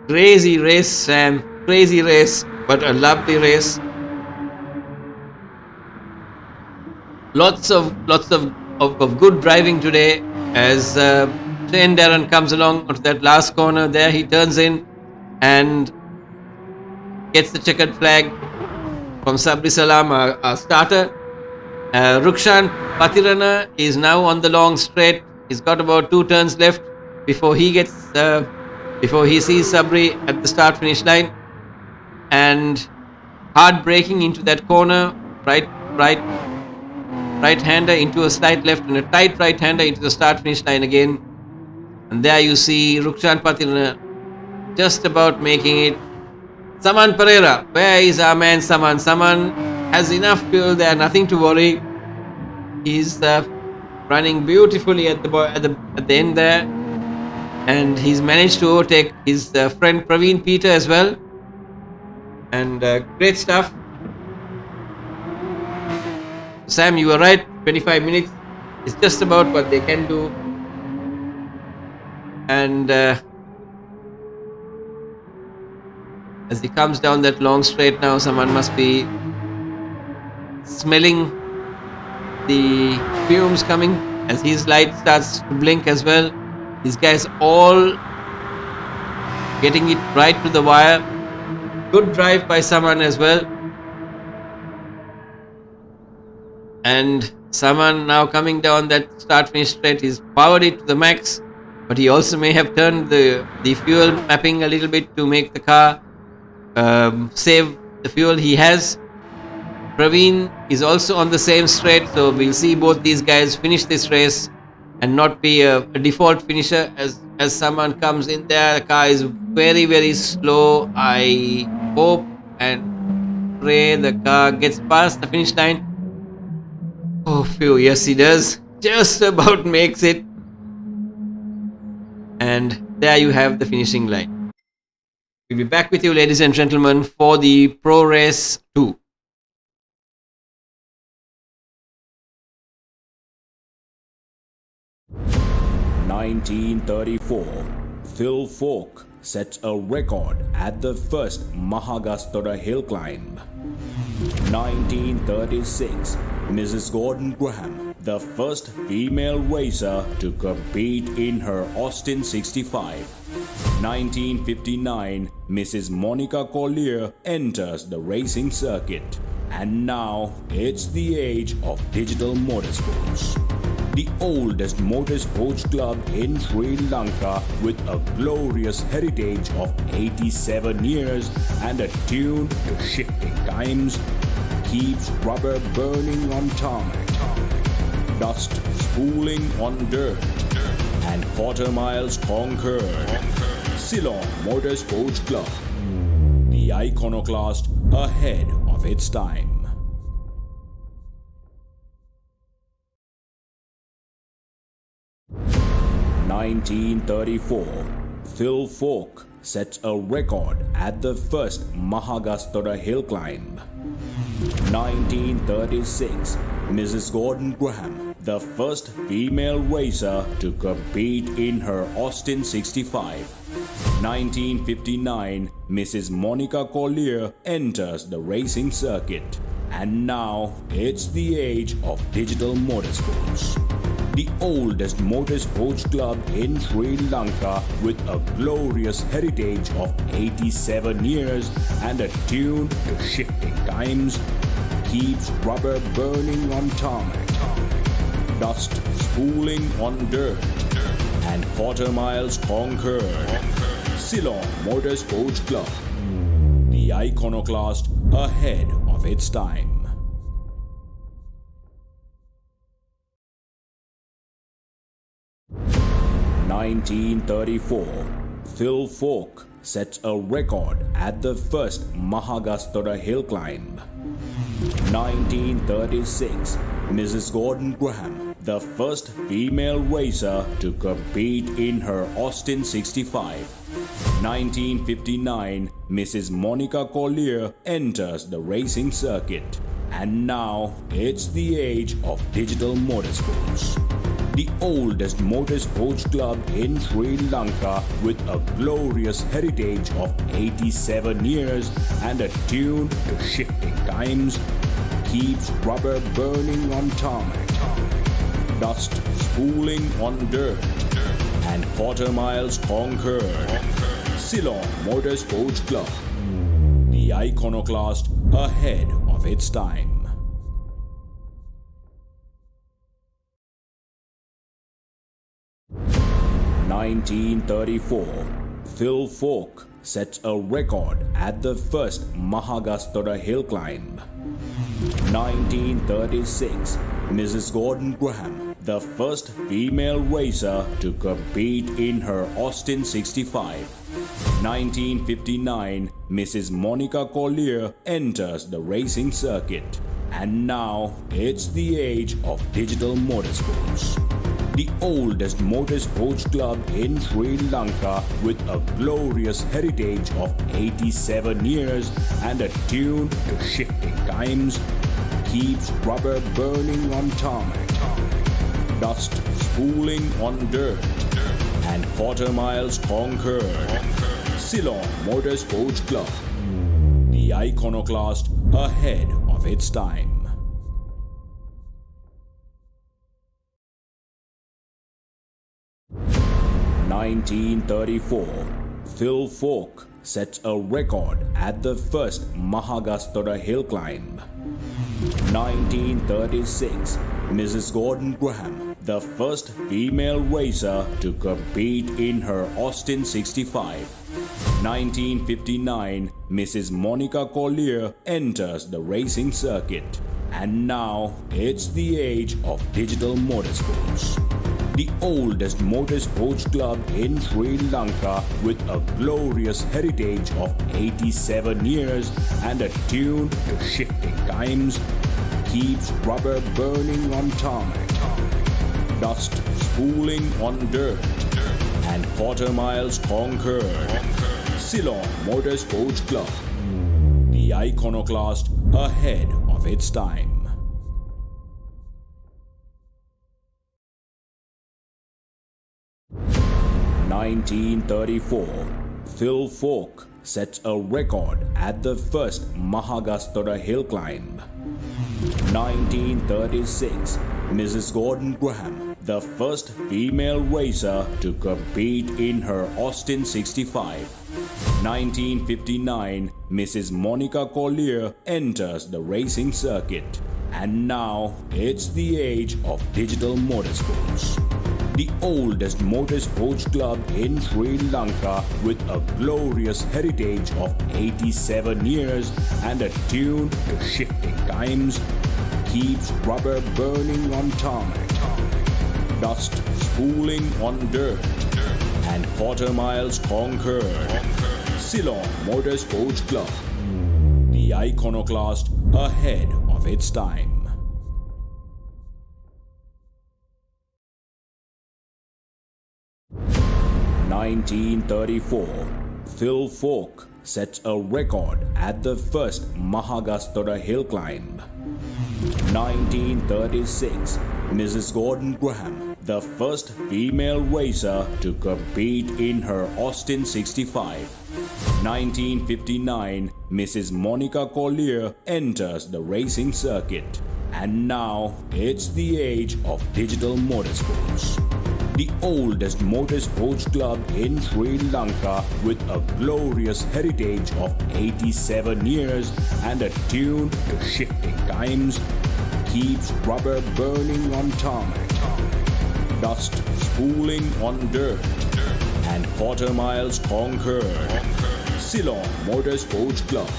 Crazy race, Sam. Crazy race, but a lovely race. Lots of good driving today as Shane Darren comes along onto that last corner. There he turns in and gets the checkered flag from Sabri Salam, our starter. Rukshan Patirana is now on the long straight. He's got about 2 turns left before he sees Sabri at the start finish line, and hard braking into that corner, right-hander into a slight left and a tight right-hander into the start-finish line again. And there you see Rukshan Patirana just about making it. Saman Pereira, where is our man Saman? Saman has enough fuel there, nothing to worry. He's running beautifully at the end there, and he's managed to overtake his friend Praveen Peter as well. And great stuff. Sam, you were right. 25 minutes is just about what they can do. And as he comes down that long straight now, someone must be smelling the fumes coming as his light starts to blink as well. These guys all getting it right to the wire. Good drive by Saman as well. And Saman now coming down that start finish straight, he's powered it to the max, but he also may have turned the fuel mapping a little bit to make the car save the fuel he has. Praveen is also on the same straight, so we'll see both these guys finish this race and not be a default finisher as someone comes in there. The car is very, very slow. I hope and pray the car gets past the finish line. Oh, phew, yes, he does. Just about makes it. And there you have the finishing line. We'll be back with you, ladies and gentlemen, for the Pro Race 2.
(1934), Phil Falk sets a record at the first Mahagastara hill climb. 1936, Mrs. Gordon Graham, the first female racer to compete in her Austin 65. 1959, Mrs. Monica Collier enters the racing circuit. And now it's the age of digital motorsports. The oldest motorsports club in Sri Lanka with a glorious heritage of 87 years and attuned to shifting times, keeps rubber burning on tarmac, dust spooling on dirt, and quarter miles conquered. Ceylon Motorsports Club, the iconoclast ahead of its time. 1934, Phil Falk sets a record at the first Mahagastara hill climb. 1936, Mrs. Gordon Graham, the first female racer to compete in her Austin 65. 1959, Mrs. Monica Collier enters the racing circuit. And now it's the age of digital motorsports. The oldest motorsports club in Sri Lanka with a glorious heritage of 87 years and attuned to shifting times, keeps rubber burning on tarmac, dust spooling on dirt, and quarter miles conquered. Ceylon Motorsports Club, the iconoclast ahead of its time. 1934, Phil Falk sets a record at the first Mahagastara hill climb. 1936, Mrs. Gordon Graham, the first female racer to compete in her Austin 65. 1959, Mrs. Monica Collier enters the racing circuit. And now it's the age of digital motorsports. The oldest motorsports club in Sri Lanka with a glorious heritage of 87 years and attuned to shifting times, keeps rubber burning on tarmac, dust spooling on dirt, and quarter miles conquered. Ceylon Motorsports Club, the iconoclast ahead of its time. 1934, Phil Falk sets a record at the first Mahagastara hill climb. 1936, Mrs. Gordon Graham, the first female racer to compete in her Austin 65. 1959, Mrs. Monica Collier enters the racing circuit. And now it's the age of digital motorsports. The oldest motorsports club in Sri Lanka with a glorious heritage of 87 years and attuned to shifting times, keeps rubber burning on tarmac, dust spooling on dirt, and quarter miles conquered. Ceylon Motorsports Club, the iconoclast ahead of its time. 1934, Phil Falk sets a record at the first Mahagastara hill climb. 1936, Mrs. Gordon Graham, the first female racer to compete in her Austin 65. 1959, Mrs. Monica Collier enters the racing circuit. And now it's the age of digital motorsports. The oldest motorsports club in Sri Lanka with a glorious heritage of 87 years and attuned to shifting times keeps rubber burning on tarmac, dust spooling on dirt, and quarter miles conquered. Ceylon Motorsports Club, the iconoclast ahead of its time. (1934), Phil Falk sets a record at the first Mahagastara hill climb. 1936, Mrs. Gordon Graham, the first female racer to compete in her Austin 65. 1959, Mrs. Monica Collier enters the racing circuit. And now it's the age of digital motorsports. The oldest motorsports club in Sri Lanka with a glorious heritage of 87 years and attuned to shifting times keeps rubber burning on tarmac, dust spooling on dirt, and quarter miles conquered. Ceylon Motorsports Club, the iconoclast ahead of its time. 1934, Phil Falk sets a record at the first Mahagastara hill climb. 1936, Mrs. Gordon Graham, the first female racer to compete in her Austin 65. 1959, Mrs. Monica Collier enters the racing circuit. And now it's the age of digital motorsports. The oldest motorsports club in Sri Lanka with a glorious heritage of 87 years and attuned to shifting times keeps rubber burning on tarmac, dust spooling on dirt, and quarter miles conquered. Ceylon Motorsports Club,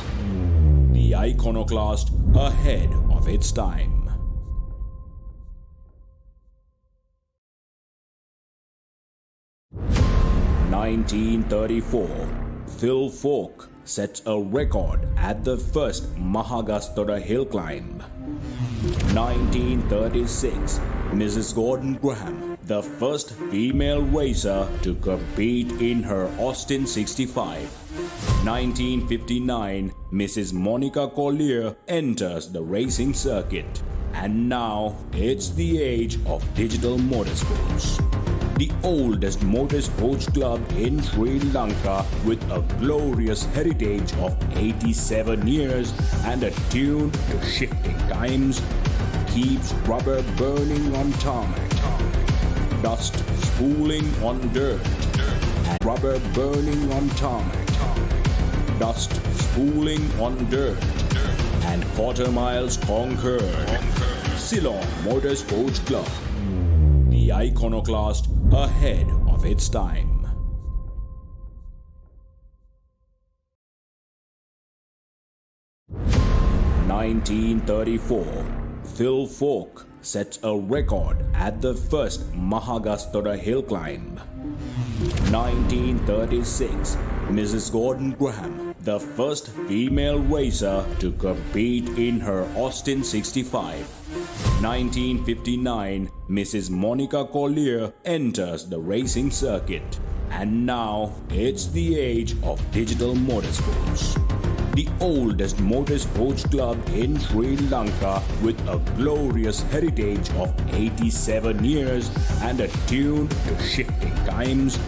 the iconoclast ahead of its time. 1934, Phil Falk sets a record at the first Mahagastara hill climb. 1936, Mrs. Gordon Graham, the first female racer to compete in her Austin 65. 1959, Mrs. Monica Collier enters the racing circuit. And now it's the age of digital motorsports. The oldest motorsports club in Sri Lanka with a glorious heritage of 87 years and attuned to shifting times keeps rubber burning on tarmac, dust spooling on dirt, and rubber burning on tarmac, dust spooling on dirt, and quarter miles conquered. Ceylon Motorsports Club, the iconoclast ahead of its time. 1934, Phil Falk sets a record at the first Mahagastara hill climb. 1936, Mrs. Gordon Graham, the first female racer to compete in her Austin 65. 1959, Mrs. Monica Collier enters the racing circuit. And now it's the age of digital motorsports. The oldest motorsports club in Sri Lanka with a glorious heritage of 87 years and attuned to shifting times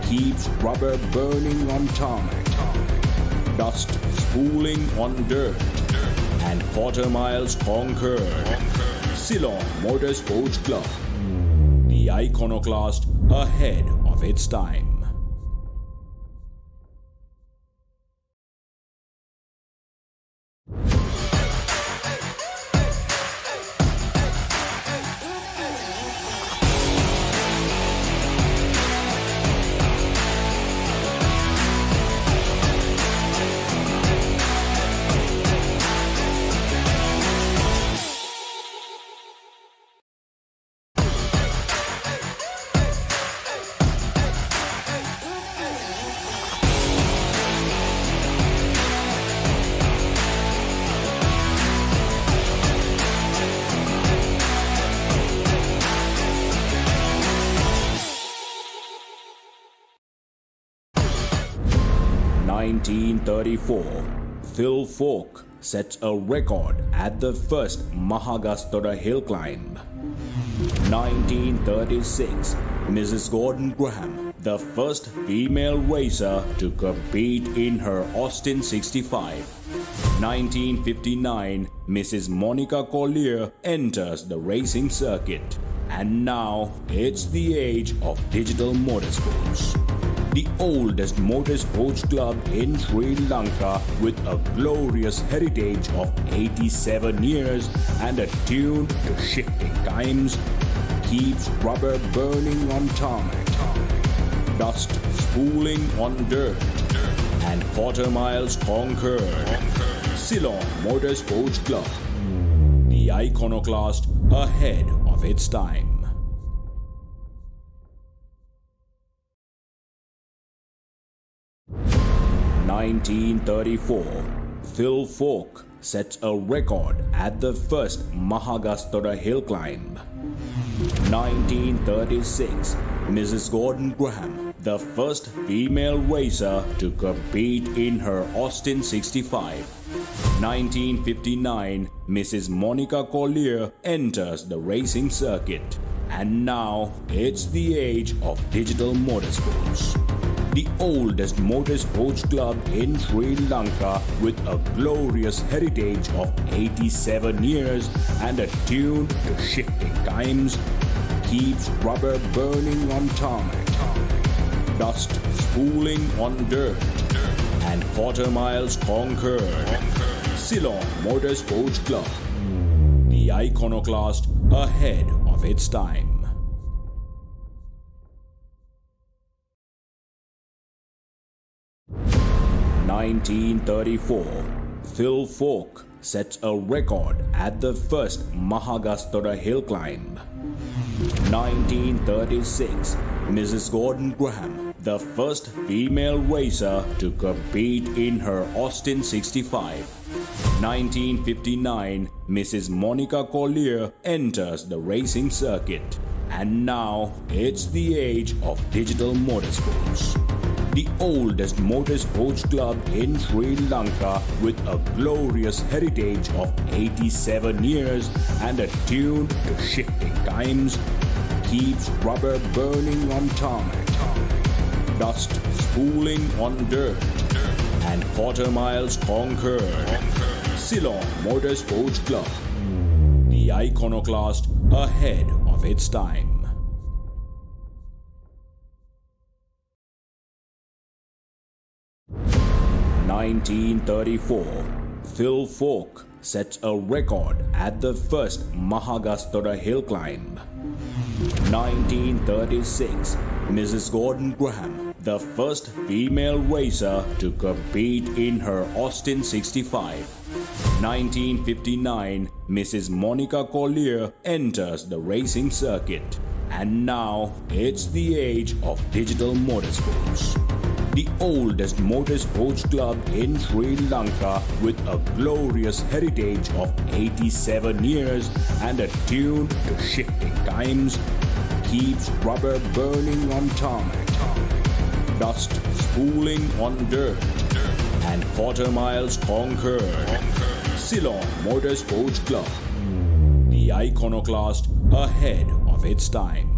keeps rubber burning on tarmac, dust spooling on dirt, and quarter miles conquered. Ceylon Motorsports Club, the iconoclast ahead of its time. 1934, Phil Falk sets a record at the first Mahagastara hill climb. 1936, Mrs. Gordon Graham, the first female racer to compete in her Austin 65. 1959, Mrs. Monica Collier enters the racing circuit. And now it's the age of digital motorsports. The oldest motorsports club in Sri Lanka with a glorious heritage of 87 years and attuned to shifting times keeps rubber burning on tarmac, dust spooling on dirt, and quarter miles conquered. Ceylon Motorsports Club, the iconoclast ahead of its time. In 1934, Phil Falk sets a record at the first Mahagastara hill climb. 1936, Mrs. Gordon Graham, the first female racer to compete in her Austin 65. 1959, Mrs. Monica Collier enters the racing circuit. And now it's the age of digital motorsports. The oldest motorsports club in Sri Lanka with a glorious heritage of 87 years and attuned to shifting times keeps rubber burning on tarmac, dust spooling on dirt, and quarter miles conquered. Ceylon Motorsports Club, the iconoclast ahead of its time. 1934, Phil Falk sets a record at the first Mahagastara hill climb. 1936, Mrs. Gordon Graham, the first female racer to compete in her Austin 65. 1959, Mrs. Monica Collier enters the racing circuit. And now it's the age of digital motorsports. The oldest motorsports club in Sri Lanka with a glorious heritage of 87 years and attuned to shifting times keeps rubber burning on tarmac, dust spooling on dirt, and quarter miles conquered. Ceylon Motorsports Club, the iconoclast ahead of its time. 1934, Phil Falk sets a record at the first Mahagastara hill climb. 1936, Mrs. Gordon Graham, the first female racer to compete in her Austin 65. 1959, Mrs. Monica Collier enters the racing circuit. And now it's the age of digital motorsports. The oldest motorsports club in Sri Lanka with a glorious heritage of 87 years and attuned to shifting times keeps rubber burning on tarmac, dust spooling on dirt, and quarter miles conquered. Ceylon Motorsports Club, the iconoclast ahead of its time.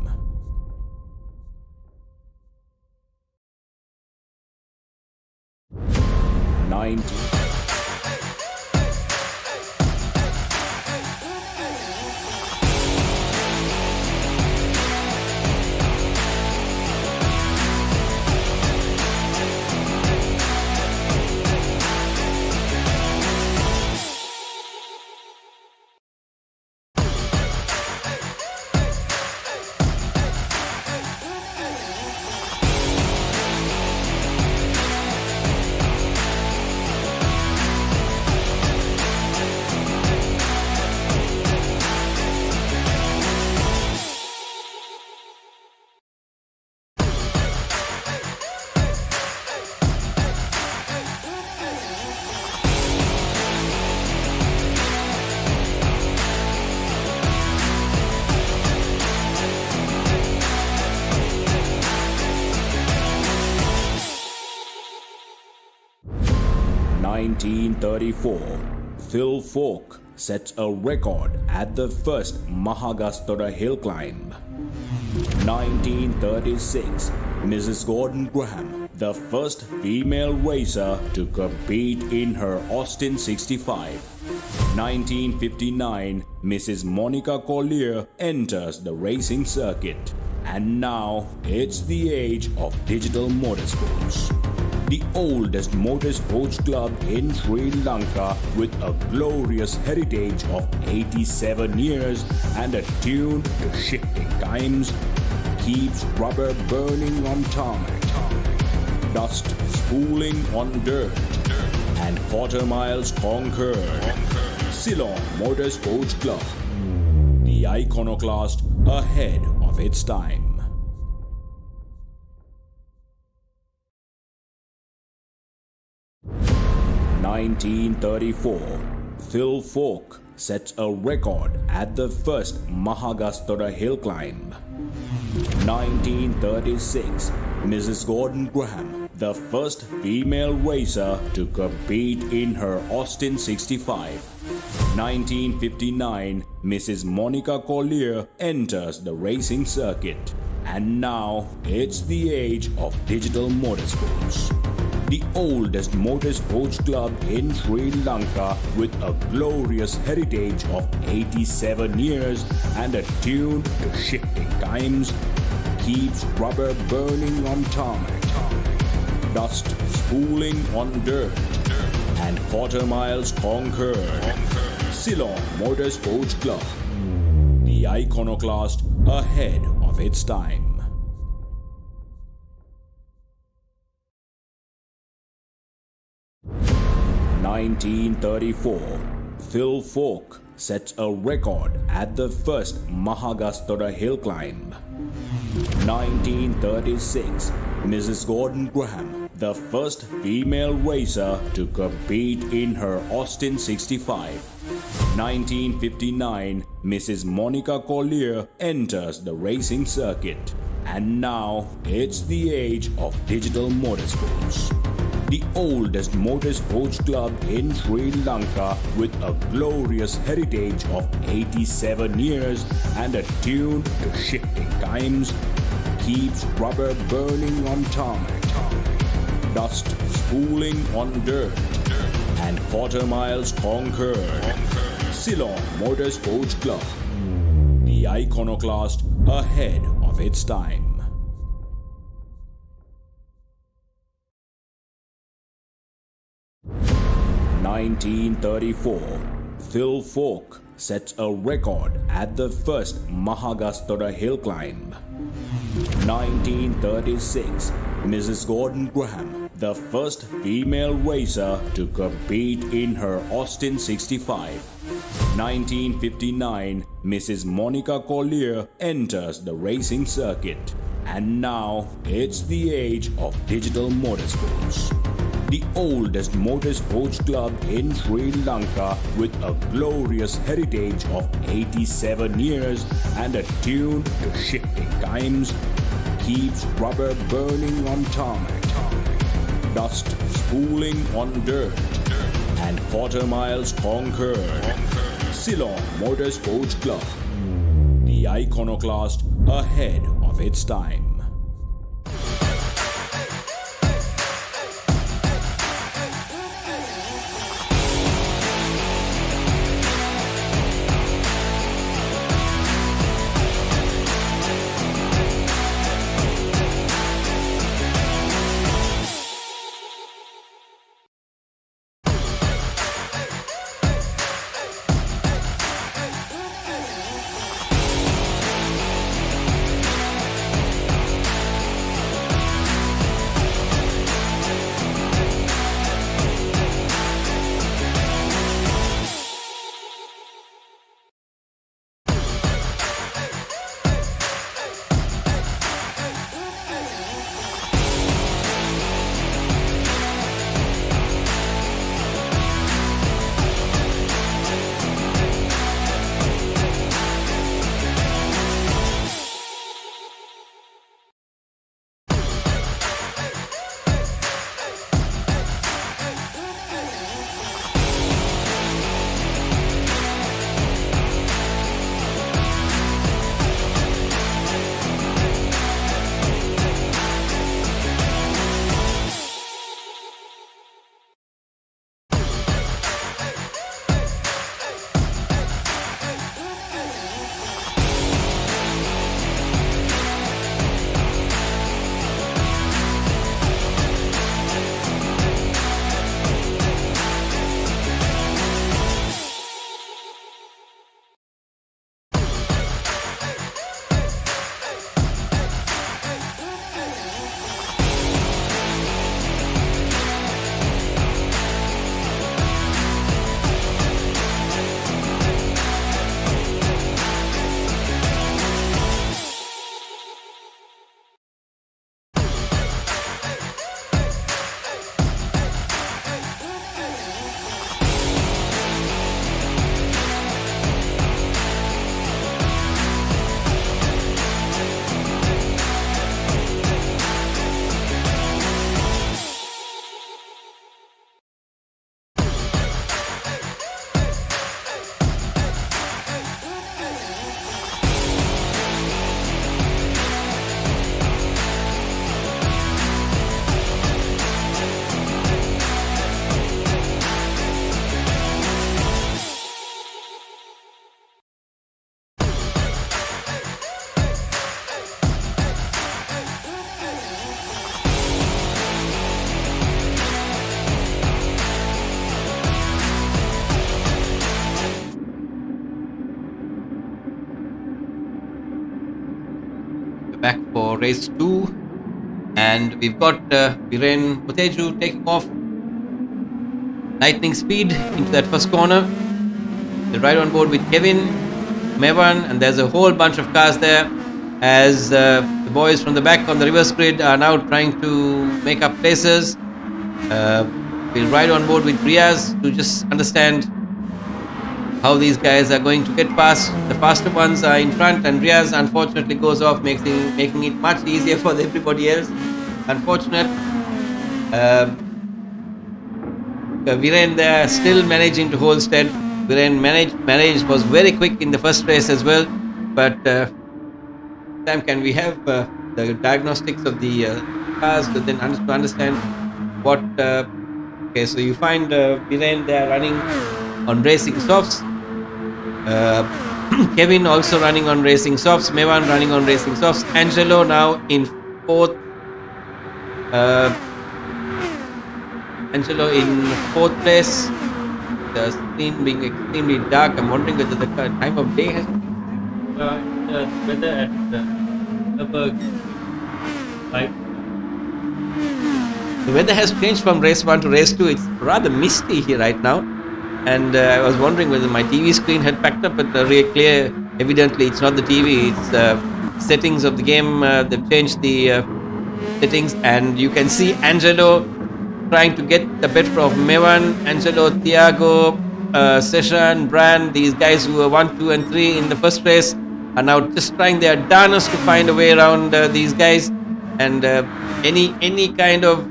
19. 1934, Phil Falk sets a record at the first Mahagastara hill climb. 1936, Mrs. Gordon Graham, the first female racer to compete in her Austin 65. 1959, Mrs. Monica Collier enters the racing circuit. And now it's the age of digital motorsports. The oldest motorsports club in Sri Lanka with a glorious heritage of 87 years and attuned to shifting times keeps rubber burning on tarmac, dust spooling on dirt, and quarter miles conquered. Ceylon Motorsports Club, the iconoclast ahead of its time. In 1934, Phil Falk sets a record at the first Mahagastara hill climb. 1936, Mrs. Gordon Graham, the first female racer to compete in her Austin 65. 1959, Mrs. Monica Collier enters the racing circuit. And now it's the age of digital motorsports. The oldest motorsports club in Sri Lanka with a glorious heritage of 87 years and attuned to shifting times keeps rubber burning on tarmac, dust spooling on dirt, and quarter miles conquered. Ceylon Motorsports Club, the iconoclast ahead of its time. 1934, Phil Falk sets a record at the first Mahagastara hill climb. 1936, Mrs. Gordon Graham, the first female racer to compete in her Austin 65. 1959, Mrs. Monica Collier enters the racing circuit. And now it's the age of digital motorsports. The oldest motorsports club in Sri Lanka with a glorious heritage of 87 years and attuned to shifting times keeps rubber burning on tarmac, dust spooling on dirt, and quarter miles conquered. Ceylon Motorsports Club, the iconoclast ahead of its time. 1934, Phil Falk sets a record at the first Mahagastara hill climb. 1936, Mrs. Gordon Graham, the first female racer to compete in her Austin 65. 1959, Mrs. Monica Collier enters the racing circuit. And now it's the age of digital motorsports. The oldest motorsports club in Sri Lanka with a glorious heritage of 87 years and attuned to shifting times keeps rubber burning on tarmac, dust spooling on dirt, and quarter miles conquered. Ceylon Motorsports Club, the iconoclast ahead of its time.
for race 2. And we've got Viren Boteju taking off lightning speed into that first corner. They're right on board with Kevin, Mevan, and there's a whole bunch of cars there as the boys from the back on the reverse grid are now trying to make up places. We'll ride on board with Riaz to just understand how these guys are going to get past. The faster ones are in front, and Riaz unfortunately goes off, making it much easier for everybody else. Unfortunate. Viren there still managing to hold stead. Viren managed was very quick in the first race as well. But Sam, can we have the diagnostics of the cars to then understand what? Okay, so you find Viren there running on racing softs. Kevin also running on racing softs. Mevan running on racing softs. Angelo now in 4th. Angelo in 4th place. The screen being extremely dark. I'm wondering whether the time of day has changed.
The weather at Nürburgring, right?
The weather has changed from race 1 to race 2. It's rather misty here right now. And I was wondering whether my TV screen had packed up, but really clear. Evidently, it's not the TV. It's settings of the game. They've changed the settings, and you can see Angelo trying to get the better of Mevan, Angelo, Thiago, Seshan, Brand. These guys who were 1, 2, and 3 in the first race are now just trying their darnest to find a way around these guys. And any kind of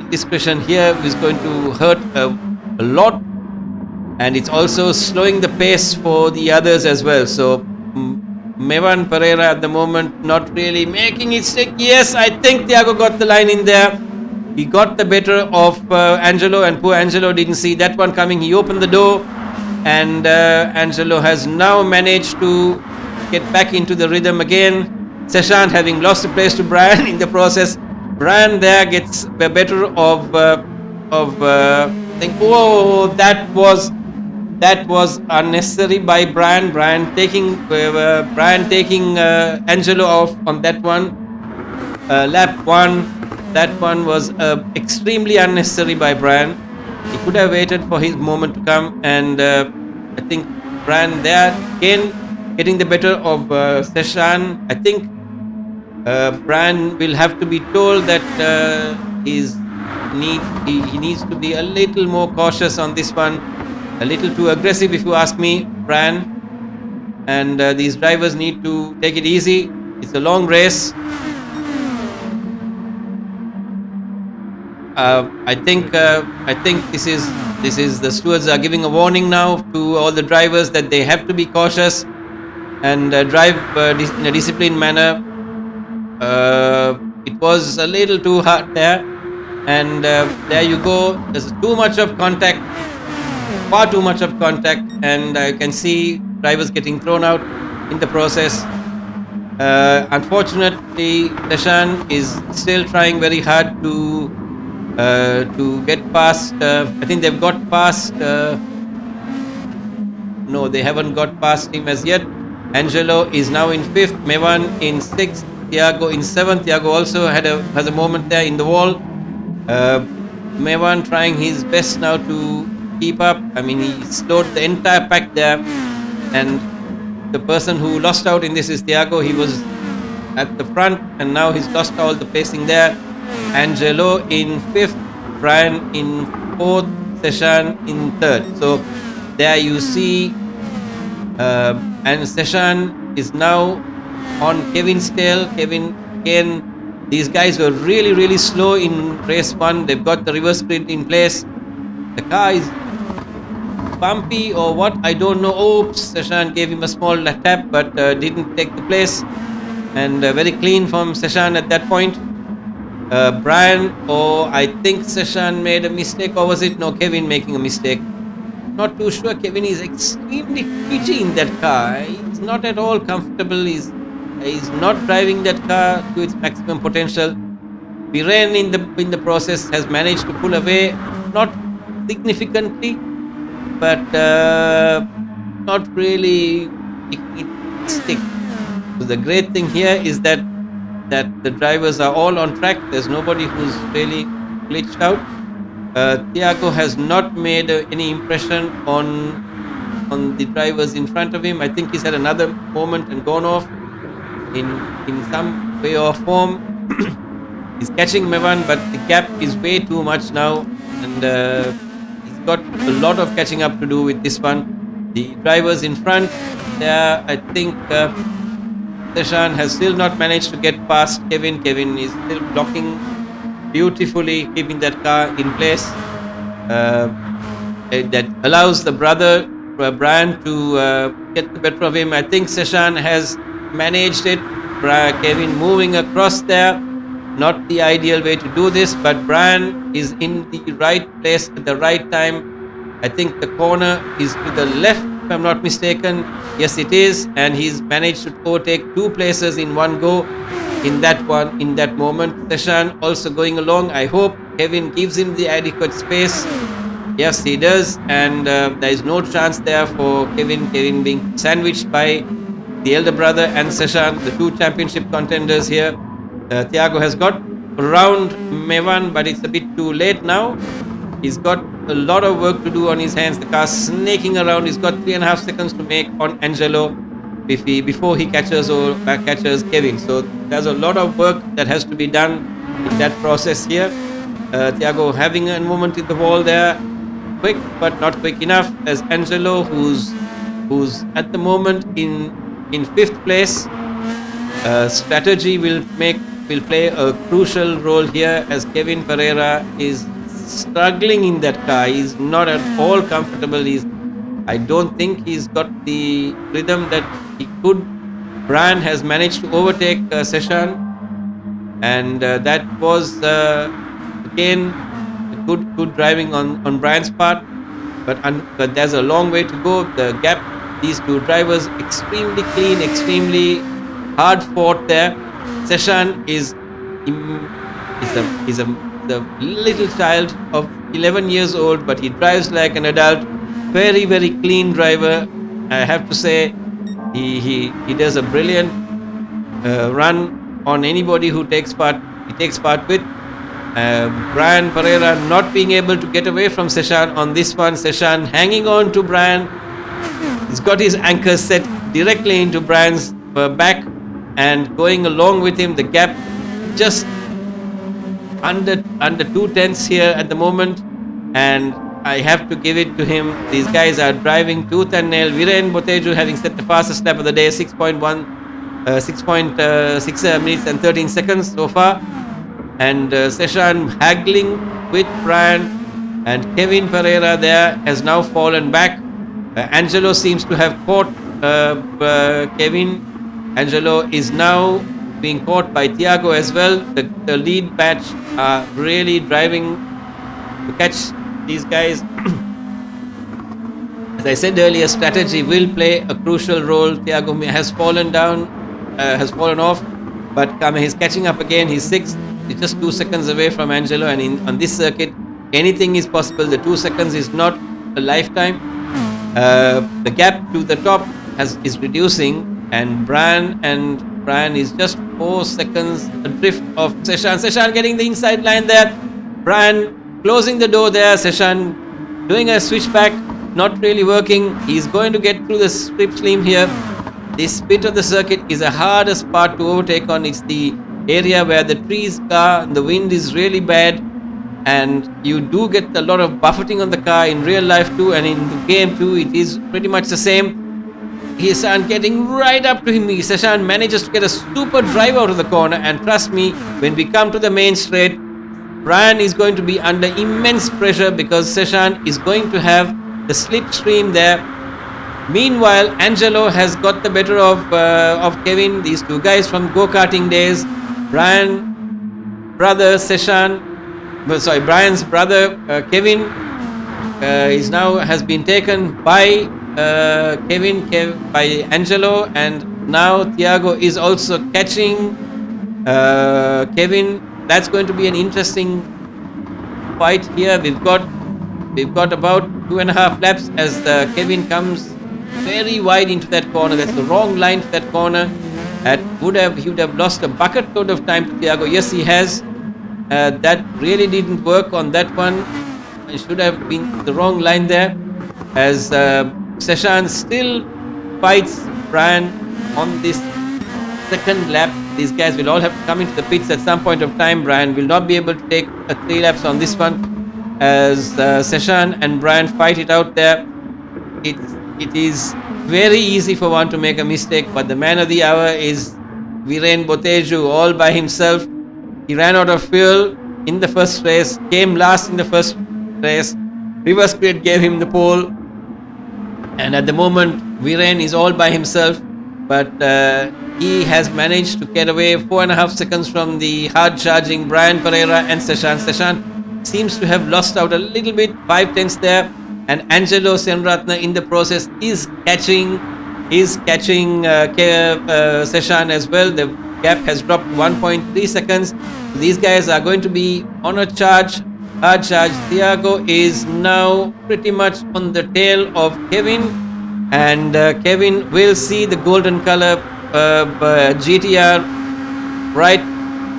indiscretion here is going to hurt a lot. And it's also slowing the pace for the others as well. So Mevan Pereira at the moment not really making it stick. Yes, I think Thiago got the line in there. He got the better of Angelo, and poor Angelo didn't see that one coming. He opened the door, and Angelo has now managed to get back into the rhythm again. Seshan having lost a place to Brian in the process. Brian there gets the better of think. Oh, that was unnecessary by Brian. Brian taking Angelo off on that one. Lap 1. That one was extremely unnecessary by Brian. He could have waited for his moment to come, and I think Brian there again getting the better of Seshan. I think Brian will have to be told that he needs to be a little more cautious on this one. A little too aggressive, if you ask me, Brian. And these drivers need to take it easy. It's a long race. I think this is the stewards are giving a warning now to all the drivers that they have to be cautious and drive in a disciplined manner. It was a little too hard there, and there you go. There's too much of contact, far too much of contact, and I can see drivers getting thrown out in the process. Unfortunately, Deshan is still trying very hard to get past. I think they've got past. No, they haven't got past him as yet. Angelo is now in 5th, Mevan in 6th, Thiago in 7th. Thiago also has a moment there in the wall. Mevan trying his best now to keep up. I mean, he slowed the entire pack there, and the person who lost out in this is Thiago. He was at the front, and now he's lost all the placing there. Angelo in 5th, Brian in 4th, Seshan in 3rd. So there you see, and Seshan is now on Kevin's tail. Kevin again. These guys were really slow in race 1. They've got the reverse grid in place. The car is bumpy or what, I don't know. Oops, Seshan gave him a small tap, but didn't take the place. And very clean from Seshan at that point. Brian, I think Seshan made a mistake, or was it Kevin making a mistake? Not too sure. Kevin is extremely twitchy in that car. He's not at all comfortable. He's not driving that car to its maximum potential. Viren in the process has managed to pull away, not significantly, but not really making it stick. So the great thing here is that that the drivers are all on track. There's nobody who's really glitched out. Thiago has not made any impression on the drivers in front of him. I think he's had another moment and gone off in some way or form. He's catching Mevan, but the gap is way too much now, and he's got a lot of catching up to do with this one. The drivers in front there, I think Seshan has still not managed to get past Kevin. Kevin is still blocking beautifully, keeping that car in place. That allows the brother Brian to get the better of him. I think Seshan has managed it. Kevin moving across there, not the ideal way to do this, but Brian is in the right place at the right time. I think the corner is to the left, if I'm not mistaken. Yes, it is, and he's managed to overtake 2 places in one go in that moment. Seshan also going along. I hope Kevin gives him the adequate space. Yes, he does, and there is no chance there for Kevin being sandwiched by the elder brother and Seshan, the 2 championship contenders here. Thiago has got around Mevan, but it's a bit too late now. He's got a lot of work to do on his hands. The car's snaking around. He's got 3.5 seconds to make on Angelo before he catches or back catches Kevin. So there's a lot of work that has to be done in that process here. Thiago having a moment in the wall there, quick but not quick enough. There's Angelo who's at the moment in 5th place. Strategy will play a crucial role here, as Kevin Pereira is struggling in that car. He's not at all comfortable. I don't think he's got the rhythm that he could. Brian has managed to overtake Seshan, and that was again good driving on Brian's part, but there's a long way to go. The gap, these 2 drivers, extremely clean, extremely hard fought there. Seshan is the little child of 11 years old, but he drives like an adult. Very, very clean driver. I have to say, he does a brilliant run on anybody who takes part with. Brian Pereira not being able to get away from Seshan on this one. Seshan hanging on to Brian. He's got his anchors set directly into Brian's back and going along with him. The gap just under 2/10 here at the moment, and I have to give it to him. These guys are driving tooth and nail. Viren Boteju having set the fastest lap of the day, 6.6 minutes and 13 seconds so far, and Seshan haggling with Brian, and Kevin Pereira there has now fallen back. Angelo seems to have caught Kevin. Angelo is now being caught by Thiago as well. The lead batch are really driving to catch these guys. As I said earlier, strategy will play a crucial role. Thiago has fallen off, but he's catching up again. He's 6th. He's just 2 seconds away from Angelo, and on this circuit, anything is possible. The 2 seconds is not a lifetime. The gap to the top is reducing, and Brian is just 4 seconds adrift of Seshan. Seshan getting the inside line there. Brian closing the door there. Seshan doing a switchback, not really working. He's going to get through the slipstream here. This bit of the circuit is the hardest part to overtake on. It's the area where the trees are, the wind is really bad, and you do get a lot of buffeting on the car in real life too, and in the game too. It is pretty much the same. Seshan getting right up to him. Seshan manages to get a super drive out of the corner, and trust me, when we come to the main straight, Brian is going to be under immense pressure because Seshan is going to have the slipstream there. Meanwhile, Angelo has got the better of Kevin. These 2 guys from go-karting days. Brian's brother Kevin has been taken by by Angelo, and now Thiago is also catching Kevin. That's going to be an interesting fight here. We've got about 2.5 laps as Kevin comes very wide into that corner. That's the wrong line for that corner. He would have lost a bucket load of time to Thiago. Yes, he has. That really didn't work on that one. It should have been the wrong line there. As Seshan still fights Brian on this second lap. These guys will all have to come into the pits at some point of time. Brian will not be able to take 3 laps on this one. As Seshan and Brian fight it out there. It is very easy for one to make a mistake, but the man of the hour is Viren Boteju all by himself. He ran out of fuel in the first race, came last in the first race. Reverse grid gave him the pole, and at the moment Viren is all by himself, but he has managed to get away 4.5 seconds from the hard charging Brian Pereira and Seshan. Seshan seems to have lost out a little bit, 5 tenths there, and Angelo Senratna in the process is catching Seshan as well. The gap has dropped 1.3 seconds. These guys are going to be on a hard charge. Thiago is now pretty much on the tail of Kevin, and Kevin will see the golden color GTR right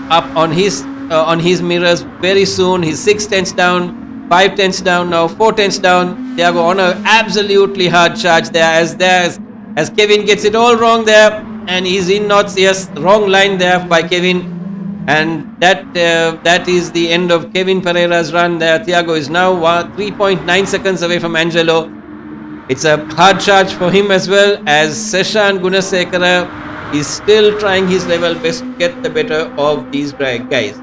up on his mirrors very soon. He's 6 tenths down, 5 tenths down now, 4 tenths down. Thiago on a absolutely hard charge there as Kevin gets it all wrong there, and he's in knots. Yes, wrong line there by Kevin, and that is the end of Kevin Pereira's run there. Thiago is now 3.9 seconds away from Angelo. It's a hard charge for him as well, as Seshan Gunasekara is still trying his level best to get the better of these guys.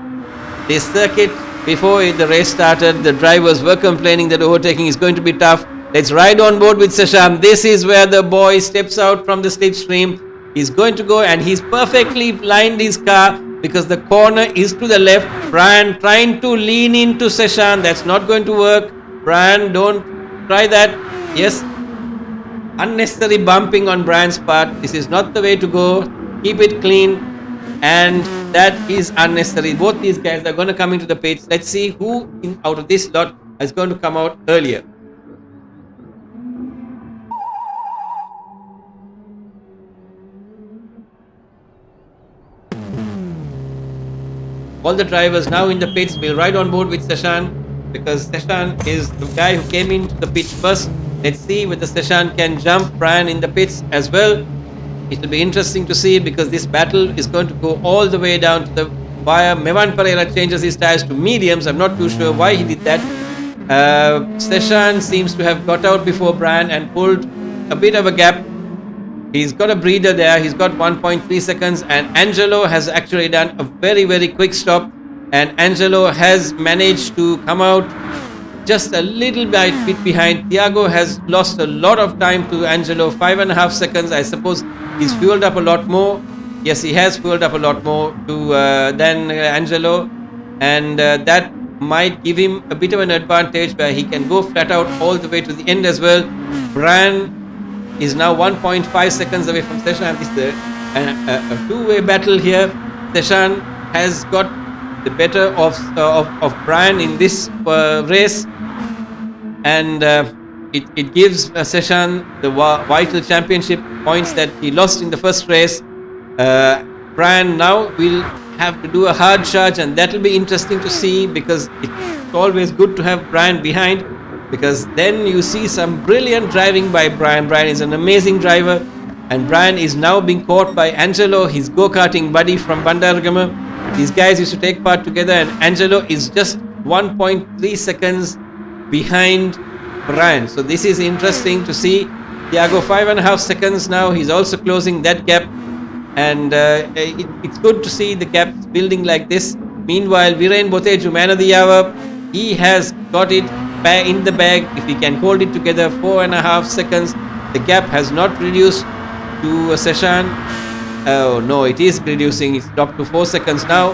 This circuit, before the race started, the drivers were complaining that overtaking is going to be tough. Let's ride on board with Seshan. This is where the boy steps out from the slipstream. He's going to go, and he's perfectly lined his car because the corner is to the left. Brian trying to lean into Seshan. That's not going to work. Brian, don't try that. Yes, unnecessary bumping on Brian's part. This is not the way to go. Keep it clean, and that is unnecessary. Both these guys are going to come into the pits. Let's see who out of this lot is going to come out earlier. All the drivers now in the pits will ride on board with Seshan, because Seshan is the guy who came into the pits first. Let's see whether Seshan can jump Brian in the pits as well. It will be interesting to see, because this battle is going to go all the way down to the wire. Mevan Pereira changes his tires to mediums. I'm not too sure why he did that. Seshan seems to have got out before Brian and pulled a bit of a gap. He's got a breather there. He's got 1.3 seconds, and Angelo has actually done a very, very quick stop, and Angelo has managed to come out just a little bit behind. Thiago has lost a lot of time to Angelo, 5.5 seconds. I suppose he's fueled up a lot more. Yes, he has fueled up a lot more than Angelo, and that might give him a bit of an advantage where he can go flat out all the way to the end as well. Brian is now 1.5 seconds away from Seshan. This is a two-way battle here. Seshan has got the better of Brian in this race, and it gives Seshan the vital championship points that he lost in the first race. Brian now will have to do a hard charge, and that will be interesting to see, because it's always good to have Brian behind, because then you see some brilliant driving by Brian. Brian is an amazing driver, and Brian is now being caught by Angelo, his go-karting buddy from Bandaragama. These guys used to take part together, and Angelo is just 1.3 seconds behind Brian. So this is interesting to see. Thiago 5.5 seconds now. He's also closing that gap, and it's good to see the gap building like this. Meanwhile, Viren Boteju, man of the hour, he has got it in the bag. If he can hold it together, 4.5 seconds. The gap has not reduced to Seshan. Oh no, it is reducing. It's dropped to 4 seconds now.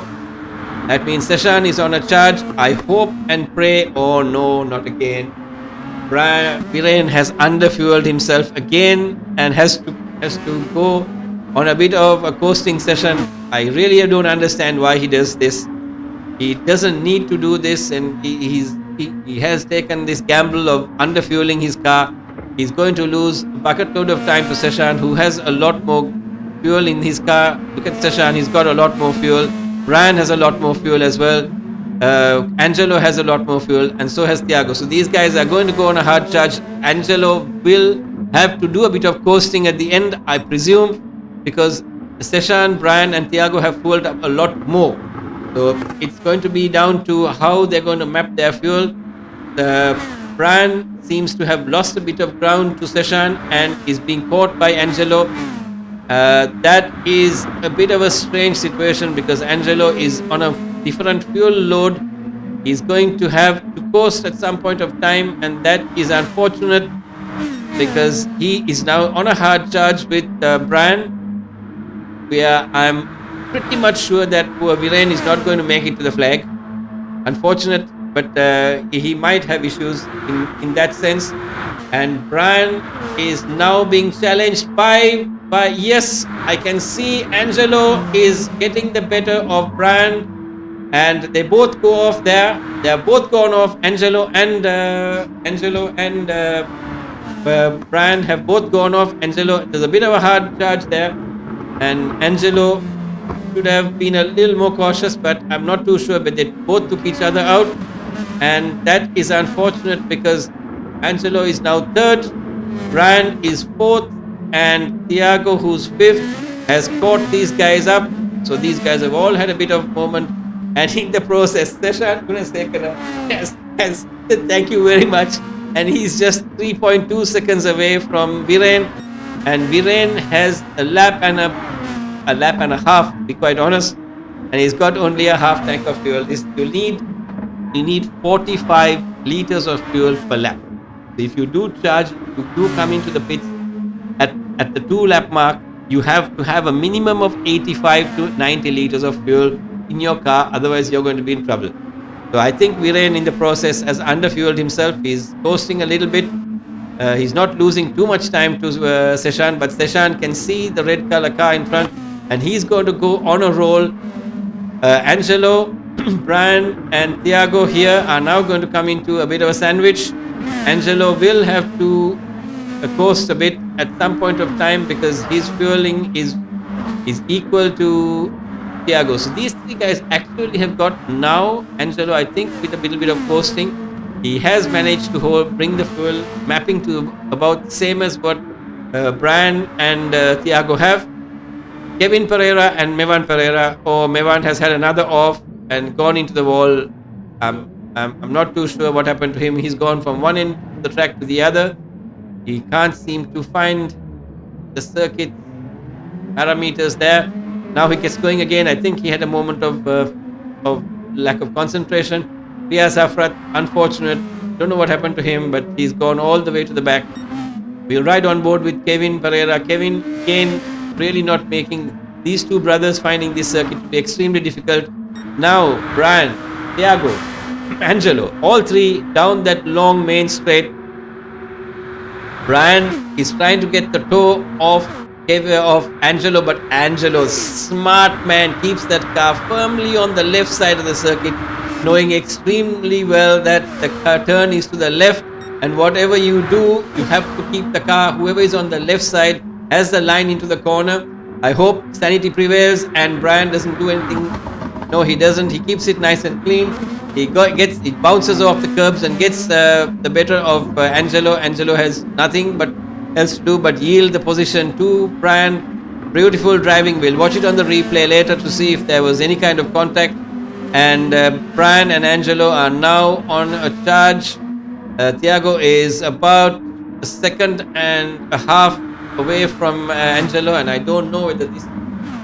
That means Seshan is on a charge. I hope and pray. Oh no, not again. Viren has underfueled himself again and has to go on a bit of a coasting session. I really don't understand why he does this. He doesn't need to do this, and he has taken this gamble of underfueling his car. He's going to lose a bucket load of time to Seshan, who has a lot more fuel in his car. Look at Seshan, he's got a lot more fuel. Brian has a lot more fuel as well. Angelo has a lot more fuel, and so has Thiago. So these guys are going to go on a hard charge. Angelo will have to do a bit of coasting at the end, I presume, because Seshan, Brian, and Thiago have fueled up a lot more. So it's going to be down to how they're going to map their fuel. Brian seems to have lost a bit of ground to Seshan and is being caught by Angelo. That is a bit of a strange situation because Angelo is on a different fuel load. He's going to have to coast at some point of time, and that is unfortunate because he is now on a hard charge with Brian. I'm pretty much sure that poor Viren is not going to make it to the flag. Unfortunate, but he might have issues in that sense. And Brian is now being challenged by yes, I can see Angelo is getting the better of Brian, and they both go off there. They are both gone off. Angelo and Brian have both gone off. Angelo, there's a bit of a hard charge there, and Angelo should have been a little more cautious, but I'm not too sure. But they both took each other out, and that is unfortunate because Angelo is now third, Brian is fourth, and Thiago, who's fifth, has caught these guys up. So these guys have all had a bit of moment, and in the process, Seshan Gunasekara has said thank you very much, and he's just 3.2 seconds away from Viren, and Viren has a lap and a half, to be quite honest, and he's got only a half tank of fuel. You need 45 liters of fuel per lap. So if you do charge, you do come into the pits at the 2 lap mark, you have to have a minimum of 85 to 90 liters of fuel in your car, otherwise you're going to be in trouble. So I think Viren in the process has underfueled himself. He's coasting a little bit. He's not losing too much time to Seshan, but Seshan can see the red color car in front, and he's going to go on a roll. Angelo, Brian, and Thiago here are now going to come into a bit of a sandwich. Angelo will have to coast a bit at some point of time because his fueling is equal to Thiago. So these three guys actually have got now Angelo, I think, with a little bit of coasting. He has managed to bring the fuel mapping to about the same as what Brian and Thiago have. Kevin Pereira and Mevan Pereira, Mevan has had another off and gone into the wall. I'm not too sure what happened to him. He's gone from one end of the track to the other. He can't seem to find the circuit parameters there. Now he gets going again. I think he had a moment of lack of concentration. Priya Safrat, unfortunate. Don't know what happened to him, but he's gone all the way to the back. We'll ride on board with Kevin Pereira. Kevin, again, really not making these two brothers finding this circuit to be extremely difficult. Now, Brian, Thiago, Angelo, all three down that long main straight. Brian is trying to get the toe off Angelo, but Angelo, smart man, keeps that car firmly on the left side of the circuit, knowing extremely well that the turn is to the left, and whatever you do, you have to keep the car, whoever is on the left side has the line into the corner. I hope sanity prevails and Brian doesn't do anything. No, he doesn't. He keeps it nice and clean. It bounces off the curbs and gets the better of Angelo. Angelo has nothing but else to do but yield the position to Brian. Beautiful driving. We'll watch it on the replay later to see if there was any kind of contact. And Brian and Angelo are now on a charge. Thiago is about a second and a half away from Angelo, and I don't know whether this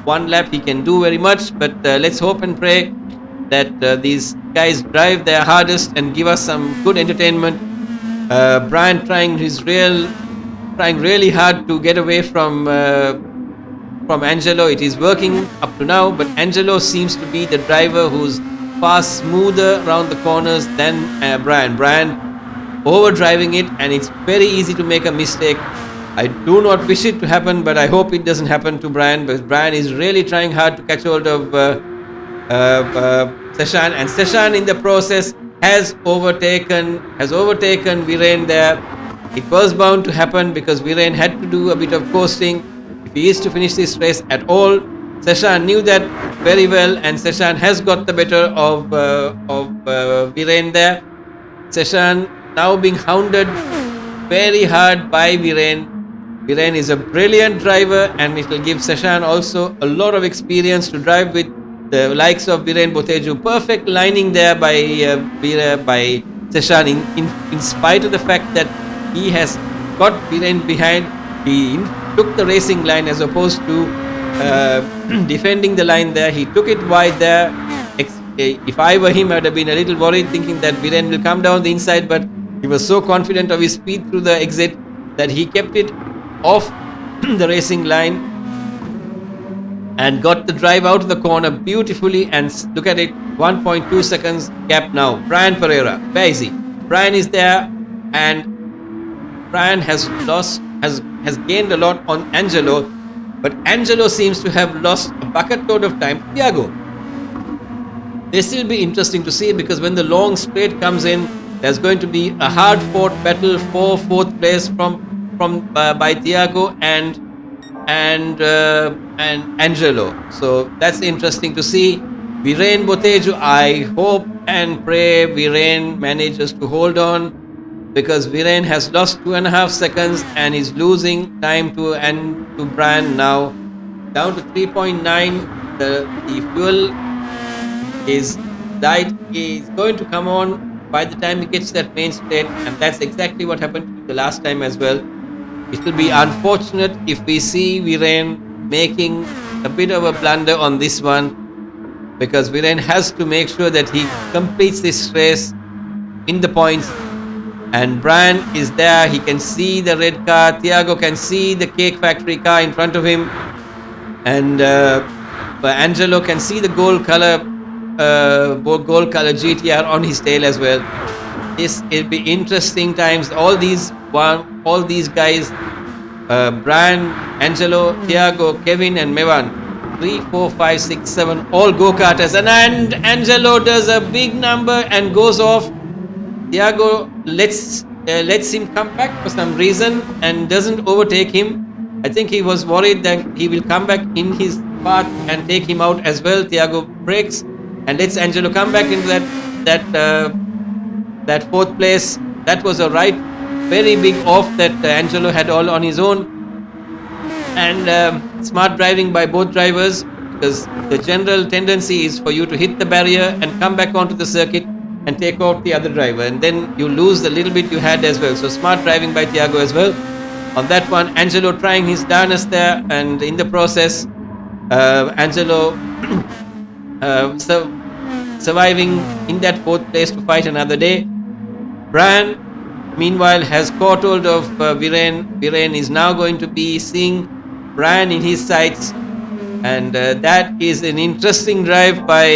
one lap he can do very much, but let's hope and pray that these guys drive their hardest and give us some good entertainment. Brian trying really hard to get away from Angelo. It is working up to now, but Angelo seems to be the driver who's far smoother around the corners than Brian. Brian overdriving it, and it's very easy to make a mistake. I do not wish it to happen, but I hope it doesn't happen to Brian, because Brian is really trying hard to catch hold of Seshan, and Seshan in the process has overtaken Viren there. It was bound to happen because Viren had to do a bit of coasting. if he is to finish this race at all. Seshan knew that very well, and Seshan has got the better of Viren there. Seshan now being hounded very hard by Viren. Viren is a brilliant driver, and it will give Seshan also a lot of experience to drive with the likes of Viren Boteju. Perfect lining there by Seshan, in spite of the fact that he has got Viren behind. He took the racing line as opposed to defending the line there. He took it wide there. If I were him, I would have been a little worried, thinking that Viren will come down the inside, but he was so confident of his speed through the exit that he kept it off the racing line and got the drive out of the corner beautifully. And look at it, 1.2 seconds gap now. Brian Pereira, where is he? Brian is there, and Brian has gained a lot on Angelo, but Angelo seems to have lost a bucket load of time. Thiago, this will be interesting to see, because when the long straight comes in, there's going to be a hard fought battle for fourth place by Thiago and Angelo. So that's interesting to see. Viren Boteju, I hope and pray Viren manages to hold on, because Viren has lost 2.5 seconds and is losing time to Brian now. Down to 3.9. The fuel is going to come on by the time he gets that main straight, and that's exactly what happened the last time as well. It will be unfortunate if we see Viren making a bit of a blunder on this one, because Viren has to make sure that he completes this race in the points. And Brian is there. He can see the red car. Thiago can see the cake factory car in front of him, and Angelo can see the gold color GTR on his tail as well. It'll be interesting times. All these guys, Brian, Angelo, Thiago, Kevin, and Mevan, 3, 4, 5, 6, 7, all go-karters, and Angelo does a big number and goes off. Thiago lets him come back for some reason and doesn't overtake him. I think he was worried that he will come back in his path and take him out as well. Thiago brakes and lets Angelo come back into that fourth place. That was a very big off that Angelo had all on his own. And smart driving by both drivers, because the general tendency is for you to hit the barrier and come back onto the circuit and take out the other driver, and then you lose the little bit you had as well. So smart driving by Thiago as well on that one. Angelo trying his darnest there, and in the process Angelo surviving in that fourth place to fight another day. Brian meanwhile has caught hold of Viren. Viren is now going to be seeing Brian in his sights, and that is an interesting drive by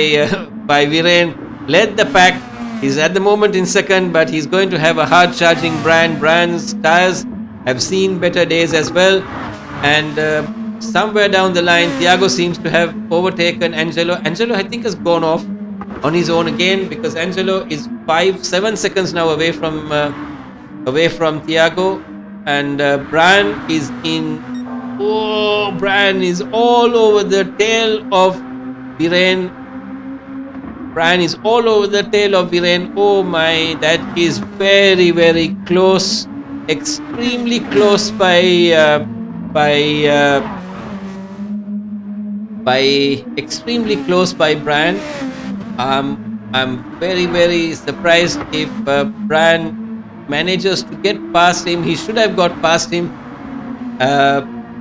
Viren. Led the pack. He's at the moment in second, but he's going to have a hard charging Brian. Brian's tires have seen better days as well, and somewhere down the line Thiago seems to have overtaken Angelo. Angelo, I think, has gone off on his own again, because Angelo is 7 seconds now away from Thiago, and Brian is Brian is all over the tail of Viren. Brian is all over the tail of Viren. Oh my, that is very, very close, extremely close by extremely close by Brian. I'm very, very surprised if Brian manages to get past him. He should have got past him.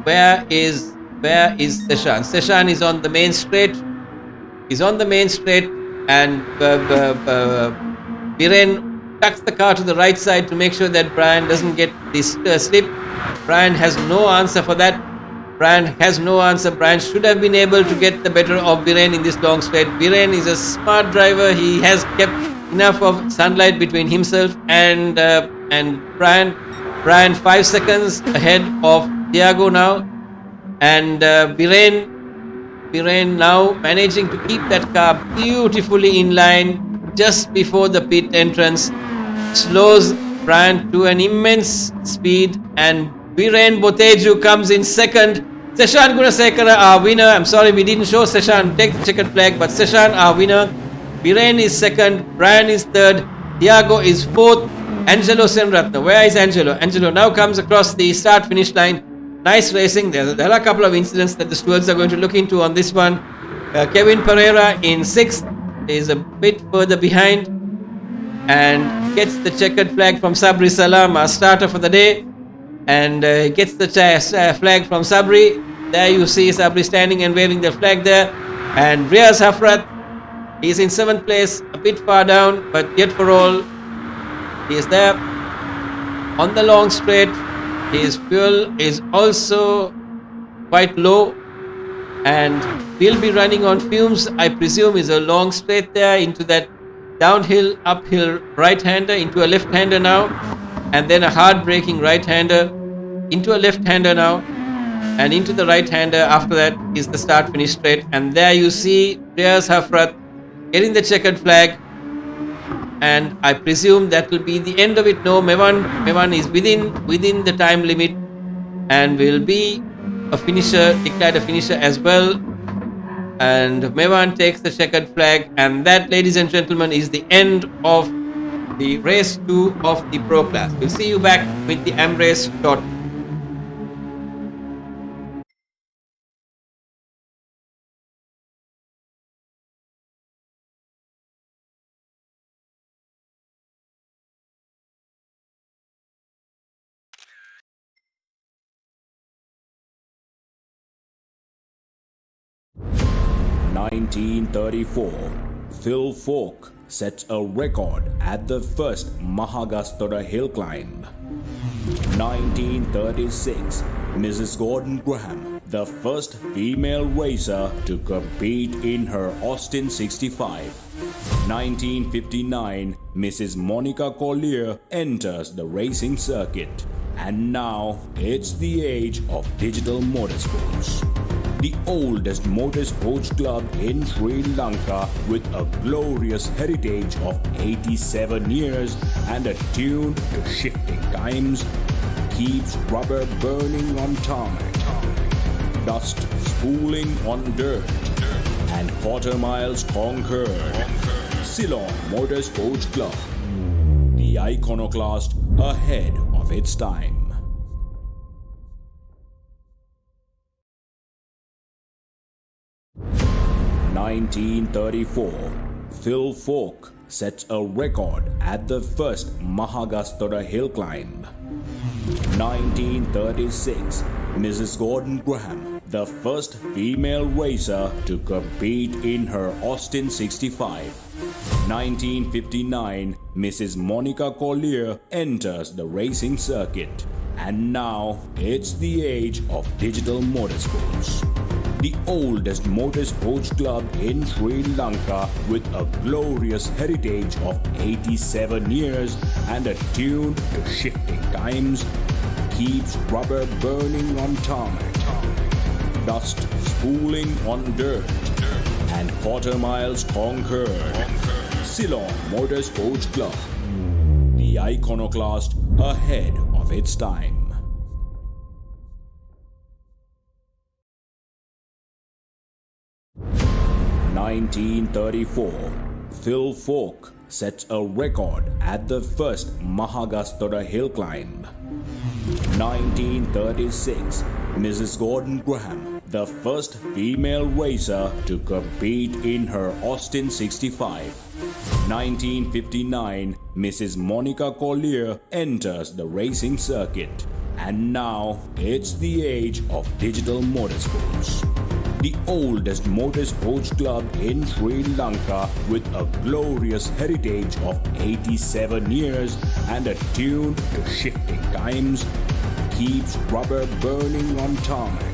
Where is Seshan? Seshan is on the main straight. He's on the main straight, and Viren tucks the car to the right side to make sure that Brian doesn't get this slip. Brian has no answer for that. Brian has no answer. Brian should have been able to get the better of Viren in this long straight. Viren is a smart driver. He has kept enough of sunlight between himself and Brian. Brian 5 seconds ahead of Thiago now, and Viren now managing to keep that car beautifully in line just before the pit entrance, slows Brian to an immense speed, and Viren Boteju comes in second. Seshan Gunasekara, our winner. I'm sorry we didn't show Seshan take the checkered flag, but Seshan, our winner. Biren is second, Brian is third, Tiago is fourth, Angelo Senratna. Where is Angelo? Angelo now comes across the start finish line. Nice racing. There are a couple of incidents that the stewards are going to look into on this one. Kevin Pereira in sixth is a bit further behind and gets the checkered flag from Sabri Salam, our starter for the day, and gets the flag from Sabri. There you see Sabri standing and waving the flag there. And Riaz Hafrat is in 7th place, a bit far down, but yet for all, he is there on the long straight. His fuel is also quite low and will be running on fumes. I presume is a long straight there into that downhill, uphill right-hander into a left-hander now, and then a hard braking right-hander into a left-hander now, and into the right-hander. After that is the start-finish straight, and there you see Riaz Hafrat getting the checkered flag, and I presume that will be the end of it. No, Mevan is within the time limit and will be a finisher, declared a finisher as well. And Mevan takes the checkered flag, and that, ladies and gentlemen, is the end of the race 2 of the Pro Class. We'll see you back with the AM race shortly.
(1934), Phil Falk sets a record at the first Mahagastora hill climb. 1936, Mrs. Gordon Graham, the first female racer to compete in her Austin 65. 1959, Mrs. Monica Collier enters the racing circuit. And now it's the age of digital motorsports. The oldest motorsports club in Sri Lanka with a glorious heritage of 87 years and attuned to shifting times keeps rubber burning on tarmac, dust spooling on dirt, and quarter miles conquered. Ceylon Motorsports Club, the iconoclast ahead of its time. 1934, Phil Falk sets a record at the first Mahagastora hill climb. 1936, Mrs. Gordon Graham, the first female racer to compete in her Austin 65. 1959, Mrs. Monica Collier enters the racing circuit. And now it's the age of digital motorsports. The oldest motorsports club in Sri Lanka with a glorious heritage of 87 years and attuned to shifting times keeps rubber burning on tarmac, dust spooling on dirt, and quarter miles conquered. Ceylon Motorsports Club, the iconoclast ahead of its time. 1934, Phil Falk sets a record at the first Mahagastora hill climb. 1936, Mrs. Gordon Graham, the first female racer to compete in her Austin 65. 1959, Mrs. Monica Collier enters the racing circuit. And now it's the age of digital motorsports. The oldest motorsports club in Sri Lanka with a glorious heritage of 87 years and attuned to shifting times keeps rubber burning on tarmac,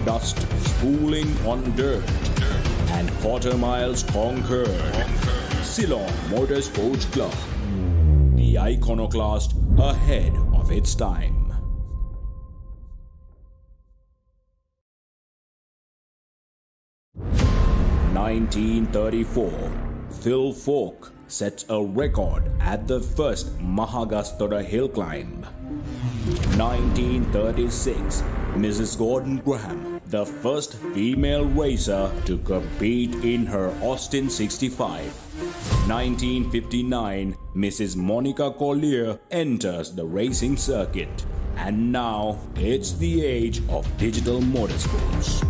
dust spooling on dirt, and quarter miles conquered. Ceylon Motorsports Club, the iconoclast ahead of its time. 1934, Phil Falk sets a record at the first Mahagastora hill climb. 1936, Mrs. Gordon Graham, the first female racer to compete in her Austin 65. 1959, Mrs. Monica Collier enters the racing circuit. And now it's the age of digital motorsports.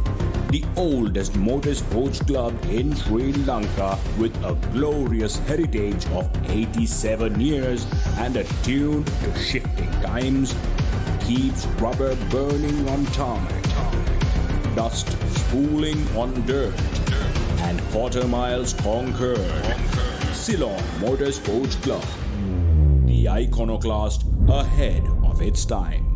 The oldest motorsports club in Sri Lanka with a glorious heritage of 87 years and attuned to shifting times keeps rubber burning on tarmac, dust spooling on dirt, and quarter miles conquered. Ceylon Motorsports Club, the iconoclast ahead of its time.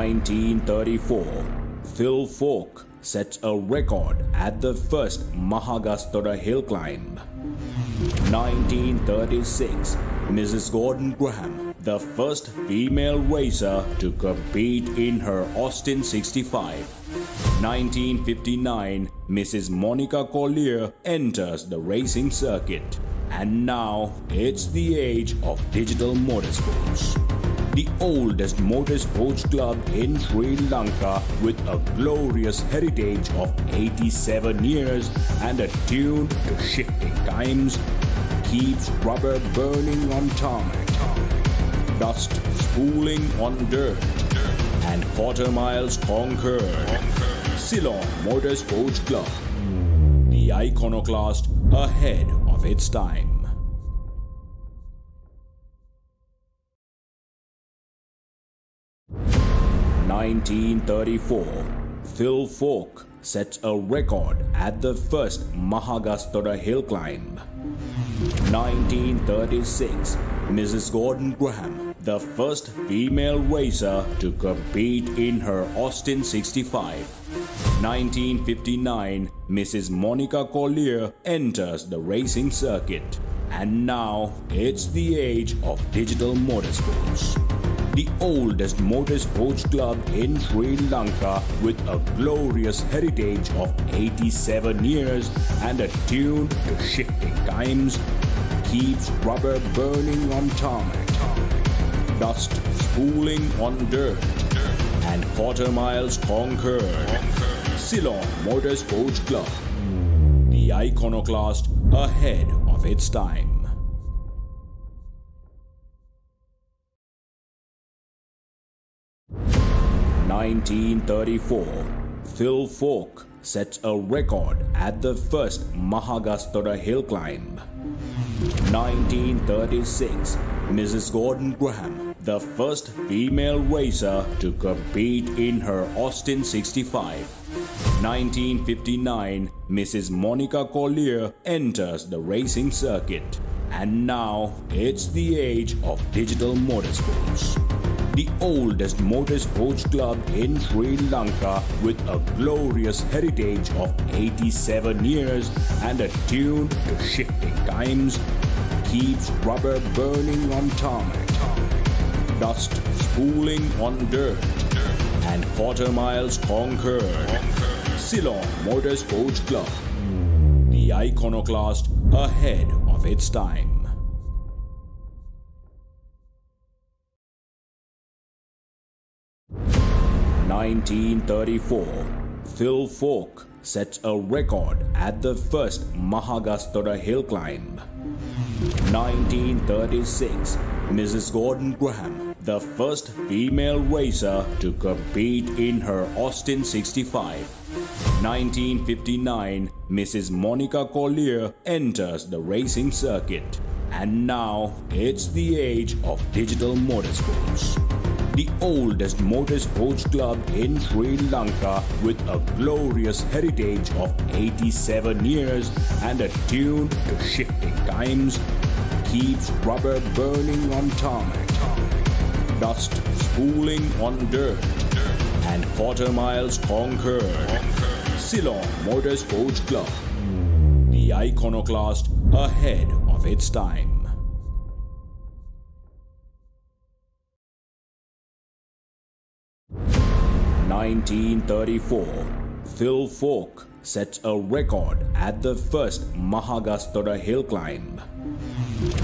In 1934, Phil Falk sets a record at the first Mahagastara hill climb. 1936, Mrs. Gordon Graham, the first female racer to compete in her Austin 65. 1959, Mrs. Monica Collier enters the racing circuit. And now it's the age of digital motorsports. The oldest motorsports club in Sri Lanka with a glorious heritage of 87 years and attuned to shifting times keeps rubber burning on tarmac, dust spooling on dirt, and quarter miles conquered. Ceylon Motorsports Club, the iconoclast ahead of its time. In 1934, Phil Falk sets a record at the first Mahagastara hill climb. 1936, Mrs. Gordon Graham, the first female racer to compete in her Austin 65. 1959, Mrs. Monica Collier enters the racing circuit. And now it's the age of digital motorsports. The oldest motorsports club in Sri Lanka with a glorious heritage of 87 years and attuned to shifting times keeps rubber burning on tarmac, dust spooling on dirt, and quarter miles conquered. Ceylon Motorsports Club, the iconoclast ahead of its time. 1934, Phil Falk sets a record at the first Mahagastara hill climb. 1936, Mrs. Gordon Graham, the first female racer to compete in her Austin 65. 1959, Mrs. Monica Collier enters the racing circuit. And now it's the age of digital motorsports. The oldest motorsports club in Sri Lanka with a glorious heritage of 87 years and attuned to shifting times keeps rubber burning on tarmac, dust spooling on dirt, and quarter miles conquered. Ceylon Motorsports Club, the iconoclast ahead of its time. 1934, Phil Falk sets a record at the first Mahagastora hill climb. 1936, Mrs. Gordon Graham, the first female racer to compete in her Austin 65. 1959, Mrs. Monica Collier enters the racing circuit. And now it's the age of digital motorsports. The oldest motorsports club in Sri Lanka with a glorious heritage of 87 years and attuned to shifting times keeps rubber burning on tarmac, dust spooling on dirt, and quarter miles conquered. Ceylon Motorsports Club, the iconoclast ahead of its time. 1934, Phil Falk sets a record at the first Mahagastora hill climb.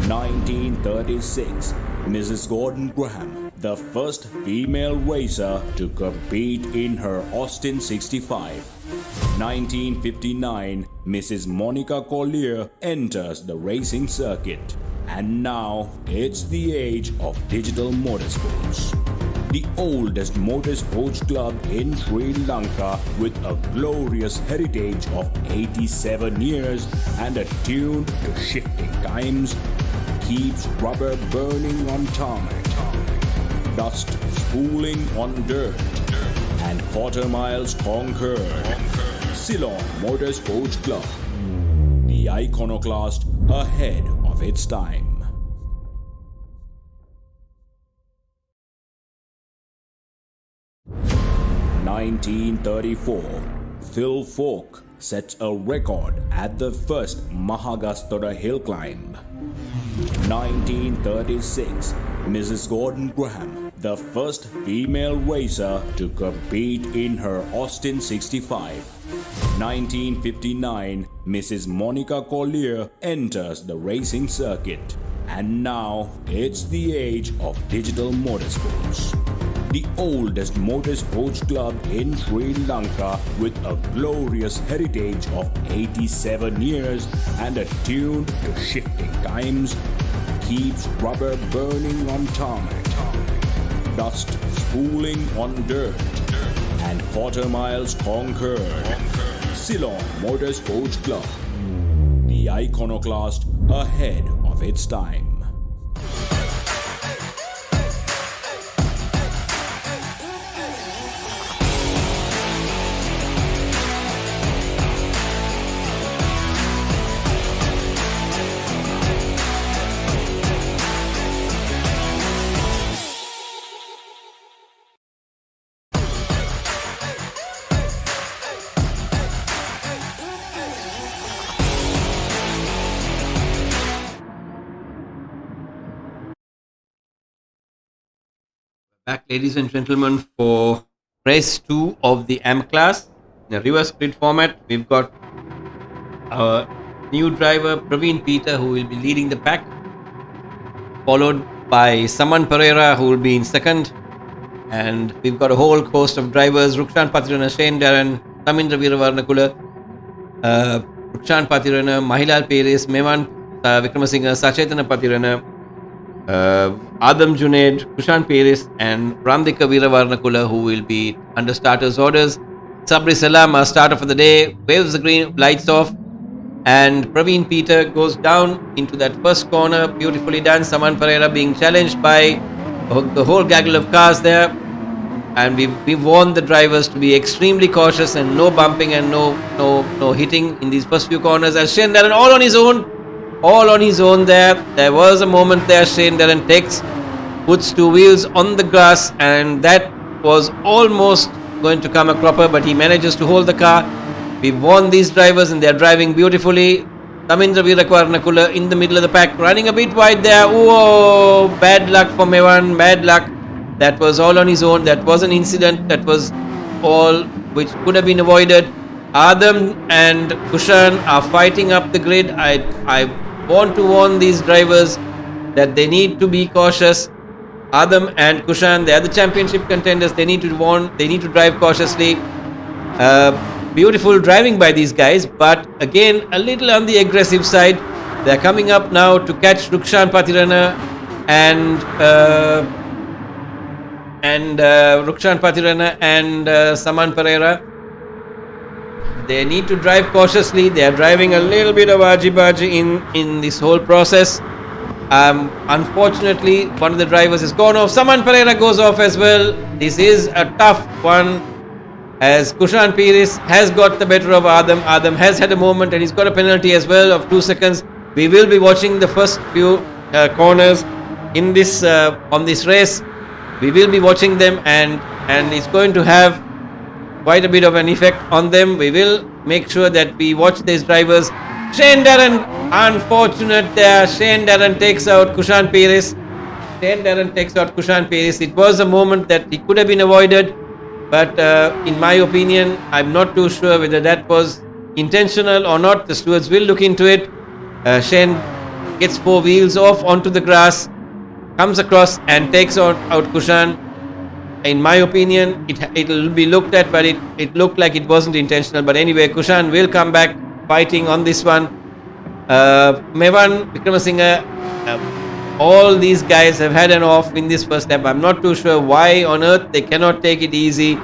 1936, Mrs. Gordon Graham, the first female racer to compete in her Austin 65. 1959, Mrs. Monica Collier enters the racing circuit. And now it's the age of digital motorsports. The oldest motorsports club in Sri Lanka with a glorious heritage of 87 years and attuned to shifting times keeps rubber burning on tarmac, dust spooling on dirt, and quarter miles conquered. Ceylon Motorsports Club, the iconoclast ahead of its time. 1934, Phil Falk sets a record at the first Mahagastora hill climb. 1936, Mrs. Gordon Graham, the first female racer to compete in her Austin 65. 1959, Mrs. Monica Collier enters the racing circuit. And now it's the age of digital motorsports. The oldest motorsports club in Sri Lanka with a glorious heritage of 87 years and attuned to shifting times keeps rubber burning on tarmac, dust spooling on dirt, and quarter miles conquered. Ceylon Motorsports Club, the iconoclast ahead of its time.
Back, ladies and gentlemen, for race 2 of the AM class in a reverse grid format. We've got our new driver Praveen Peter, who will be leading the pack, followed by Saman Pereira, who will be in second, and we've got a whole host of drivers: Rukshan Patirana, Shane Darren, Tamindra Veeravarnakula, Rukshan Patirana, Mahilal Peres, Mevan Vikramasinghe, Sachetana Patirana, Adam Junaid, Kushan Peris, and Ramdika Veeravarnakula, who will be under starters' orders. Sabri Salam, our starter for the day, waves the green lights off, and Praveen Peter goes down into that first corner. Beautifully done. Saman Pereira being challenged by the whole gaggle of cars there, and we warned the drivers to be extremely cautious and no bumping and no hitting in these first few corners. As Shane Darren all on his own there. There was a moment there Shane Darren puts two wheels on the grass, and that was almost going to come a cropper, but he manages to hold the car. We warned these drivers and they are driving beautifully. Tamindra Veerakumaranakulla in the middle of the pack, running a bit wide there. Oh, bad luck for Mevan, bad luck. That was all on his own. That was an incident. That was all which could have been avoided. Adam and Kushan are fighting up the grid. I want to warn these drivers that they need to be cautious. Adam and Kushan, they are the championship contenders. They need to drive cautiously. Beautiful driving by these guys, but again a little on the aggressive side. They're coming up now to catch Rukshan Patirana and Saman Pereira. They need to drive cautiously. They are driving a little bit of argy-bargy in this whole process. Unfortunately, one of the drivers has gone off. Saman Pereira goes off as well. This is a tough one, as Kushan Piris has got the better of Adam. Adam has had a moment and he's got a penalty as well of 2 seconds. We will be watching the first few corners in this on this race. We will be watching them, and it's going to have quite a bit of an effect on them. We will make sure that we watch these drivers. Shane Darren, unfortunate there. Shane Darren takes out Kushan Piris. It was a moment that he could have been avoided. But in my opinion, I'm not too sure whether that was intentional or not. The stewards will look into it. Shane gets 4 wheels off onto the grass, comes across and takes out Kushan. In my opinion, it will be looked at, but it looked like it wasn't intentional. But anyway, Kushan will come back fighting on this one. Mevan Vikramasinghe, all these guys have had an off in this first lap. I'm not too sure why on earth they cannot take it easy.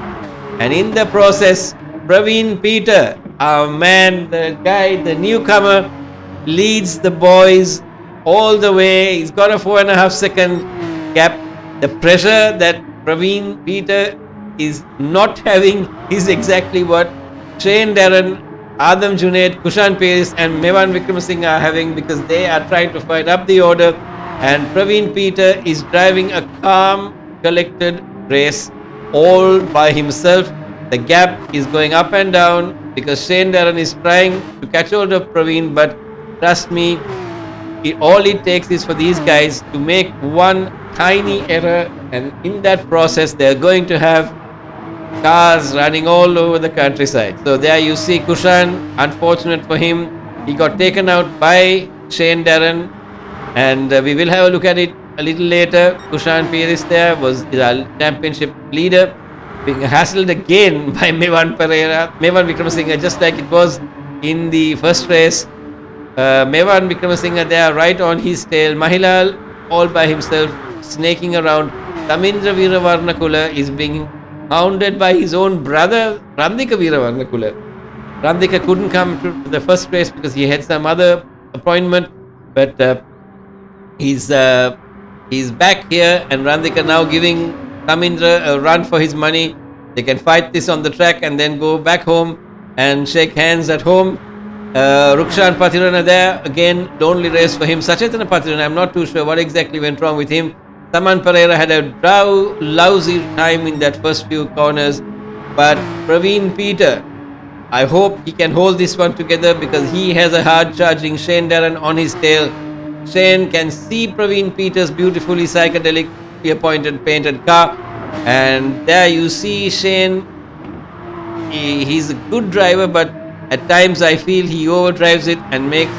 And in the process, Praveen Peter, our man, the guy, the newcomer, leads the boys all the way. He's got a 4.5 second gap. The pressure that Praveen Peter is not having is exactly what Shane Darren, Adam Junaid, Kushan Piris and Mevan Vikramasinghe are having, because they are trying to fight up the order. And Praveen Peter is driving a calm, collected race all by himself. The gap is going up and down because Shane Darren is trying to catch hold of Praveen, but trust me, all it takes is for these guys to make one tiny error, and in that process they are going to have cars running all over the countryside. So there you see Kushan, unfortunate for him, he got taken out by Shane Darren. And we will have a look at it a little later. Kushan Piris there was the championship leader, being hassled again by Mevan Vikramasinghe, just like it was in the first race. Mevan Vikramasinghe there right on his tail. Mahilal all by himself, snaking around. Tamindra Veerakumaranakulla is being hounded by his own brother, Randika Veerakumaranakulla. Randika couldn't come to the first race because he had some other appointment, but he's back here, and Randika now giving Tamindra a run for his money. They can fight this on the track and then go back home and shake hands at home. Rukshan Patirana there, again, lonely race for him. Sachetana Patirana, I'm not too sure what exactly went wrong with him. Saman Pereira had a lousy time in that first few corners. But Praveen Peter, I hope he can hold this one together, because he has a hard charging Shane Darren on his tail. Shane can see Praveen Peter's beautifully psychedelically appointed painted car, and there you see Shane. He's a good driver, but at times I feel he overdrives it and makes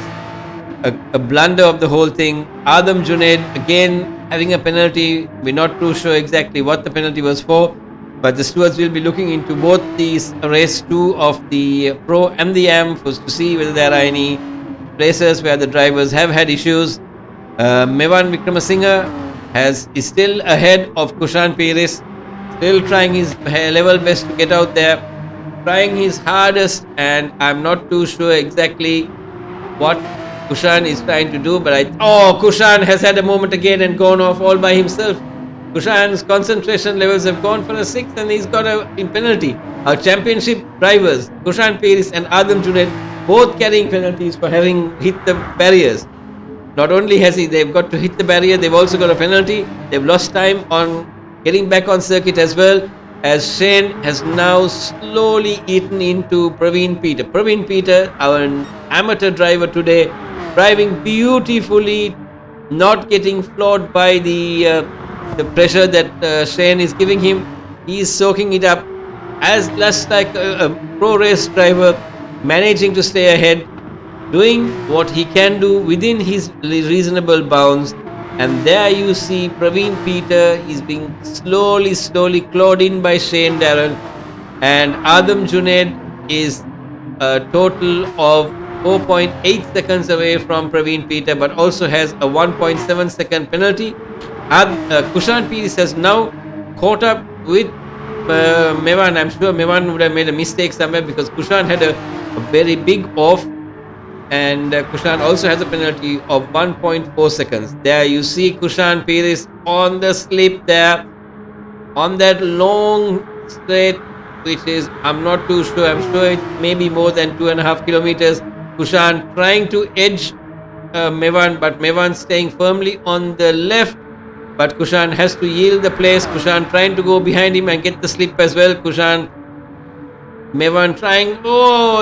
a blunder of the whole thing. Adam Junaid again having a penalty. We're not too sure exactly what the penalty was for, but the stewards will be looking into both these race 2 of the Pro and the Am to see whether there are any places where the drivers have had issues. Mevan Vikramasinghe is still ahead of Kushan Piris, still trying his level best to get out there, trying his hardest, and I'm not too sure exactly what Kushan is trying to do, but Kushan has had a moment again and gone off all by himself. Kushan's concentration levels have gone for a 6 and he's got a penalty. Our championship drivers, Kushan Peris and Adam Junaid, both carrying penalties for having hit the barriers. Not only has they've got to hit the barrier, they've also got a penalty. They've lost time on getting back on circuit as well, as Shane has now slowly eaten into Praveen Peter. Praveen Peter, our amateur driver today, driving beautifully, not getting floored by the pressure that Shane is giving him. He's soaking it up as just like a pro race driver, managing to stay ahead, doing what he can do within his reasonable bounds. And there you see Praveen Peter, he's being slowly clawed in by Shane Darren. And Adam Junaid is a total of 4.8 seconds away from Praveen Peter, but also has a 1.7 second penalty. Kushan Peris has now caught up with Mevan. I'm sure Mevan would have made a mistake somewhere because Kushan had a very big off. And Kushan also has a penalty of 1.4 seconds. There you see Kushan Peris on the slip there, on that long straight, which is, I'm not too sure, I'm sure it may be more than 2.5 kilometers. Kushan trying to edge Mevan, but Mevan staying firmly on the left. But Kushan has to yield the place. Kushan trying to go behind him and get the slip as well. Mevan trying,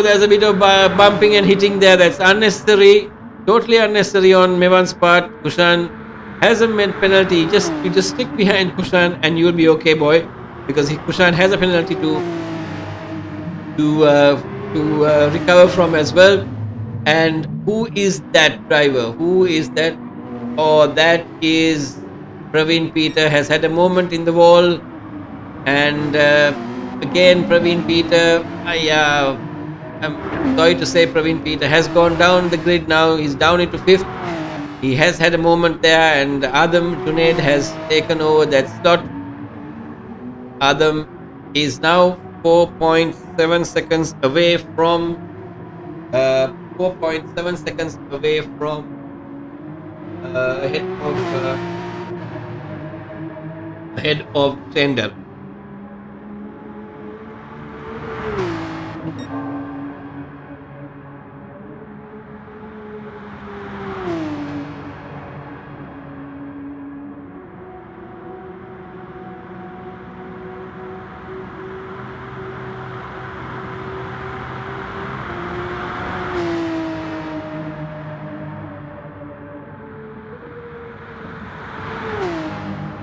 there's a bit of bumping and hitting there. That's unnecessary, totally unnecessary on Mevan's part. Kushan has a penalty. You just stick behind Kushan and you'll be okay, boy, because Kushan has a penalty to recover from as well. And who is that driver? Who is that? Oh, that is Praveen Peter. Has had a moment in the wall, and again Praveen Peter, I'm sorry to say, Praveen Peter has gone down the grid now. He's down into 5th. He has had a moment there, and Adam Junaid has taken over that slot. Adam is now 4.7 seconds away from ahead of Sender.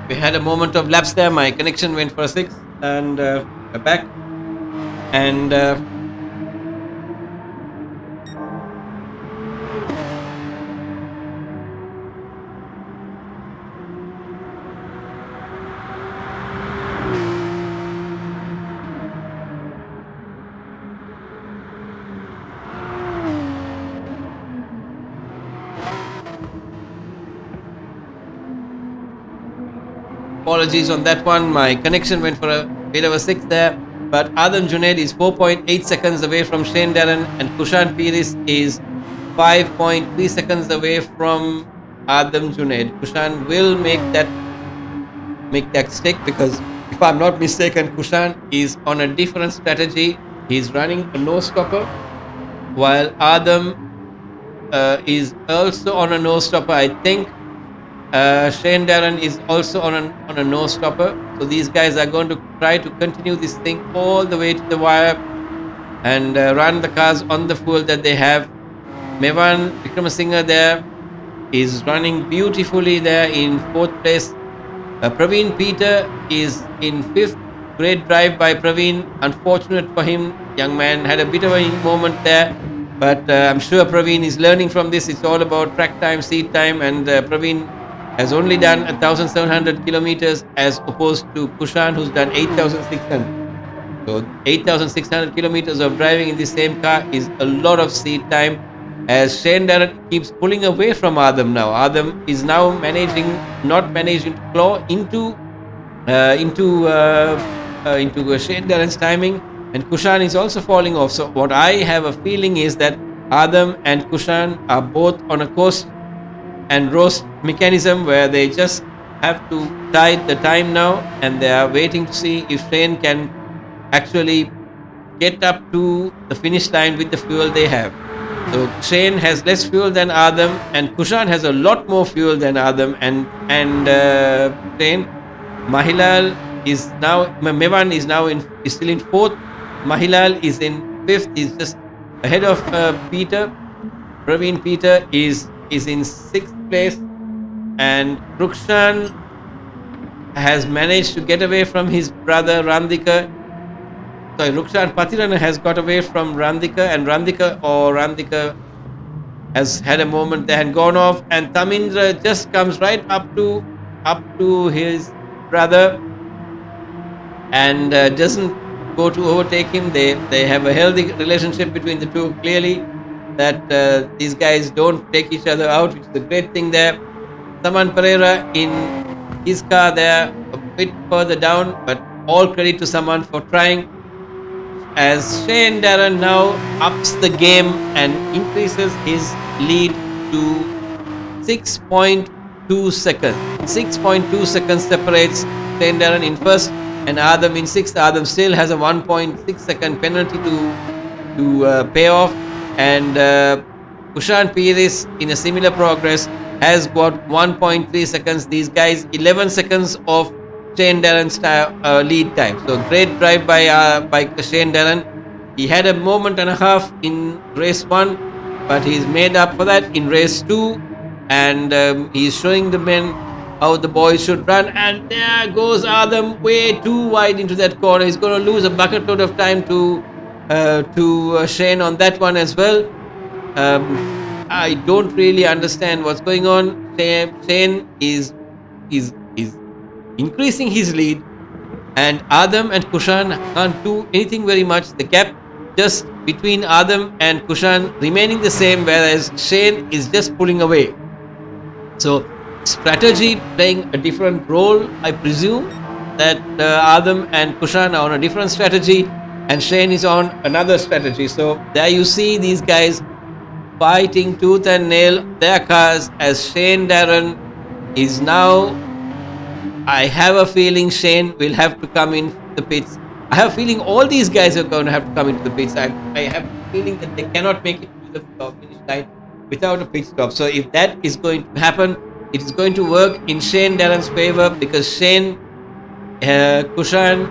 We had a moment of lapse there. My connection went for a 6 and we're back. And apologies on that one. My connection went for a bit of a 6 there. But Adam Junaid is 4.8 seconds away from Shane Darren, and Kushan Peris is 5.3 seconds away from Adam Junaid. Kushan will make that stick, because if I'm not mistaken, Kushan is on a different strategy. He's running a no stopper, while Adam is also on a no stopper. I think Shane Darren is also on a no stopper. So these guys are going to try to continue this thing all the way to the wire and run the cars on the fuel that they have. Mevan Vikramasinghe there is running beautifully there in 4th place. Praveen Peter is in 5th. Great drive by Praveen. Unfortunate for him. Young man had a bit of a moment there. But I'm sure Praveen is learning from this. It's all about track time, seat time, and Praveen has only done 1,700 kilometers as opposed to Kushan, who's done 8,600. So 8,600 kilometers of driving in the same car is a lot of seat time, as Shane Darren keeps pulling away from Adam now. Adam is now not managing to claw into Shane Darren's timing, and Kushan is also falling off. So what I have a feeling is that Adam and Kushan are both on a coast and roast mechanism, where they just have to tie the time now, and they are waiting to see if Shane can actually get up to the finish line with the fuel they have. So Shane has less fuel than Adam, and Kushan has a lot more fuel than Adam and Shane. Mahilal is now Mevan is still in fourth. Mahilal is in fifth. Is just ahead of Peter. Praveen Peter is in sixth place, and Rukshan has managed to get away from his brother Randika. Sorry, Rukshan Patirana has got away from Randika, and Randika has had a moment there and gone off, and Tamindra just comes right up to his brother and doesn't go to overtake him. They have a healthy relationship between the two. Clearly, that these guys don't take each other out, which is a great thing there. Saman Pereira in his car there, a bit further down, but all credit to Saman for trying. As Shane Darren now ups the game and increases his lead to 6.2 seconds. 6.2 seconds separates Shane Darren in first and Adam in sixth. Adam still has a 1.6 second penalty to pay off, and Kushan Piris in a similar progress has got 1.3 seconds. These guys 11 seconds of Shane Darren's lead time. So great drive by Shane Darren. He had a moment and a half in race 1, but he's made up for that in race 2, and he's showing the men how the boys should run. And there goes Adam way too wide into that corner. He's going to lose a bucket load of time to Shane on that one as well. I don't really understand what's going on. Shane is increasing his lead, and Adam and Kushan can't do anything very much. The gap just between Adam and Kushan remaining the same, whereas Shane is just pulling away. So strategy playing a different role. I presume that Adam and Kushan are on a different strategy and Shane is on another strategy. So there you see these guys fighting tooth and nail their cars, as Shane Darren is now, I have a feeling Shane will have to come in the pits. I have a feeling all these guys are going to have to come into the pits. I have a feeling that they cannot make it to the finish line without a pit stop. So if that is going to happen, it is going to work in Shane Darren's favor, because Shane, Kushan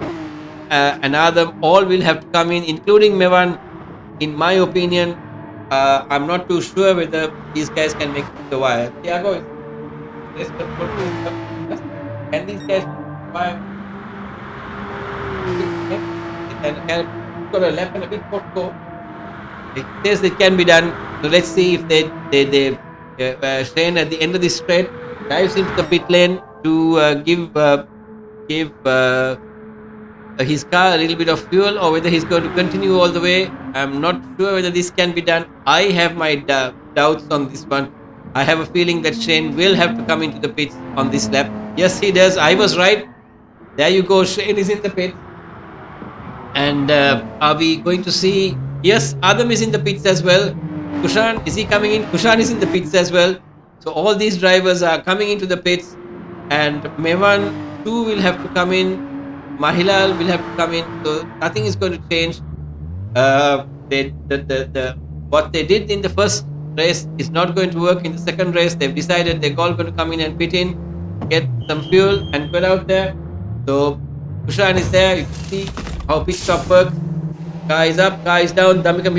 and Adam all will have to come in, including Mevan. In my opinion, I'm not too sure whether these guys can make the wire. Thiago, can these guys wire? And got a lap and a bit more to go. It says it can be done. So let's see if they Shane at the end of this straight dives into the pit lane to give his car a little bit of fuel, or whether he's going to continue all the way. I'm not sure whether this can be done. I have my doubts on this one. I have a feeling that Shane will have to come into the pits on this lap. Yes, he does. I was right. There you go. Shane is in the pits. And are we going to see? Yes, Adam is in the pits as well. Kushan, is he coming in? Kushan is in the pits as well. So all these drivers are coming into the pits, and Mevan too will have to come in. Mahilal will have to come in. So nothing is going to change. What they did in the first race is not going to work in the second race. They've decided they're all going to come in and pit in, get some fuel and put out there. So Kushan is there. You can see how pit stop works. Car is up, car is down. Dhamika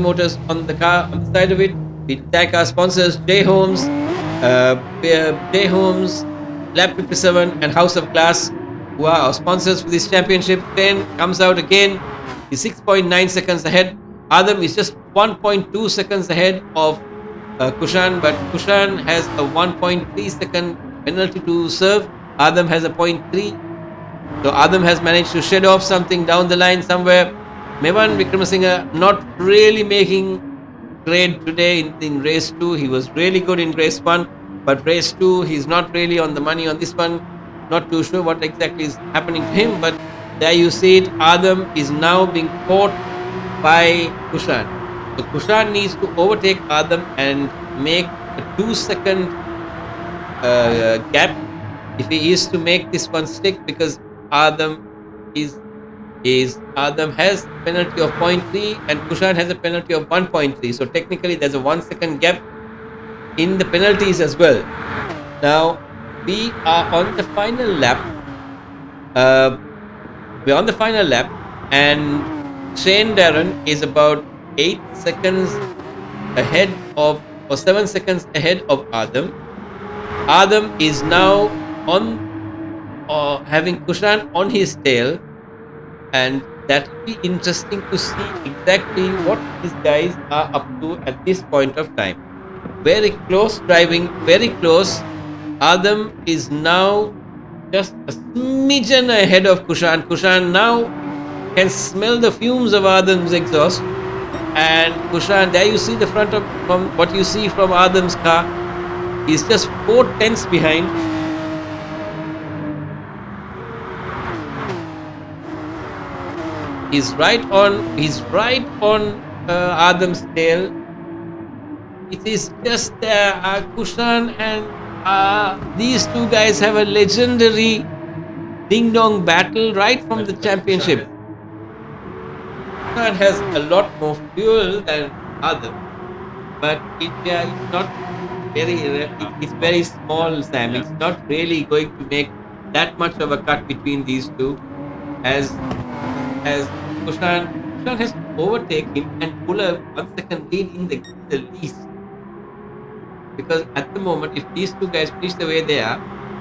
Motors on the car, on the side of it. We thank our sponsors, J Homes, Lab 57 and House of Glass, who are our sponsors for this championship. Shane comes out again. He's 6.9 seconds ahead. Adam is just 1.2 seconds ahead of Kushan, but Kushan has a 1.3 second penalty to serve. Adam has a 0.3. So Adam has managed to shed off something down the line somewhere. Mevan Vikramasinghe not really making great today in race 2. He was really good in race 1, but race 2 he's not really on the money on this one. Not too sure what exactly is happening to him, but there you see it. Adam is now being caught by Kushan. So Kushan needs to overtake Adam and make a 2 second gap if he is to make this one stick, because Adam Adam has a penalty of 0.3 and Kushan has a penalty of 1.3. So technically there's a 1 second gap in the penalties as well. Now we are on the final lap. We're on the final lap, and Shane Darren is about 8 seconds ahead of, or 7 seconds ahead of Adam. Adam is now on, having Kushan on his tail, and that will be interesting to see exactly what these guys are up to at this point of time. Very close driving, very close. Adam is now just a smidgen ahead of Kushan. Kushan now can smell the fumes of Adam's exhaust. And Kushan, there you see the front of, from what you see from Adam's car, he's just 4/10 behind. He's right on Adam's tail. It is just Kushan and these two guys have a legendary ding dong battle right from the championship. Kushan has a lot more fuel than Adam, but it's not very. It's very small, Sam. It's not really going to make that much of a cut between these two, as Kushan has to overtake him and pull a 1 second lead in the least. Because at the moment, if these two guys finish the way they are,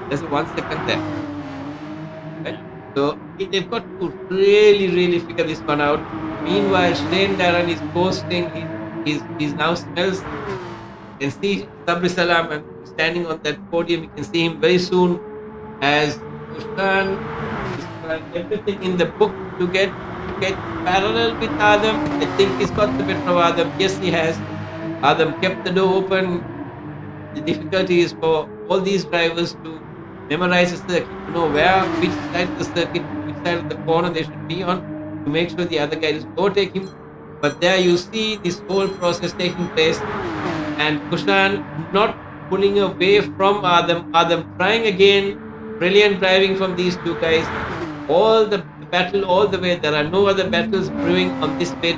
there's a 1 second there. Right? So they've got to really figure this one out. Meanwhile, Shane Darren is posting. He's now smells. You can see Sabri Salam and standing on that podium. You can see him very soon as Kushan is trying everything in the book to get parallel with Adam. I think he's got the better of Adam. Yes, he has. Adam kept the door open. The difficulty is for all these drivers to memorize the circuit, to know which side of the circuit, which side of the corner they should be on, to make sure the other guy doesn't overtake him. But there you see this whole process taking place, and Kushan not pulling away from Adam. Adam trying again. Brilliant driving from these two guys. All the battle all the way. There are no other battles brewing on this bit.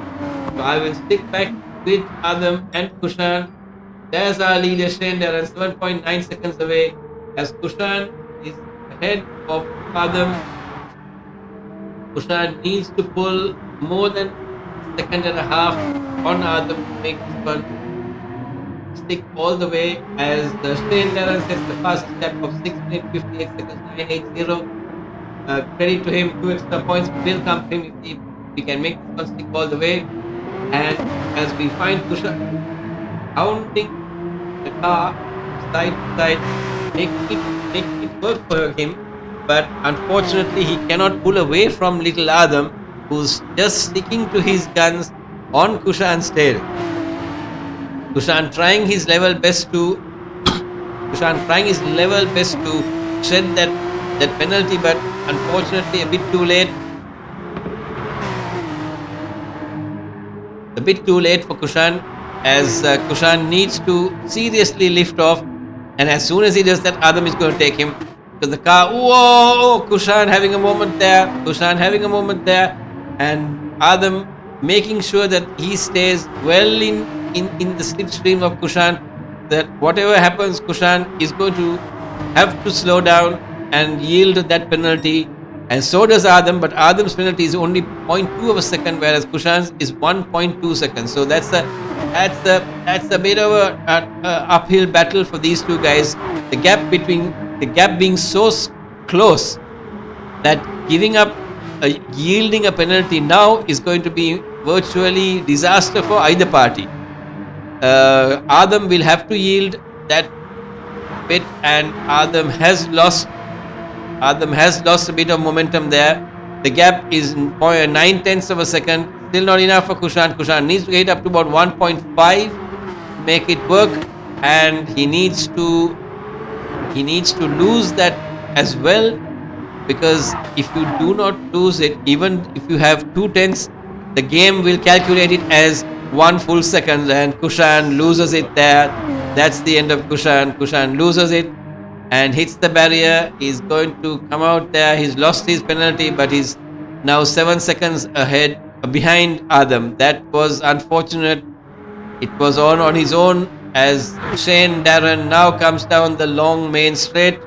So I will stick back with Adam and Kushan. There's our leader Shane Darren, 7.9 seconds away, as Kushan is ahead of Adam. Kushan needs to pull more than a second and a half on Adam to make this one stick all the way, as Shane Darren sets the fastest lap of 6 minutes 58 seconds 980. Credit to him, 2 extra points will come to him if he can make this one stick all the way. And as we find Kushan hounding the car side to side, making it work for him, but unfortunately he cannot pull away from little Adam, who's just sticking to his guns on Kushan's tail. Kushan trying his level best to shed that penalty, but unfortunately a bit too late. A bit too late for Kushan, as Kushan needs to seriously lift off, and as soon as he does that, Adam is going to take him, because the car, Kushan having a moment there, and Adam making sure that he stays well in the slipstream of Kushan, that whatever happens, Kushan is going to have to slow down and yield that penalty, and so does Adam, but Adam's penalty is only 0.2 of a second, whereas Kushan's is 1.2 seconds. So that's a bit of a uphill battle for these two guys. The gap being so close that yielding a penalty now is going to be virtually disaster for either party. Adam will have to yield that bit, and Adam has lost a bit of momentum there. The gap is 9/10 of a second. Still not enough for Kushan. Kushan needs to get up to about 1.5 to make it work, and he needs to lose that as well, because if you do not lose it, even if you have 2/10, the game will calculate it as 1 full second, and Kushan loses it there. That's the end of Kushan. Kushan loses it, and hits the barrier. He's going to come out there. He's lost his penalty, but he's now 7 seconds behind Adam. That was unfortunate. It was on his own as Shane Darren now comes down the long main straight.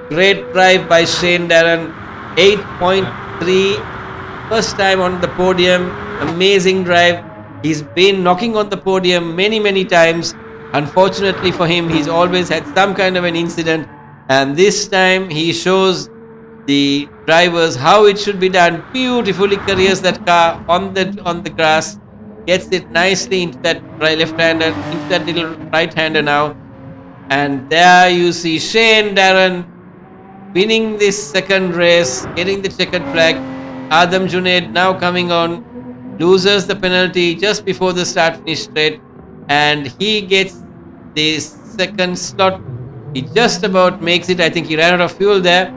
Great drive by Shane Darren. 8.3. First time on the podium. Amazing drive. He's been knocking on the podium many times. Unfortunately for him, he's always had some kind of an incident. And this time he shows the drivers how it should be done. Beautifully careers that car on the grass. Gets it nicely into that left-hander, into that little right-hander now. And there you see Shane Darren winning this second race, getting the checkered flag. Adam Junaid now coming on, loses the penalty just before the start-finish straight, and he gets the second slot. He just about makes it. I think he ran out of fuel there.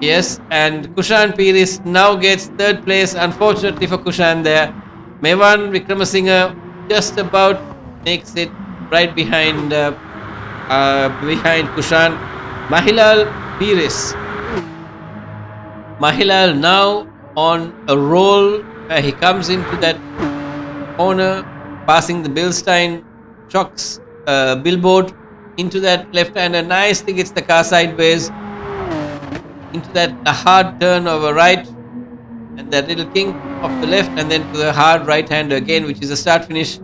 Yes, and Kushan Piris now gets third place. Unfortunately for Kushan there. Mevan Vikramasinghe just about makes it right behind Kushan. Mahilal Piris. Mahilal now on a roll. He comes into that corner, passing the Bilstein Shocks billboard into that left-hander. Nicely gets the car sideways into that hard turn over right, and that little kink of the left, and then to the hard right-hander again, which is a start-finish.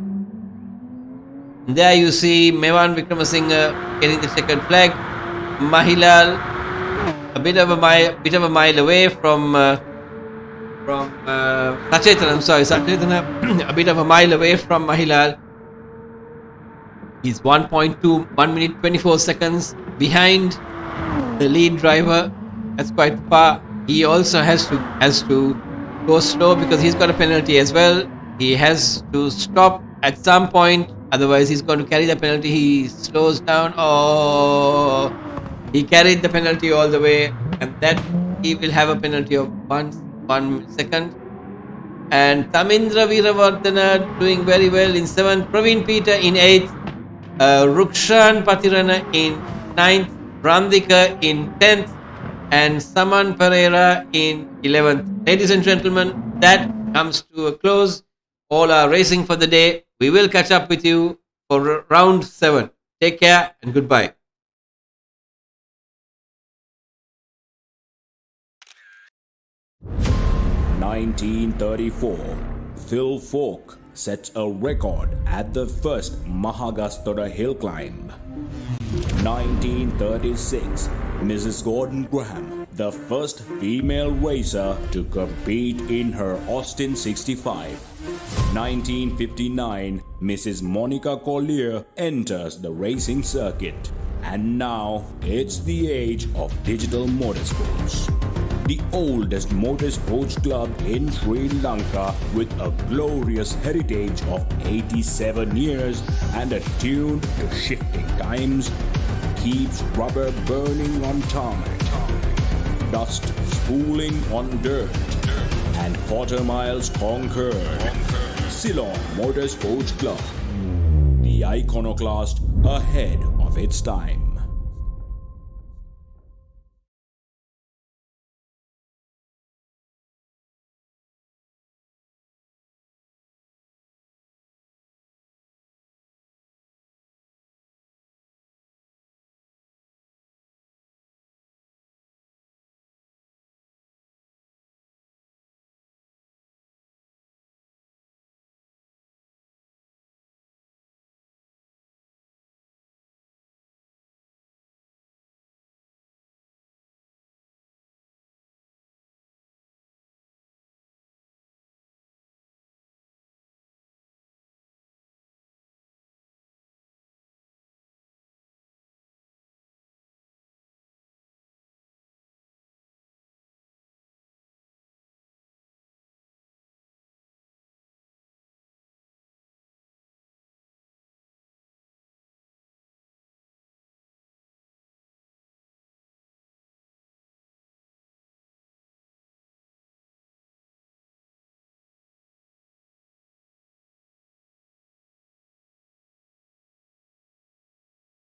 There you see Mevan Vikramasinghe getting the checkered flag. Mahilal a bit of a mile away from Sachetan. I'm sorry, Sachetan a bit of a mile away from Mahilal. He's 1 minute 24 seconds behind the lead driver. That's quite far. He also has to go slow because he's got a penalty as well. He has to stop at some point, otherwise he's going to carry the penalty. He slows down. Oh, he carried the penalty all the way, and that he will have a penalty of 1 second. And Tamindra Veeravardhana doing very well in 7th, Praveen Peter in 8th, Rukshan Patirana in 9th, Randika in 10th, and Saman Pereira in 11th. Ladies and gentlemen, that comes to a close. All our racing for the day. We will catch up with you for round 7. Take care and goodbye.
(1934), Phil Falk sets a record at the first Mahagasthara hill climb. 1936, Mrs. Gordon Graham, the first female racer to compete in her Austin 65. 1959, Mrs. Monica Collier enters the racing circuit. And now, it's the age of digital motorsports. The oldest motorsports club in Sri Lanka, with a glorious heritage of 87 years and attuned to shifting times, keeps rubber burning on tarmac, dust spooling on dirt, and quarter miles conquered. Ceylon Motorsports Club, the iconoclast ahead of its time.